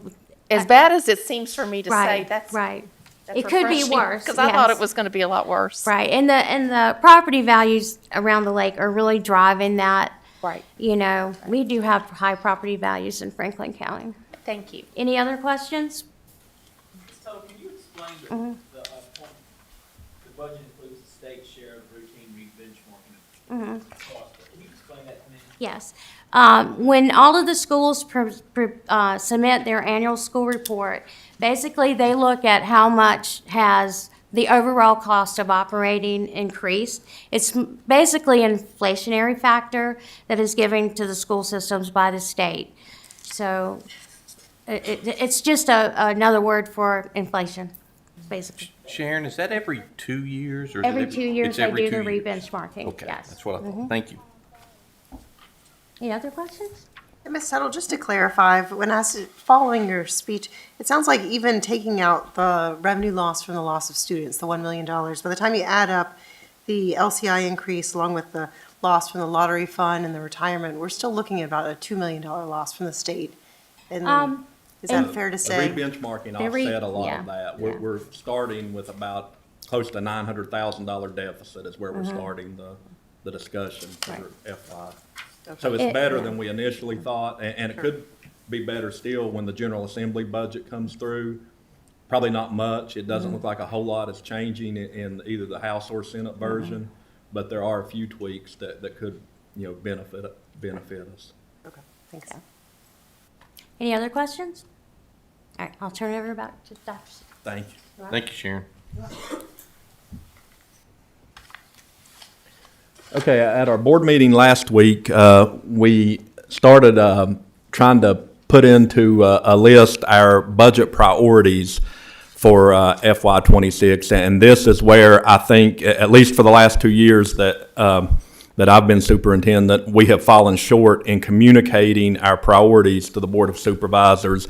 [SPEAKER 1] As bad as it seems for me to say,
[SPEAKER 17] right,
[SPEAKER 1] that's
[SPEAKER 17] right.
[SPEAKER 1] that's
[SPEAKER 17] It could be
[SPEAKER 1] refreshing,
[SPEAKER 17] worse,
[SPEAKER 1] because I thought
[SPEAKER 17] yes.
[SPEAKER 1] it was going to be a lot worse.
[SPEAKER 17] Right, and the property values around the lake are really driving that.
[SPEAKER 1] Right.
[SPEAKER 17] You know, we do have high property values in Franklin County.
[SPEAKER 1] Thank you.
[SPEAKER 17] Any other questions?
[SPEAKER 13] So can you explain the point, the budget includes the state share of routine re-benchmarking costs? Can you explain that to me?
[SPEAKER 17] Yes. When all of the schools submit their annual school report, basically they look at how much has the overall cost of operating increased. It's basically an inflationary factor that is given to the school systems by the state. So it's just another word for inflation, basically.
[SPEAKER 3] Sharon, is that every 2 years? Or is it
[SPEAKER 17] Every 2 years
[SPEAKER 3] it's
[SPEAKER 17] they
[SPEAKER 3] every
[SPEAKER 17] do the
[SPEAKER 3] 2 years?
[SPEAKER 17] re-benchmarking,
[SPEAKER 3] Okay,
[SPEAKER 17] yes.
[SPEAKER 3] that's what I thought.
[SPEAKER 17] Mhm.
[SPEAKER 3] Thank you.
[SPEAKER 17] Any other questions?
[SPEAKER 10] Ms. Settle, just to clarify, following your speech, it sounds like even taking out the revenue loss from the loss of students, the $1 million, by the time you add up the LCI increase along with the loss from the lottery fund and the retirement, we're still looking at about a $2 million loss from the state. And is that fair to say?
[SPEAKER 16] The re-benchmarking
[SPEAKER 17] The
[SPEAKER 16] offset a lot
[SPEAKER 17] yeah,
[SPEAKER 16] of that.
[SPEAKER 17] yeah.
[SPEAKER 16] We're starting with about close to $900,000 deficit is where we're
[SPEAKER 17] Mm-hmm.
[SPEAKER 16] starting the discussion for
[SPEAKER 17] Right.
[SPEAKER 16] FY. So it's
[SPEAKER 17] It-
[SPEAKER 16] better
[SPEAKER 17] yeah.
[SPEAKER 16] than we initially thought, and it could be better still when the General Assembly budget comes through. Probably not much. It doesn't look like a whole lot is changing in either the House or Senate version, but there are a few tweaks that could, benefit us.
[SPEAKER 10] Okay, thanks.
[SPEAKER 17] Any other questions? All right, I'll turn it over back to Dr.
[SPEAKER 16] Thank you.
[SPEAKER 3] Thank you, Sharon.
[SPEAKER 16] Okay, at our board meeting last week, we started trying to put into a list our budget priorities for FY '26, and this is where I think, at least for the last 2 years that I've been superintendent, we have fallen short in communicating our priorities to the Board of Supervisors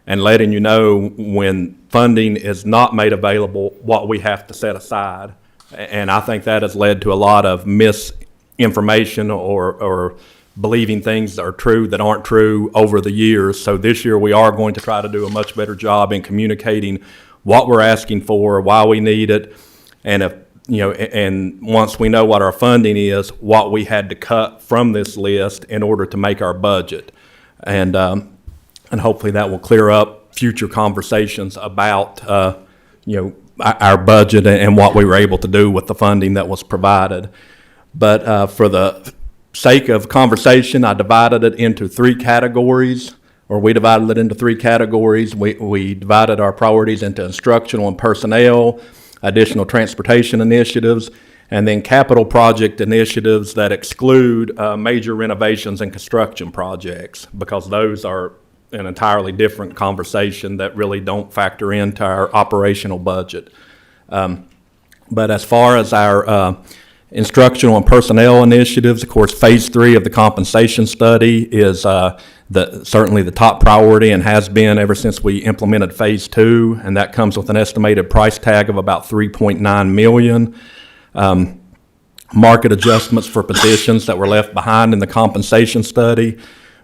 [SPEAKER 16] and letting you know when funding is not made available, what we have to set aside. And I think that has led to a lot of misinformation or believing things that are true that aren't true over the years. So this year we are going to try to do a much better job in communicating what we're asking for, why we need it, and and once we know what our funding is, what we had to cut from this list in order to make our budget. And hopefully that will clear up future conversations about our budget and what we were able to do with the funding that was provided. But for the sake of conversation, I divided it into three categories, or we divided it into three categories. We divided our priorities into instructional and personnel, additional transportation initiatives, and then capital project initiatives that exclude major renovations and construction projects, because those are an entirely different conversation that really don't factor into our operational budget. But as far as our instructional and personnel initiatives, of course, phase 3 of the compensation study is certainly the top priority and has been ever since we implemented phase 2, and that comes with an estimated price tag of about $3.9 million. market adjustments for positions that were left behind in the compensation study.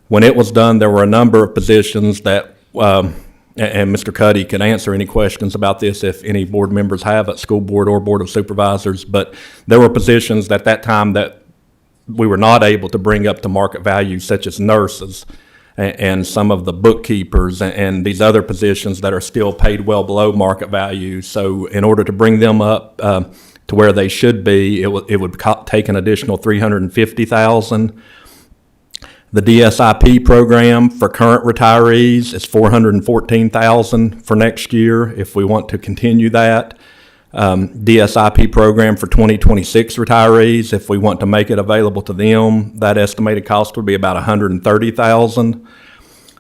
[SPEAKER 16] When it was done, there were a number of positions that, and Mr. Cuddy can answer any questions about this if any board members have at school board or board of supervisors, but there were positions at that time that we were not able to bring up to market value, such as nurses and some of the bookkeepers and these other positions that are still paid well below market value. So in order to bring them up to where they should be, it would take an additional $350,000. The DSIP program for current retirees is $414,000 for next year if we want to continue that. DSIP program for 2026 retirees, if we want to make it available to them, that estimated cost would be about $130,000.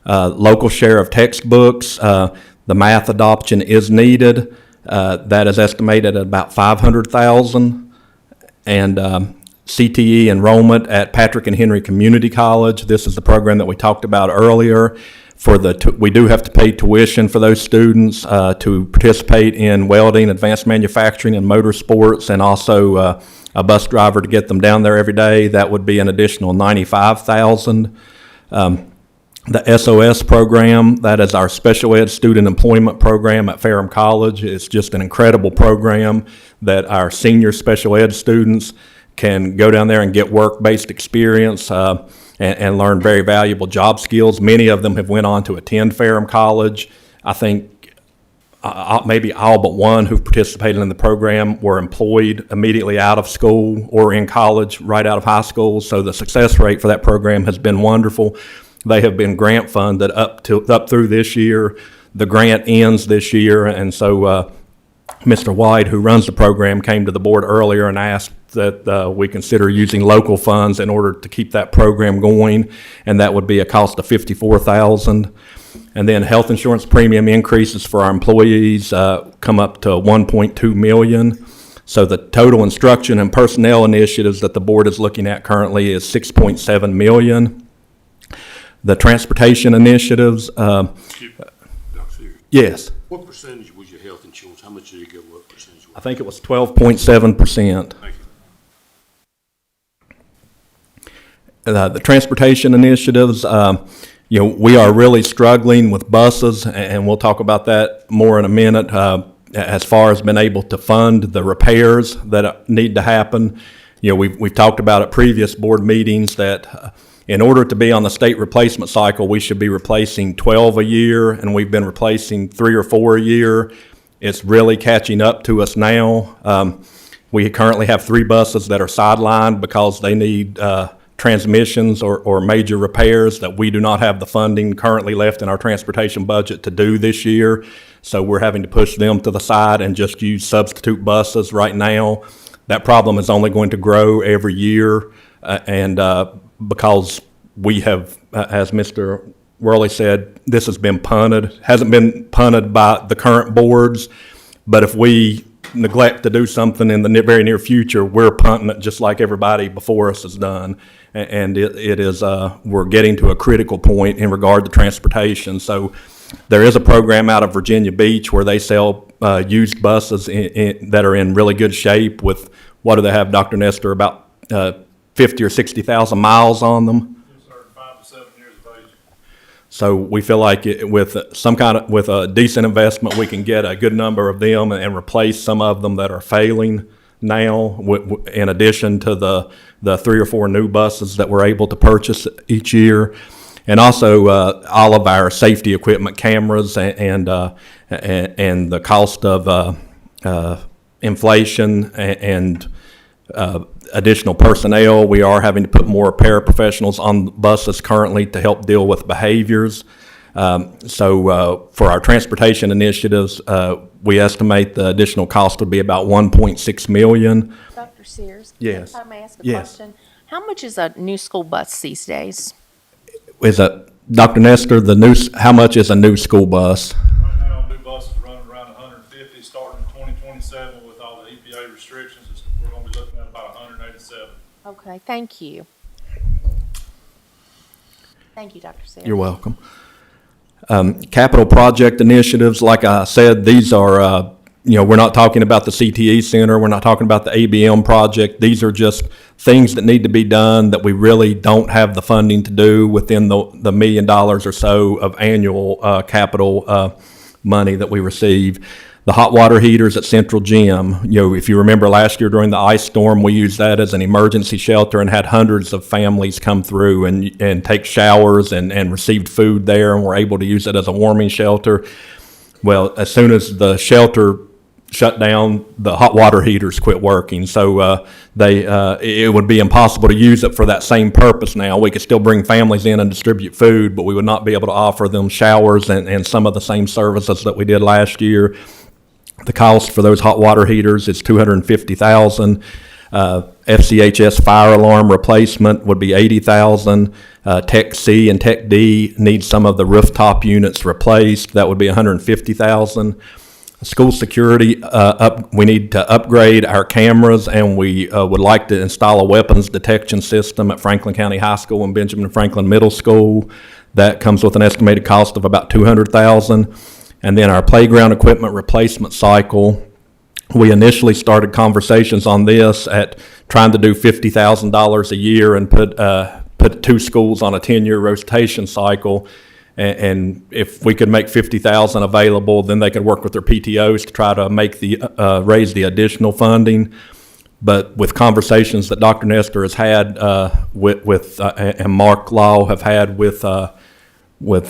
[SPEAKER 16] Local share of textbooks, the math adoption is needed. That is estimated at about $500,000. And CTE enrollment at Patrick and Henry Community College. This is the program that we talked about earlier. We do have to pay tuition for those students to participate in welding, advanced manufacturing, and motorsports, and also a bus driver to get them down there every day. That would be an additional $95,000. The SOS program, that is our special ed student employment program at Ferrum College. It's just an incredible program that our senior special ed students can go down there and get work-based experience and learn very valuable job skills. Many of them have went on to attend Ferrum College. I think maybe all but one who participated in the program were employed immediately out of school or in college right out of high school. So the success rate for that program has been wonderful. They have been grant funded up through this year. The grant ends this year, and so Mr. White, who runs the program, came to the board earlier and asked that we consider using local funds in order to keep that program going, and that would be a cost of $54,000. And then health insurance premium increases for our employees come up to $1.2 million. So the total instruction and personnel initiatives that the board is looking at currently is $6.7 million. The transportation initiatives. Yes.
[SPEAKER 4] What percentage was your health insurance? How much did it go up percentage?
[SPEAKER 16] I think it was 12.7%.
[SPEAKER 4] Thank you.
[SPEAKER 16] The transportation initiatives, we are really struggling with buses, and we'll talk about that more in a minute, as far as being able to fund the repairs that need to happen. We've talked about at previous board meetings that in order to be on the state replacement cycle, we should be replacing 12 a year, and we've been replacing 3 or 4 a year. It's really catching up to us now. We currently have 3 buses that are sidelined because they need transmissions or major repairs that we do not have the funding currently left in our transportation budget to do this year. So we're having to push them to the side and just use substitute buses right now. That problem is only going to grow every year, and because we have, as Mr. Worley said, this has been punted. Hasn't been punted by the current boards, but if we neglect to do something in the very near future, we're punting it just like everybody before us has done. And it is, we're getting to a critical point in regard to transportation. So there is a program out of Virginia Beach where they sell used buses that are in really good shape with, what do they have, Dr. Nestor, about 50 or 60,000 miles on them?
[SPEAKER 8] 5 to 7 years of age.
[SPEAKER 16] So we feel like with a decent investment, we can get a good number of them and replace some of them that are failing now, in addition to the 3 or 4 new buses that we're able to purchase each year. And also all of our safety equipment, cameras, and the cost of inflation and additional personnel. We are having to put more paraprofessionals on buses currently to help deal with behaviors. So for our transportation initiatives, we estimate the additional cost would be about $1.6 million.
[SPEAKER 1] Dr. Sears?
[SPEAKER 16] Yes.
[SPEAKER 1] If I may ask a
[SPEAKER 16] Yes.
[SPEAKER 1] question? How much is a new school bus these days?
[SPEAKER 16] Dr. Nestor, how much is a new school bus?
[SPEAKER 8] Right now, new buses running around 150, starting in 2027 with all the EPA restrictions, we're going to be looking at about 187.
[SPEAKER 1] Okay, thank you. Thank you, Dr. Sears.
[SPEAKER 16] You're welcome. Capital project initiatives, like I said, these are we're not talking about the CTE Center, we're not talking about the ABM project. These are just things that need to be done that we really don't have the funding to do within the $1 million or so of annual capital money that we receive. The hot water heaters at Central Gym, if you remember last year during the ice storm, we used that as an emergency shelter and had hundreds of families come through and take showers and received food there, and were able to use it as a warming shelter. Well, as soon as the shelter shut down, the hot water heaters quit working. So it would be impossible to use it for that same purpose now. We could still bring families in and distribute food, but we would not be able to offer them showers and some of the same services that we did last year. The cost for those hot water heaters is $250,000. FCHS fire alarm replacement would be $80,000. Tech C and Tech D need some of the rooftop units replaced. That would be $150,000. School security, we need to upgrade our cameras, and we would like to install a weapons detection system at Franklin County High School and Benjamin Franklin Middle School. That comes with an estimated cost of about $200,000. And then our playground equipment replacement cycle, we initially started conversations on this at trying to do $50,000 a year and put 2 schools on a 10-year rotation cycle. And if we could make $50,000 available, then they could work with their PTOs to try to make raise the additional funding. But with conversations that Dr. Nestor has had and Mark Law have had with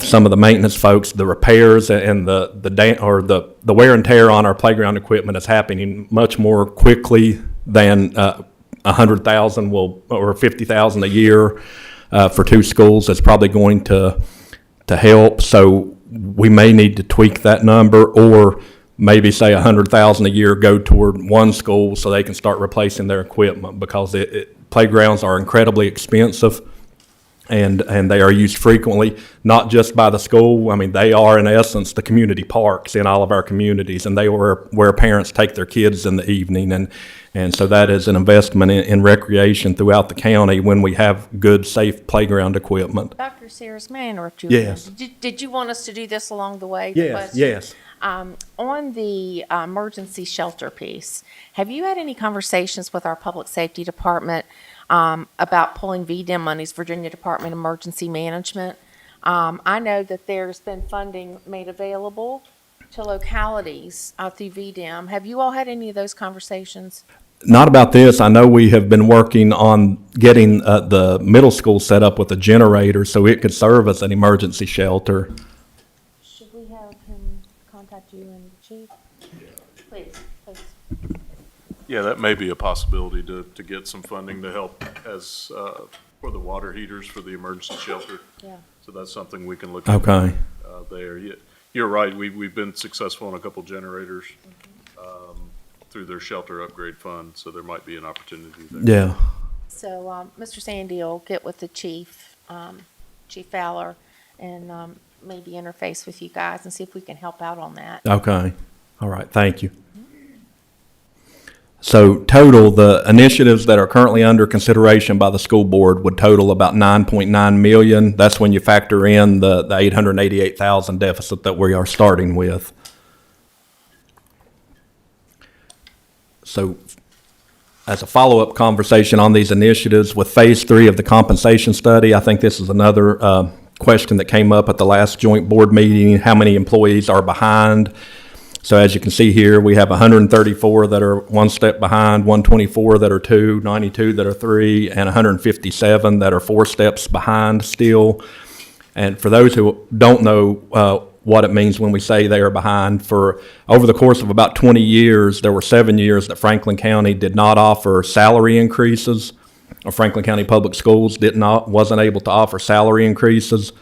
[SPEAKER 16] some of the maintenance folks, the repairs and the wear and tear on our playground equipment is happening much more quickly than $100,000 or $50,000 a year for 2 schools. It's probably going to help. So we may need to tweak that number, or maybe say $100,000 a year go toward 1 school so they can start replacing their equipment, because playgrounds are incredibly expensive. And they are used frequently, not just by the school. I mean, they are, in essence, the community parks in all of our communities, and they are where parents take their kids in the evening. And so that is an investment in recreation throughout the county when we have good, safe playground equipment.
[SPEAKER 1] Dr. Sears, may I interrupt you?
[SPEAKER 16] Yes.
[SPEAKER 1] Did you want us to do this along the way?
[SPEAKER 16] Yes.
[SPEAKER 1] On the emergency shelter piece, have you had any conversations with our public safety department about pulling VDEM monies, Virginia Department of Emergency Management? I know that there's been funding made available to localities through VDEM. Have you all had any of those conversations?
[SPEAKER 16] Not about this. I know we have been working on getting the middle school set up with a generator so it could serve as an emergency shelter.
[SPEAKER 1] Should we have him contact you and the chief? Please.
[SPEAKER 8] Yeah, that may be a possibility to get some funding to help as, for the water heaters for the emergency shelter.
[SPEAKER 1] Yeah.
[SPEAKER 8] So that's something we can look at.
[SPEAKER 16] Okay.
[SPEAKER 8] There. You're right, we've been successful on a couple generators, through their shelter upgrade fund, so there might be an opportunity there.
[SPEAKER 16] Yeah.
[SPEAKER 1] So, Mr. Sandy will get with the chief, Chief Fowler, and maybe interface with you guys and see if we can help out on that.
[SPEAKER 16] Okay. All right. Thank you. So total, the initiatives that are currently under consideration by the school board would total about $9.9 million. That's when you factor in the $888,000 deficit that we are starting with. So as a follow-up conversation on these initiatives with phase 3 of the compensation study, I think this is another question that came up at the last joint board meeting: how many employees are behind? So as you can see here, we have 134 that are 1 step behind, 124 that are 2, 92 that are 3, and 157 that are 4 steps behind still. And for those who don't know what it means when we say they are behind, for over the course of about 20 years, there were 7 years that Franklin County did not offer salary increases, or Franklin County Public Schools wasn't able to offer salary increases.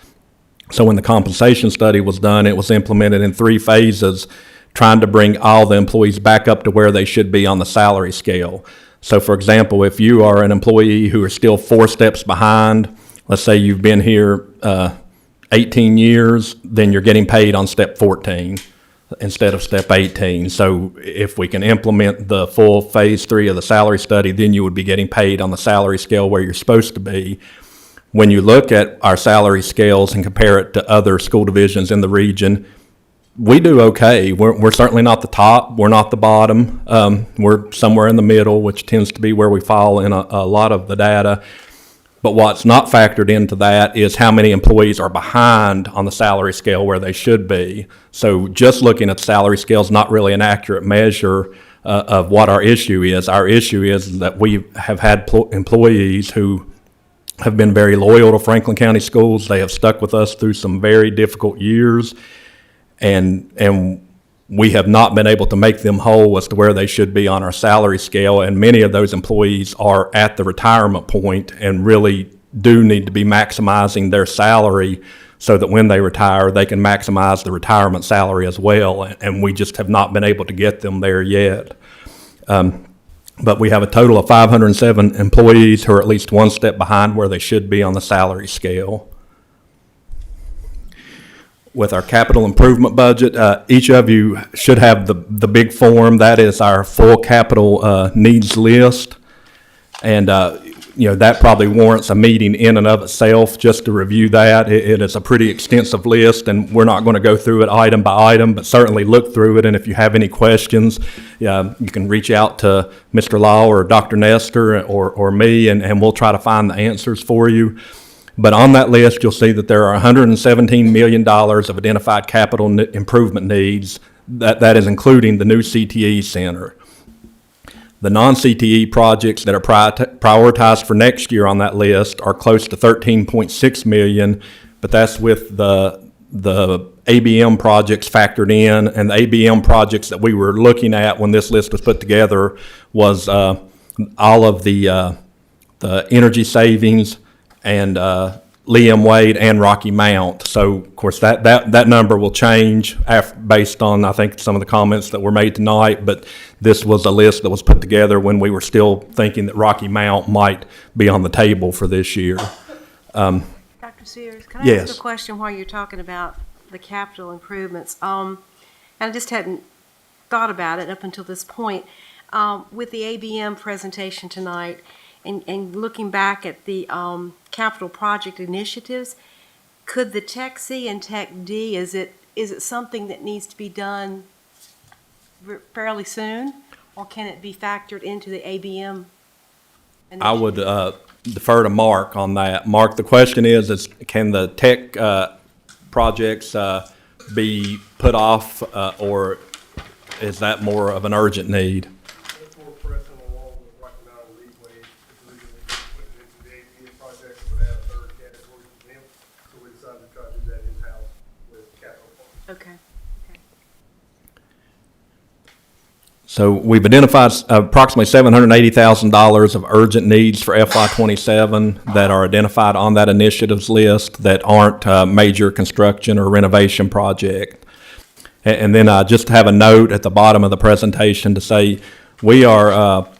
[SPEAKER 16] So when the compensation study was done, it was implemented in 3 phases, trying to bring all the employees back up to where they should be on the salary scale. So for example, if you are an employee who are still 4 steps behind, let's say you've been here 18 years, then you're getting paid on step 14 instead of step 18. So if we can implement the full phase 3 of the salary study, then you would be getting paid on the salary scale where you're supposed to be. When you look at our salary scales and compare it to other school divisions in the region, we do okay. We're certainly not the top. We're not the bottom. We're somewhere in the middle, which tends to be where we fall in a lot of the data. But what's not factored into that is how many employees are behind on the salary scale where they should be. So just looking at the salary scale is not really an accurate measure of what our issue is. Our issue is that we have had employees who have been very loyal to Franklin County Schools. They have stuck with us through some very difficult years, and we have not been able to make them whole as to where they should be on our salary scale, and many of those employees are at the retirement point and really do need to be maximizing their salary so that when they retire, they can maximize the retirement salary as well, and we just have not been able to get them there yet. But we have a total of 507 employees who are at least one step behind where they should be on the salary scale. With our capital improvement budget, each of you should have the big form. That is our full capital needs list. And that probably warrants a meeting in and of itself just to review that. It is a pretty extensive list, and we're not going to go through it item by item, but certainly look through it. And if you have any questions, you can reach out to Mr. Law or Dr. Nestor or me, and we'll try to find the answers for you. But on that list, you'll see that there are $117 million of identified capital improvement needs. That is including the new CTE center. The non-CTE projects that are prioritized for next year on that list are close to $13.6 million, but that's with the ABM projects factored in, and the ABM projects that we were looking at when this list was put together was all of the energy savings and Liam Wade and Rocky Mount. So, of course, that number will change based on, I think, some of the comments that were made tonight, but this was a list that was put together when we were still thinking that Rocky Mount might be on the table for this year.
[SPEAKER 11] Dr. Sears, can I
[SPEAKER 16] Yes.
[SPEAKER 11] ask a question while you're talking about the capital improvements? And I just hadn't thought about it up until this point. With the ABM presentation tonight, and looking back at the capital project initiatives, could the Tech C and Tech D, is it something that needs to be done fairly soon, or can it be factored into the ABM initiative?
[SPEAKER 16] I would defer to Mark on that. Mark, the question is can the tech projects be put off, or is that more of an urgent need?
[SPEAKER 11] Okay.
[SPEAKER 16] So we've identified approximately $780,000 of urgent needs for FY27 that are identified on that initiatives list that aren't major construction or renovation project. And then I just have a note at the bottom of the presentation to say we are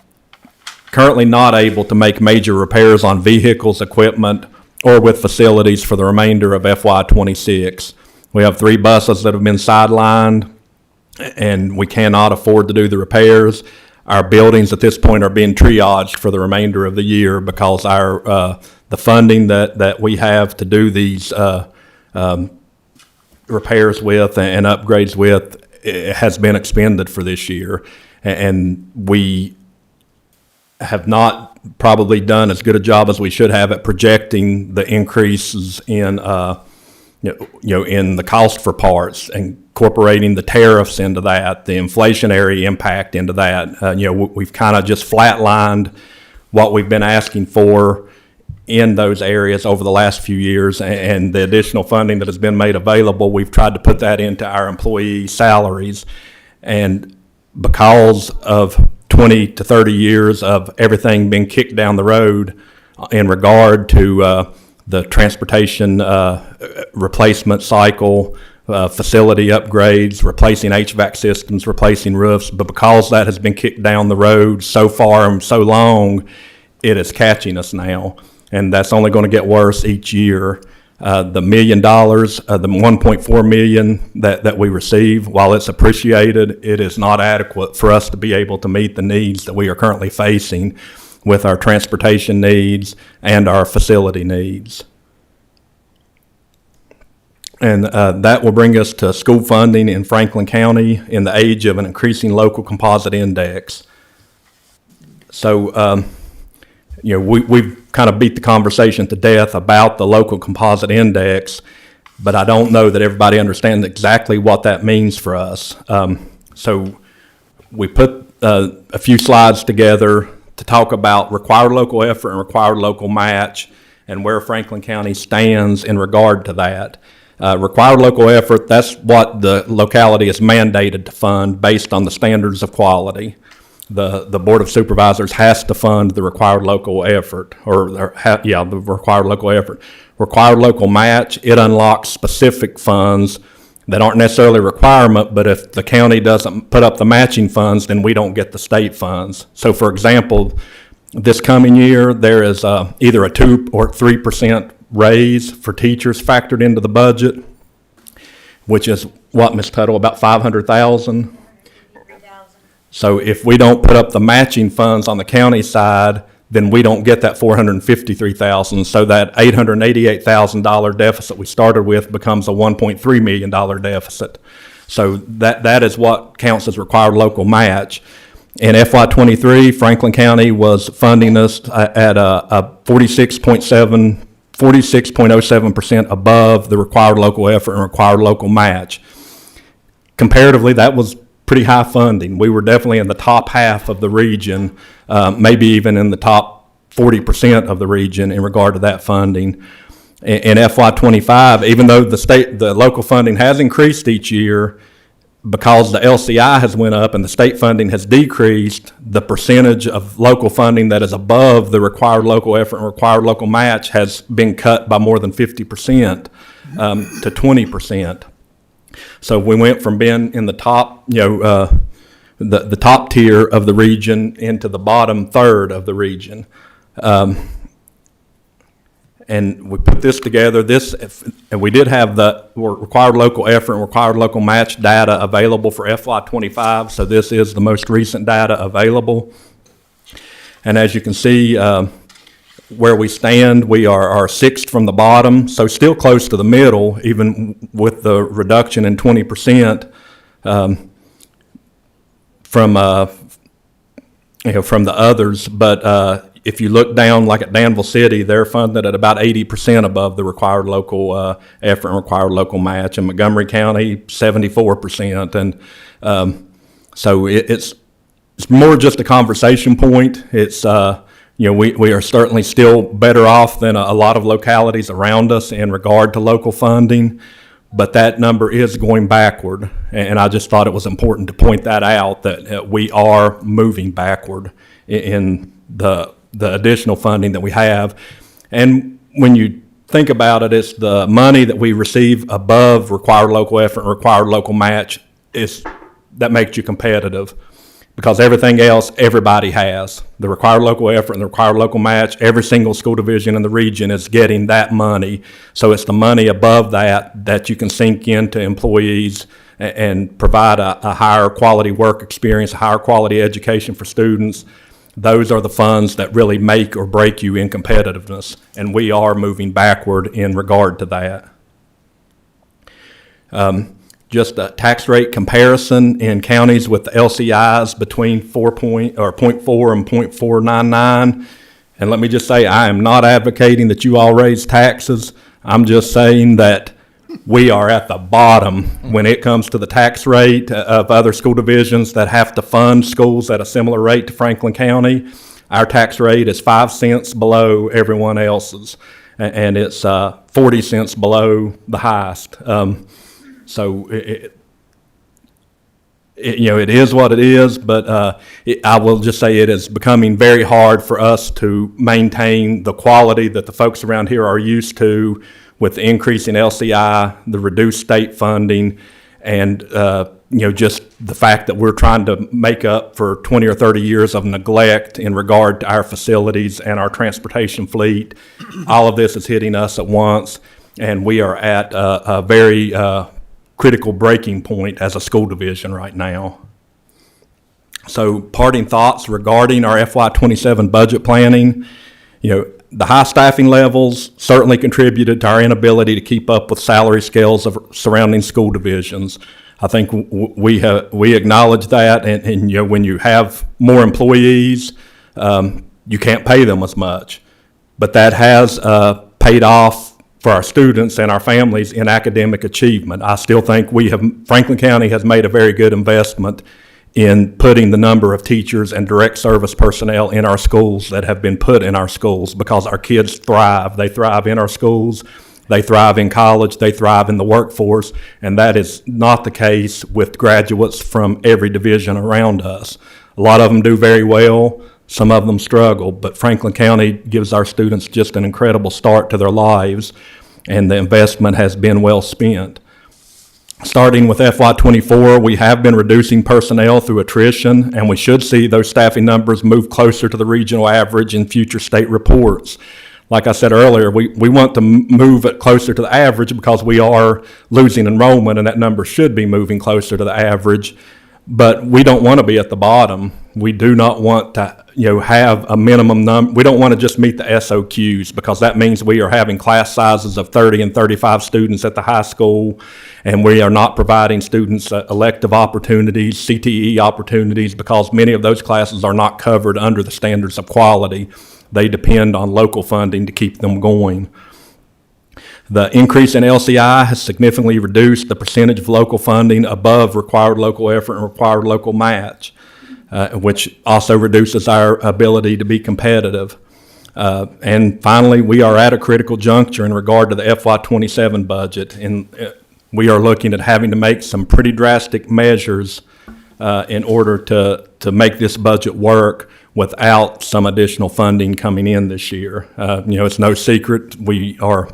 [SPEAKER 16] currently not able to make major repairs on vehicles, equipment, or with facilities for the remainder of FY26. We have 3 buses that have been sidelined, and we cannot afford to do the repairs. Our buildings at this point are being triaged for the remainder of the year because our the funding that we have to do these repairs with and upgrades with has been expended for this year, and we have not probably done as good a job as we should have at projecting the increases in in the cost for parts, incorporating the tariffs into that, the inflationary impact into that. We've kind of just flatlined what we've been asking for in those areas over the last few years, and the additional funding that has been made available, we've tried to put that into our employee salaries. And because of 20 to 30 years of everything being kicked down the road in regard to the transportation replacement cycle, facility upgrades, replacing HVAC systems, replacing roofs, but because that has been kicked down the road so far and so long, it is catching us now, and that's only going to get worse each year. The $1 million, the $1.4 million that we receive, while it's appreciated, it is not adequate for us to be able to meet the needs that we are currently facing with our transportation needs and our facility needs. And that will bring us to school funding in Franklin County in the age of an increasing local composite index. So, we've kind of beat the conversation to death about the local composite index, but I don't know that everybody understands exactly what that means for us. So we put a few slides together to talk about required local effort and required local match and where Franklin County stands in regard to that. Required local effort, that's what the locality is mandated to fund based on the standards of quality. The Board of Supervisors has to fund the required local effort, the required local effort. Required local match, it unlocks specific funds that aren't necessarily a requirement, but if the county doesn't put up the matching funds, then we don't get the state funds. So for example, this coming year, there is either a 2 or 3% raise for teachers factored into the budget, which is what, Ms. Tuttle, about $500,000? So if we don't put up the matching funds on the county side, then we don't get that $453,000. So that $888,000 deficit we started with becomes a $1.3 million deficit. So that is what counts as required local match. In FY23, Franklin County was funding us at a 46.07% above the required local effort and required local match. Comparatively, that was pretty high funding. We were definitely in the top half of the region, maybe even in the top 40% of the region in regard to that funding. In FY25, even though the local funding has increased each year, because the LCI has went up and the state funding has decreased, the percentage of local funding that is above the required local effort and required local match has been cut by more than 50% to 20%. So we went from being in the top, the top tier of the region into the bottom third of the region. And we put this together, and we did have the required local effort and required local match data available for FY25, so this is the most recent data available. And as you can see, where we stand, we are sixth from the bottom, so still close to the middle, even with the reduction in 20% from the others. But if you look down, like at Danville City, they're funded at about 80% above the required local effort and required local match. In Montgomery County, 74%. And so it's more just a conversation point. It's we are certainly still better off than a lot of localities around us in regard to local funding, but that number is going backward. And I just thought it was important to point that out, that we are moving backward in the additional funding that we have. And when you think about it, it's the money that we receive above required local effort and required local match that makes you competitive, because everything else everybody has. The required local effort and the required local match, every single school division in the region is getting that money. So it's the money above that you can sink into employees and provide a higher quality work experience, a higher quality education for students. Those are the funds that really make or break you in competitiveness, and we are moving backward in regard to that. Just a tax rate comparison in counties with the LCIs between 0.4 and 0.499. And let me just say, I am not advocating that you all raise taxes. I'm just saying that we are at the bottom when it comes to the tax rate of other school divisions that have to fund schools at a similar rate to Franklin County. Our tax rate is 5 cents below everyone else's, and it's 40 cents below the highest. So it is what it is, but I will just say it is becoming very hard for us to maintain the quality that the folks around here are used to, with the increase in LCI, the reduced state funding, and just the fact that we're trying to make up for 20 or 30 years of neglect in regard to our facilities and our transportation fleet. All of this is hitting us at once, and we are at a very critical breaking point as a school division right now. So parting thoughts regarding our FY27 budget planning. the high staffing levels certainly contributed to our inability to keep up with salary scales of surrounding school divisions. I think we acknowledge that, and you know, when you have more employees, you can't pay them as much. But that has paid off for our students and our families in academic achievement. I still think Franklin County has made a very good investment in putting the number of teachers and direct service personnel in our schools that have been put in our schools, because our kids thrive. They thrive in our schools, they thrive in college, they thrive in the workforce, and that is not the case with graduates from every division around us. A lot of them do very well, some of them struggle, but Franklin County gives our students just an incredible start to their lives, and the investment has been well spent. Starting with FY24, we have been reducing personnel through attrition, and we should see those staffing numbers move closer to the regional average in future state reports. Like I said earlier, we want to move it closer to the average because we are losing enrollment, and that number should be moving closer to the average. But we don't want to be at the bottom. We do not want to, have a minimum number. We don't want to just meet the SOQs, because that means we are having class sizes of 30 and 35 students at the high school, and we are not providing students elective opportunities, CTE opportunities, because many of those classes are not covered under the standards of quality. They depend on local funding to keep them going. The increase in LCI has significantly reduced the percentage of local funding above required local effort and required local match, which also reduces our ability to be competitive. And finally, we are at a critical juncture in regard to the FY27 budget, and we are looking at having to make some pretty drastic measures in order to make this budget work without some additional funding coming in this year. It's no secret we are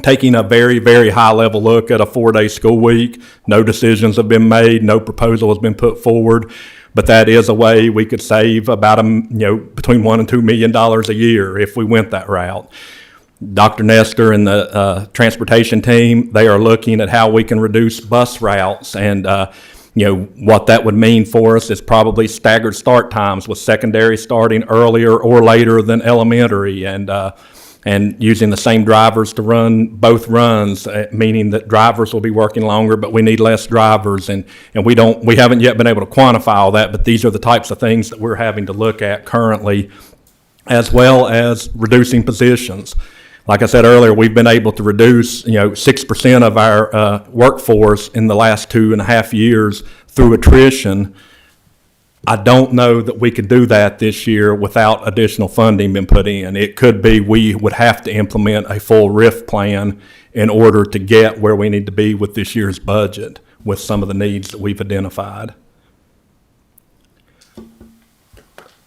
[SPEAKER 16] taking a very, very high-level look at a 4-day school week. No decisions have been made, no proposal has been put forward, but that is a way we could save about between $1 and $2 million a year if we went that route. Dr. Nestor and the transportation team, they are looking at how we can reduce bus routes, and what that would mean for us is probably staggered start times, with secondary starting earlier or later than elementary, and using the same drivers to run both runs, meaning that drivers will be working longer, but we need less drivers, and we haven't yet been able to quantify all that, but these are the types of things that we're having to look at currently, as well as reducing positions. Like I said earlier, we've been able to reduce 6% of our workforce in the last 2.5 years through attrition. I don't know that we could do that this year without additional funding being put in. It could be we would have to implement a full RIF plan in order to get where we need to be with this year's budget with some of the needs that we've identified.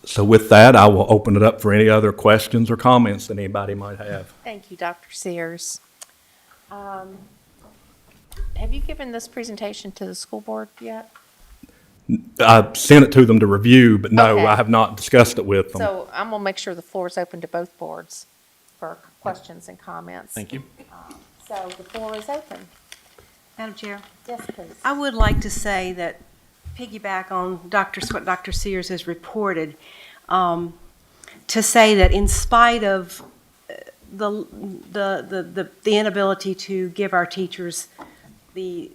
[SPEAKER 16] So with that, I will open it up for any other questions or comments that anybody might have.
[SPEAKER 1] Thank you, Dr. Sears. Have you given this presentation to the school board yet?
[SPEAKER 16] I sent it to them to review, but no,
[SPEAKER 1] Okay.
[SPEAKER 16] I have not discussed it with them.
[SPEAKER 1] So I'm going to make sure the floor is open to both boards for questions and comments.
[SPEAKER 6] Thank you.
[SPEAKER 1] So the floor is open.
[SPEAKER 11] Madam Chair,
[SPEAKER 1] Yes, please.
[SPEAKER 11] I would like to say that, piggyback on what Dr. Sears has reported, to say that in spite of the inability to give our teachers the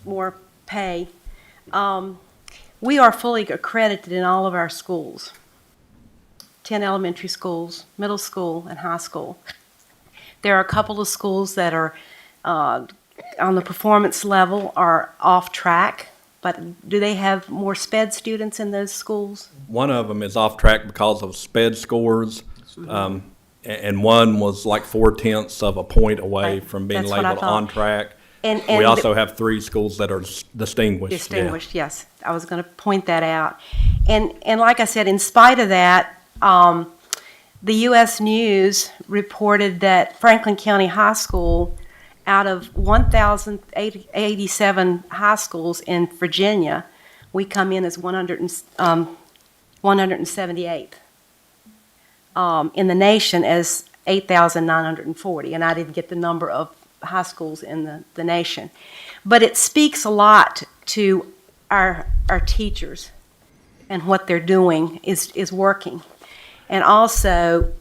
[SPEAKER 11] more pay, we are fully accredited in all of our schools, 10 elementary schools, middle school, and high school. There are a couple of schools that are on the performance level are off track, but do they have more SPED students in those schools?
[SPEAKER 16] One of them is off track because of SPED scores, and one was like 0.4 of a point away
[SPEAKER 11] Right.
[SPEAKER 16] from being
[SPEAKER 11] That's what I
[SPEAKER 16] labeled
[SPEAKER 11] thought.
[SPEAKER 16] on track.
[SPEAKER 11] And
[SPEAKER 16] We also have 3 schools that are distinguished. yeah.
[SPEAKER 11] Distinguished, yes. I was going to point that out. And like I said, in spite of that, the U.S. News reported that Franklin County High School, out of 1,087 high schools in Virginia, we come in as 178th. In the nation as 8,940, and I didn't get the number of high schools in the nation. But it speaks a lot to our teachers, and what they're doing is working. And also,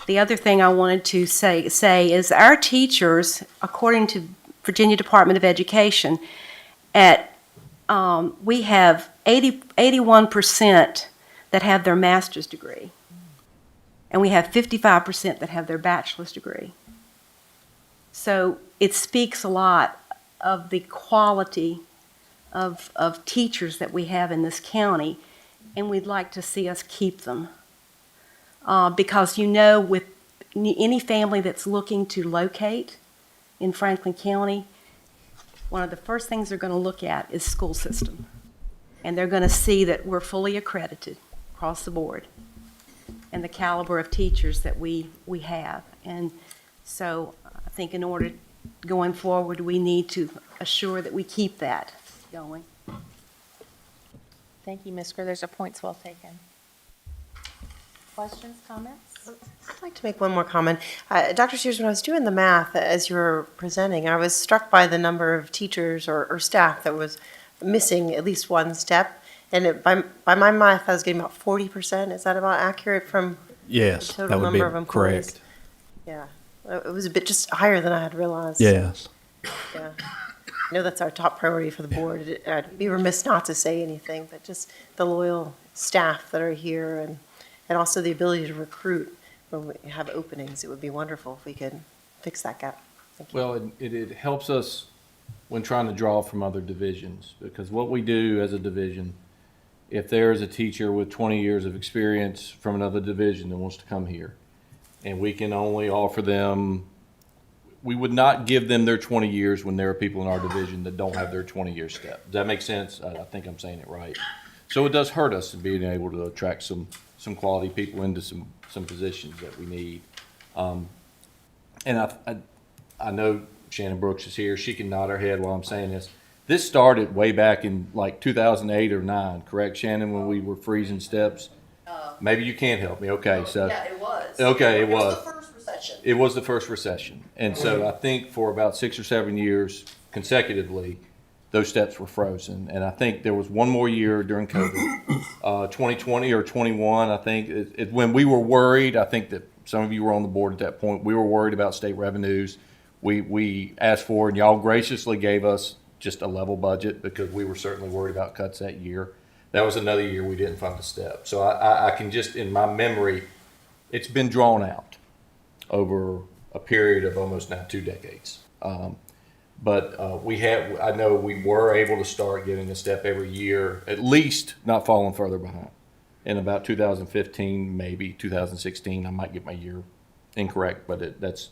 [SPEAKER 11] the other thing I wanted to say is our teachers, according to Virginia Department of Education, we have 81% that have their master's degree, and we have 55% that have their bachelor's degree. So it speaks a lot of the quality of teachers that we have in this county, and we'd like to see us keep them. Because with any family that's looking to locate in Franklin County, one of the first things they're going to look at is school system. And they're going to see that we're fully accredited across the board and the caliber of teachers that we have. And so I think in order going forward, we need to assure that we keep that going.
[SPEAKER 1] Thank you, Ms. Greer. Those are points well taken. Questions, comments?
[SPEAKER 10] I'd like to make one more comment. Dr. Sears, when I was doing the math as you were presenting, I was struck by the number of teachers or staff that was missing at least one step. And by my math, I was getting about 40%. Is that about accurate from
[SPEAKER 16] Yes,
[SPEAKER 10] the total
[SPEAKER 16] that would be
[SPEAKER 10] number of employees?
[SPEAKER 16] correct.
[SPEAKER 10] Yeah, it was a bit just higher than I had realized.
[SPEAKER 16] Yes.
[SPEAKER 10] Yeah. I know that's our top priority for the board. I'd be remiss not to say anything, but just the loyal staff that are here and also the ability to recruit when we have openings. It would be wonderful if we could fix that gap. Thank you.
[SPEAKER 3] Well, it helps us when trying to draw from other divisions, because what we do as a division, if there is a teacher with 20 years of experience from another division that wants to come here, and we can only offer them, we would not give them their 20 years when there are people in our division that don't have their 20-year step. Does that make sense? I think I'm saying it right. So it does hurt us in being able to attract some quality people into some positions that we need. And I know Shannon Brooks is here. She can nod her head while I'm saying this. This started way back in like 2008 or 9, correct, Shannon, when we were freezing steps? Maybe you can't help me. Okay, so.
[SPEAKER 18] Yeah, it was.
[SPEAKER 3] Okay, it was.
[SPEAKER 18] It was the first recession.
[SPEAKER 3] It was the first recession. And so I think for about 6 or 7 years consecutively, those steps were frozen. And I think there was one more year during COVID, 2020 or 21, I think, when we were worried. I think that some of you were on the board at that point. We were worried about state revenues. We asked for, and y'all graciously gave us just a level budget because we were certainly worried about cuts that year. That was another year we didn't fund a step. So I can just, in my memory, it's been drawn out over a period of almost now 2 decades. But I know we were able to start getting a step every year, at least not falling further behind. In about 2015, maybe 2016, I might get my year incorrect, but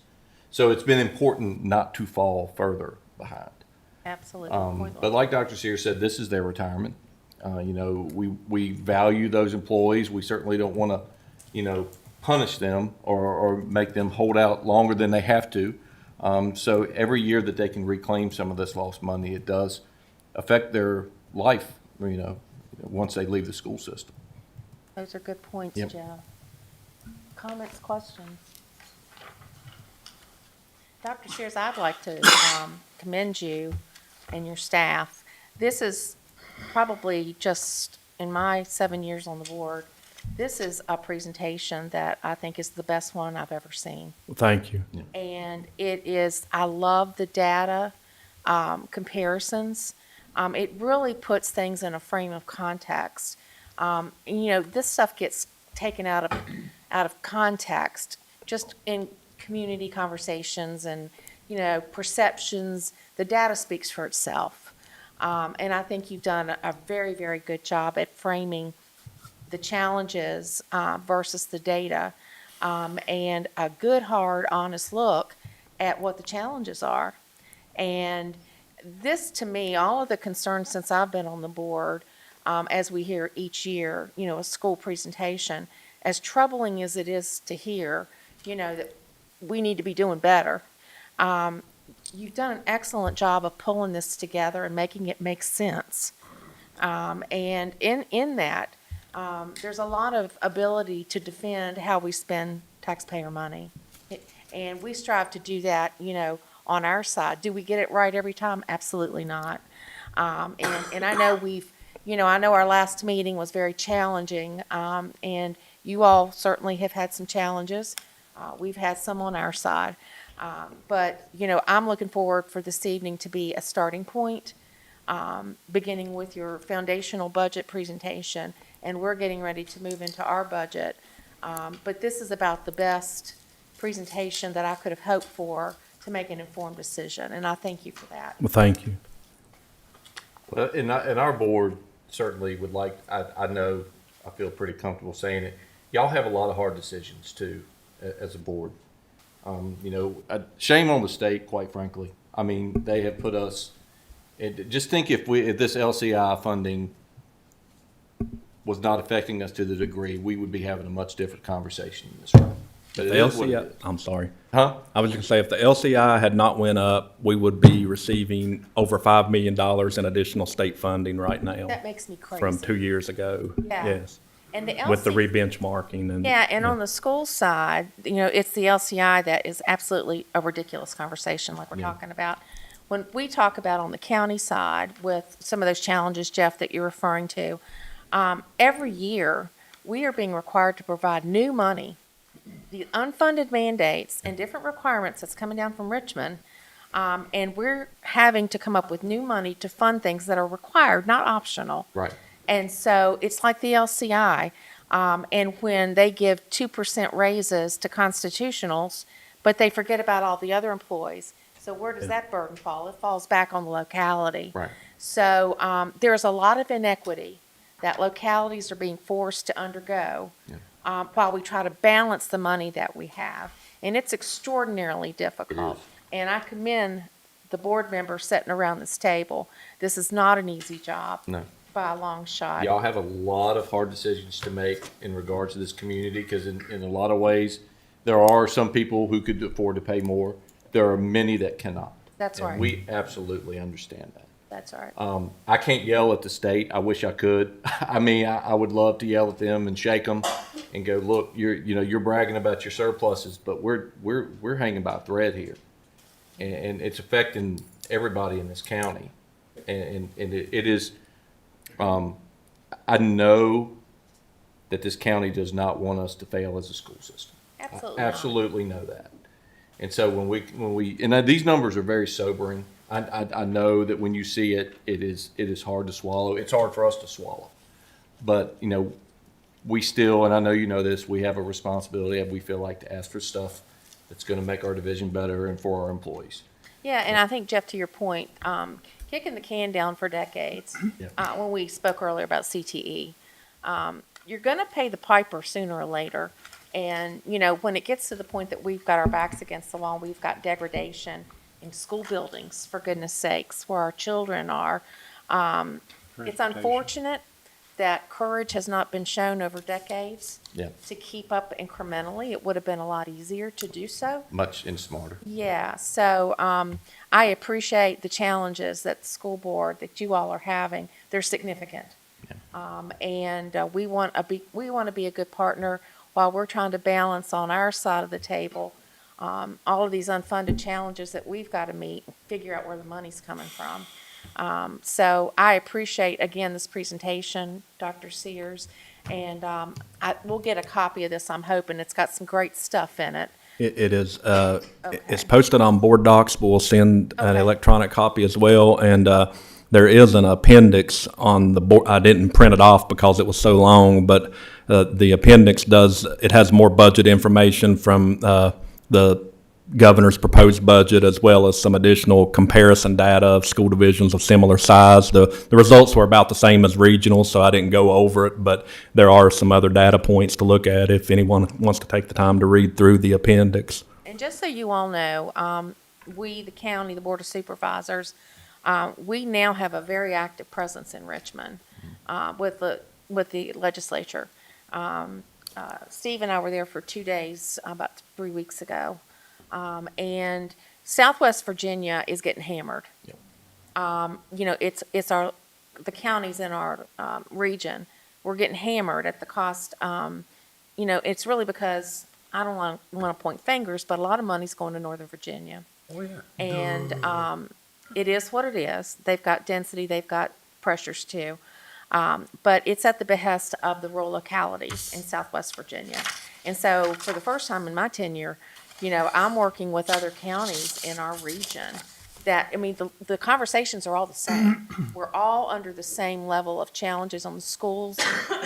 [SPEAKER 3] so it's been important not to fall further behind.
[SPEAKER 1] Absolutely.
[SPEAKER 3] But like Dr. Sears said, this is their retirement. We value those employees. We certainly don't want to, punish them or make them hold out longer than they have to. So every year that they can reclaim some of this lost money, it does affect their life, once they leave the school system.
[SPEAKER 1] Those are good points,
[SPEAKER 3] Yep.
[SPEAKER 1] Jeff. Comments, questions? Dr. Shears, I'd like to commend you and your staff. This is probably just, in my 7 years on the board, this is a presentation that I think is the best one I've ever seen.
[SPEAKER 16] Well, thank you.
[SPEAKER 1] And I love the data comparisons. It really puts things in a frame of context. This stuff gets taken out of context just in community conversations and, perceptions. The data speaks for itself. And I think you've done a very, very good job at framing the challenges versus the data, and a good, hard, honest look at what the challenges are. And this, to me, all of the concerns since I've been on the board, as we hear each year, a school presentation, as troubling as it is to hear, that we need to be doing better. You've done an excellent job of pulling this together and making it make sense. And in that, there's a lot of ability to defend how we spend taxpayer money. And we strive to do that, on our side. Do we get it right every time? Absolutely not. And I know I know our last meeting was very challenging. And, You all certainly have had some challenges. We've had some on our side. But, you know, I'm looking forward for this evening to be a starting point, beginning with your foundational budget presentation, and we're getting ready to move into our budget. But this is about the best presentation that I could have hoped for to make an informed decision, and I thank you for that.
[SPEAKER 16] Well, thank you.
[SPEAKER 3] Well, and our board certainly would like, I know, I feel pretty comfortable saying it. Y'all have a lot of hard decisions too, as a board. You know, shame on the state, quite frankly. I mean, they have put us, just think if this LCI funding was not affecting us to the degree, we would be having a much different conversation in this room. But
[SPEAKER 16] The
[SPEAKER 3] it is what it
[SPEAKER 16] LCI,
[SPEAKER 3] is.
[SPEAKER 16] I'm sorry.
[SPEAKER 3] Huh?
[SPEAKER 16] I was going to say, if the LCI had not went up, we would be receiving over $5 million in additional state funding right now.
[SPEAKER 1] That makes me crazy.
[SPEAKER 16] From 2 years ago.
[SPEAKER 1] Yeah.
[SPEAKER 16] Yes.
[SPEAKER 1] And the
[SPEAKER 16] With the
[SPEAKER 1] LC
[SPEAKER 16] re-benchmarking and.
[SPEAKER 1] Yeah, and on the school side, you know, it's the LCI that is absolutely a ridiculous conversation like we're talking about. When we talk about on the county side with some of those challenges, Jeff, that you're referring to, every year, we are being required to provide new money. The unfunded mandates and different requirements that's coming down from Richmond, and we're having to come up with new money to fund things that are required, not optional.
[SPEAKER 3] Right.
[SPEAKER 1] And so it's like the LCI, and when they give 2% raises to constitutionals, but they forget about all the other employees. So where does that burden fall? It falls back on the locality.
[SPEAKER 3] Right.
[SPEAKER 1] So there's a lot of inequity that localities are being forced to undergo while we try to balance the money that we have. And it's extraordinarily difficult. And I commend the board members sitting around this table. This is not an easy job.
[SPEAKER 3] No.
[SPEAKER 1] By a long shot.
[SPEAKER 3] Y'all have a lot of hard decisions to make in regards to this community, because in a lot of ways, there are some people who could afford to pay more. There are many that cannot.
[SPEAKER 1] That's
[SPEAKER 3] And
[SPEAKER 1] right.
[SPEAKER 3] we absolutely understand that.
[SPEAKER 1] That's right.
[SPEAKER 3] I can't yell at the state. I wish I could. I mean, I would love to yell at them and shake them and go, look, you're bragging about your surpluses, but we're hanging by a thread here, and it's affecting everybody in this county, and it is. I know that this county does not want us to fail as a school system.
[SPEAKER 1] Absolutely.
[SPEAKER 3] I absolutely know that. And so when we and these numbers are very sobering. I know that when you see it, it is hard to swallow. It's hard for us to swallow. But, you know, we still, and I know you know this, we have a responsibility, and we feel like, to ask for stuff that's going to make our division better and for our employees.
[SPEAKER 1] Yeah, and I think, Jeff, to your point, kicking the can down for decades, when we spoke earlier about CTE, you're going to pay the piper sooner or later. And, you know, when it gets to the point that we've got our backs against the wall, we've got degradation in school buildings, for goodness sakes, where our children are. It's unfortunate that courage has not been shown over decades to keep up incrementally. It would have been a lot easier to do so.
[SPEAKER 3] Much and smarter.
[SPEAKER 1] Yeah, so I appreciate the challenges that the school board, that you all are having. They're significant. And we want to be a good partner while we're trying to balance on our side of the table all of these unfunded challenges that we've got to meet and figure out where the money's coming from. So I appreciate, again, this presentation, Dr. Sears, and we'll get a copy of this, I'm hoping. It's got some great stuff in it.
[SPEAKER 16] It is, it's posted on board docs, but we'll send an electronic copy as well. And there is an appendix on the board. I didn't print it off because it was so long, but the appendix it has more budget information from the governor's proposed budget, as well as some additional comparison data of school divisions of similar size. The results were about the same as regional, so I didn't go over it, but there are some other data points to look at if anyone wants to take the time to read through the appendix.
[SPEAKER 1] And just so you all know, we, the county, the Board of Supervisors, we now have a very active presence in Richmond with the legislature. Steve and I were there for 2 days about 3 weeks ago. And Southwest Virginia is getting hammered. You know, it's the counties in our region. We're getting hammered at the cost. You know, it's really because I don't want to point fingers, but a lot of money's going to Northern Virginia.
[SPEAKER 4] Oh, yeah.
[SPEAKER 1] And it is what it is. They've got density. They've got pressures too. But it's at the behest of the rural localities in Southwest Virginia. And so for the first time in my tenure, I'm working with other counties in our region that, the conversations are all the same. We're all under the same level of challenges on the schools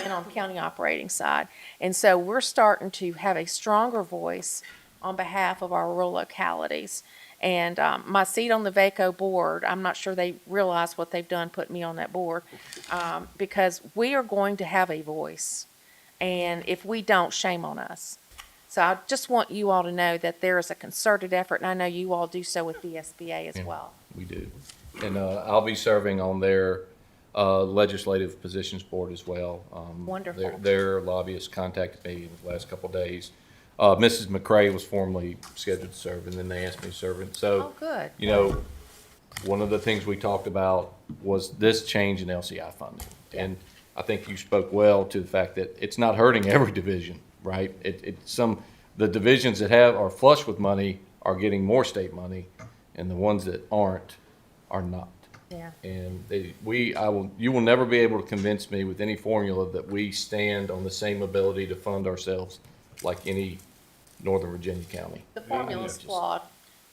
[SPEAKER 1] and on the county operating side. And so we're starting to have a stronger voice on behalf of our rural localities. And my seat on the VACO board, I'm not sure they realize what they've done putting me on that board, because we are going to have a voice. And if we don't, shame on us. So I just want you all to know that there is a concerted effort, and I know you all do so with the SBA as well.
[SPEAKER 3] We do. And I'll be serving on their legislative positions board as well.
[SPEAKER 1] Wonderful.
[SPEAKER 3] Their lobbyists contacted me in the last couple of days. Mrs. McCrae was formerly scheduled to serve, and then they asked me to serve. And so,
[SPEAKER 1] Oh, good.
[SPEAKER 3] one of the things we talked about was this change in LCI funding. And I think you spoke well to the fact that it's not hurting every division, right? The divisions that are flush with money are getting more state money, and the ones that aren't are not.
[SPEAKER 1] Yeah.
[SPEAKER 3] And you will never be able to convince me with any formula that we stand on the same ability to fund ourselves like any Northern Virginia county.
[SPEAKER 1] The formula is flawed.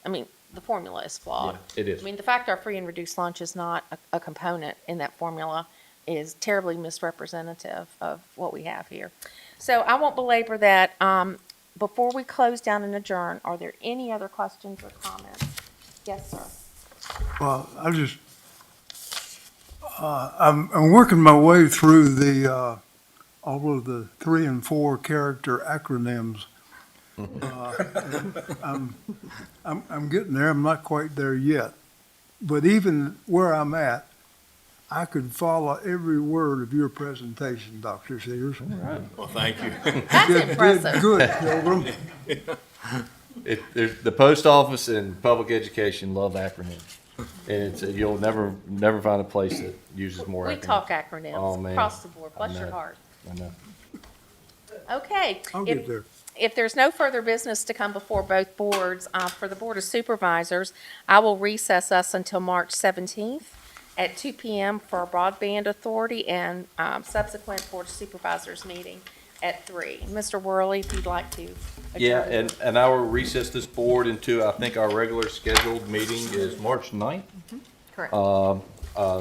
[SPEAKER 1] The formula is flawed.
[SPEAKER 3] Yeah, it is.
[SPEAKER 1] The fact our free and reduced lunch is not a component in that formula is terribly misrepresentative of what we have here. So I won't belabor that. Before we close down and adjourn, are there any other questions or comments? Yes, sir.
[SPEAKER 7] Well, I'm working my way through all of the 3 and 4 character acronyms. I'm getting there. I'm not quite there yet. But even where I'm at, I could follow every word of your presentation, Dr. Sears.
[SPEAKER 3] All right. Well, thank you.
[SPEAKER 1] That's impressive.
[SPEAKER 7] Did good, Pilgrim.
[SPEAKER 3] The post office and public education love acronyms. And you'll never find a place that uses more acronyms.
[SPEAKER 1] We talk acronyms
[SPEAKER 3] Oh, man.
[SPEAKER 1] across the board.
[SPEAKER 3] I
[SPEAKER 1] Bless your
[SPEAKER 3] know.
[SPEAKER 1] heart.
[SPEAKER 3] I know.
[SPEAKER 1] Okay.
[SPEAKER 7] I'll get there.
[SPEAKER 1] If there's no further business to come before both boards, for the Board of Supervisors, I will recess us until March 17th at 2 p.m. for our Broadband Authority and subsequent Board of Supervisors meeting at 3. Mr. Worley, if you'd like to.
[SPEAKER 3] Yeah,
[SPEAKER 1] adjourn.
[SPEAKER 3] and I will recess this board into, I think our regular scheduled meeting is March 9th.
[SPEAKER 1] Correct.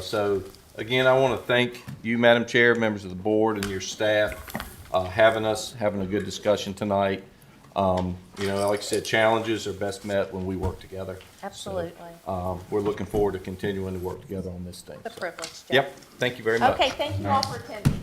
[SPEAKER 3] So again, I want to thank you, Madam Chair, members of the board and your staff, having a good discussion tonight. Like I said, challenges are best met when we work together.
[SPEAKER 1] Absolutely.
[SPEAKER 3] We're looking forward to continuing to work together on this thing.
[SPEAKER 1] The privilege, Jeff.
[SPEAKER 3] Yep, thank you very much.
[SPEAKER 1] Okay, thank you all for attending.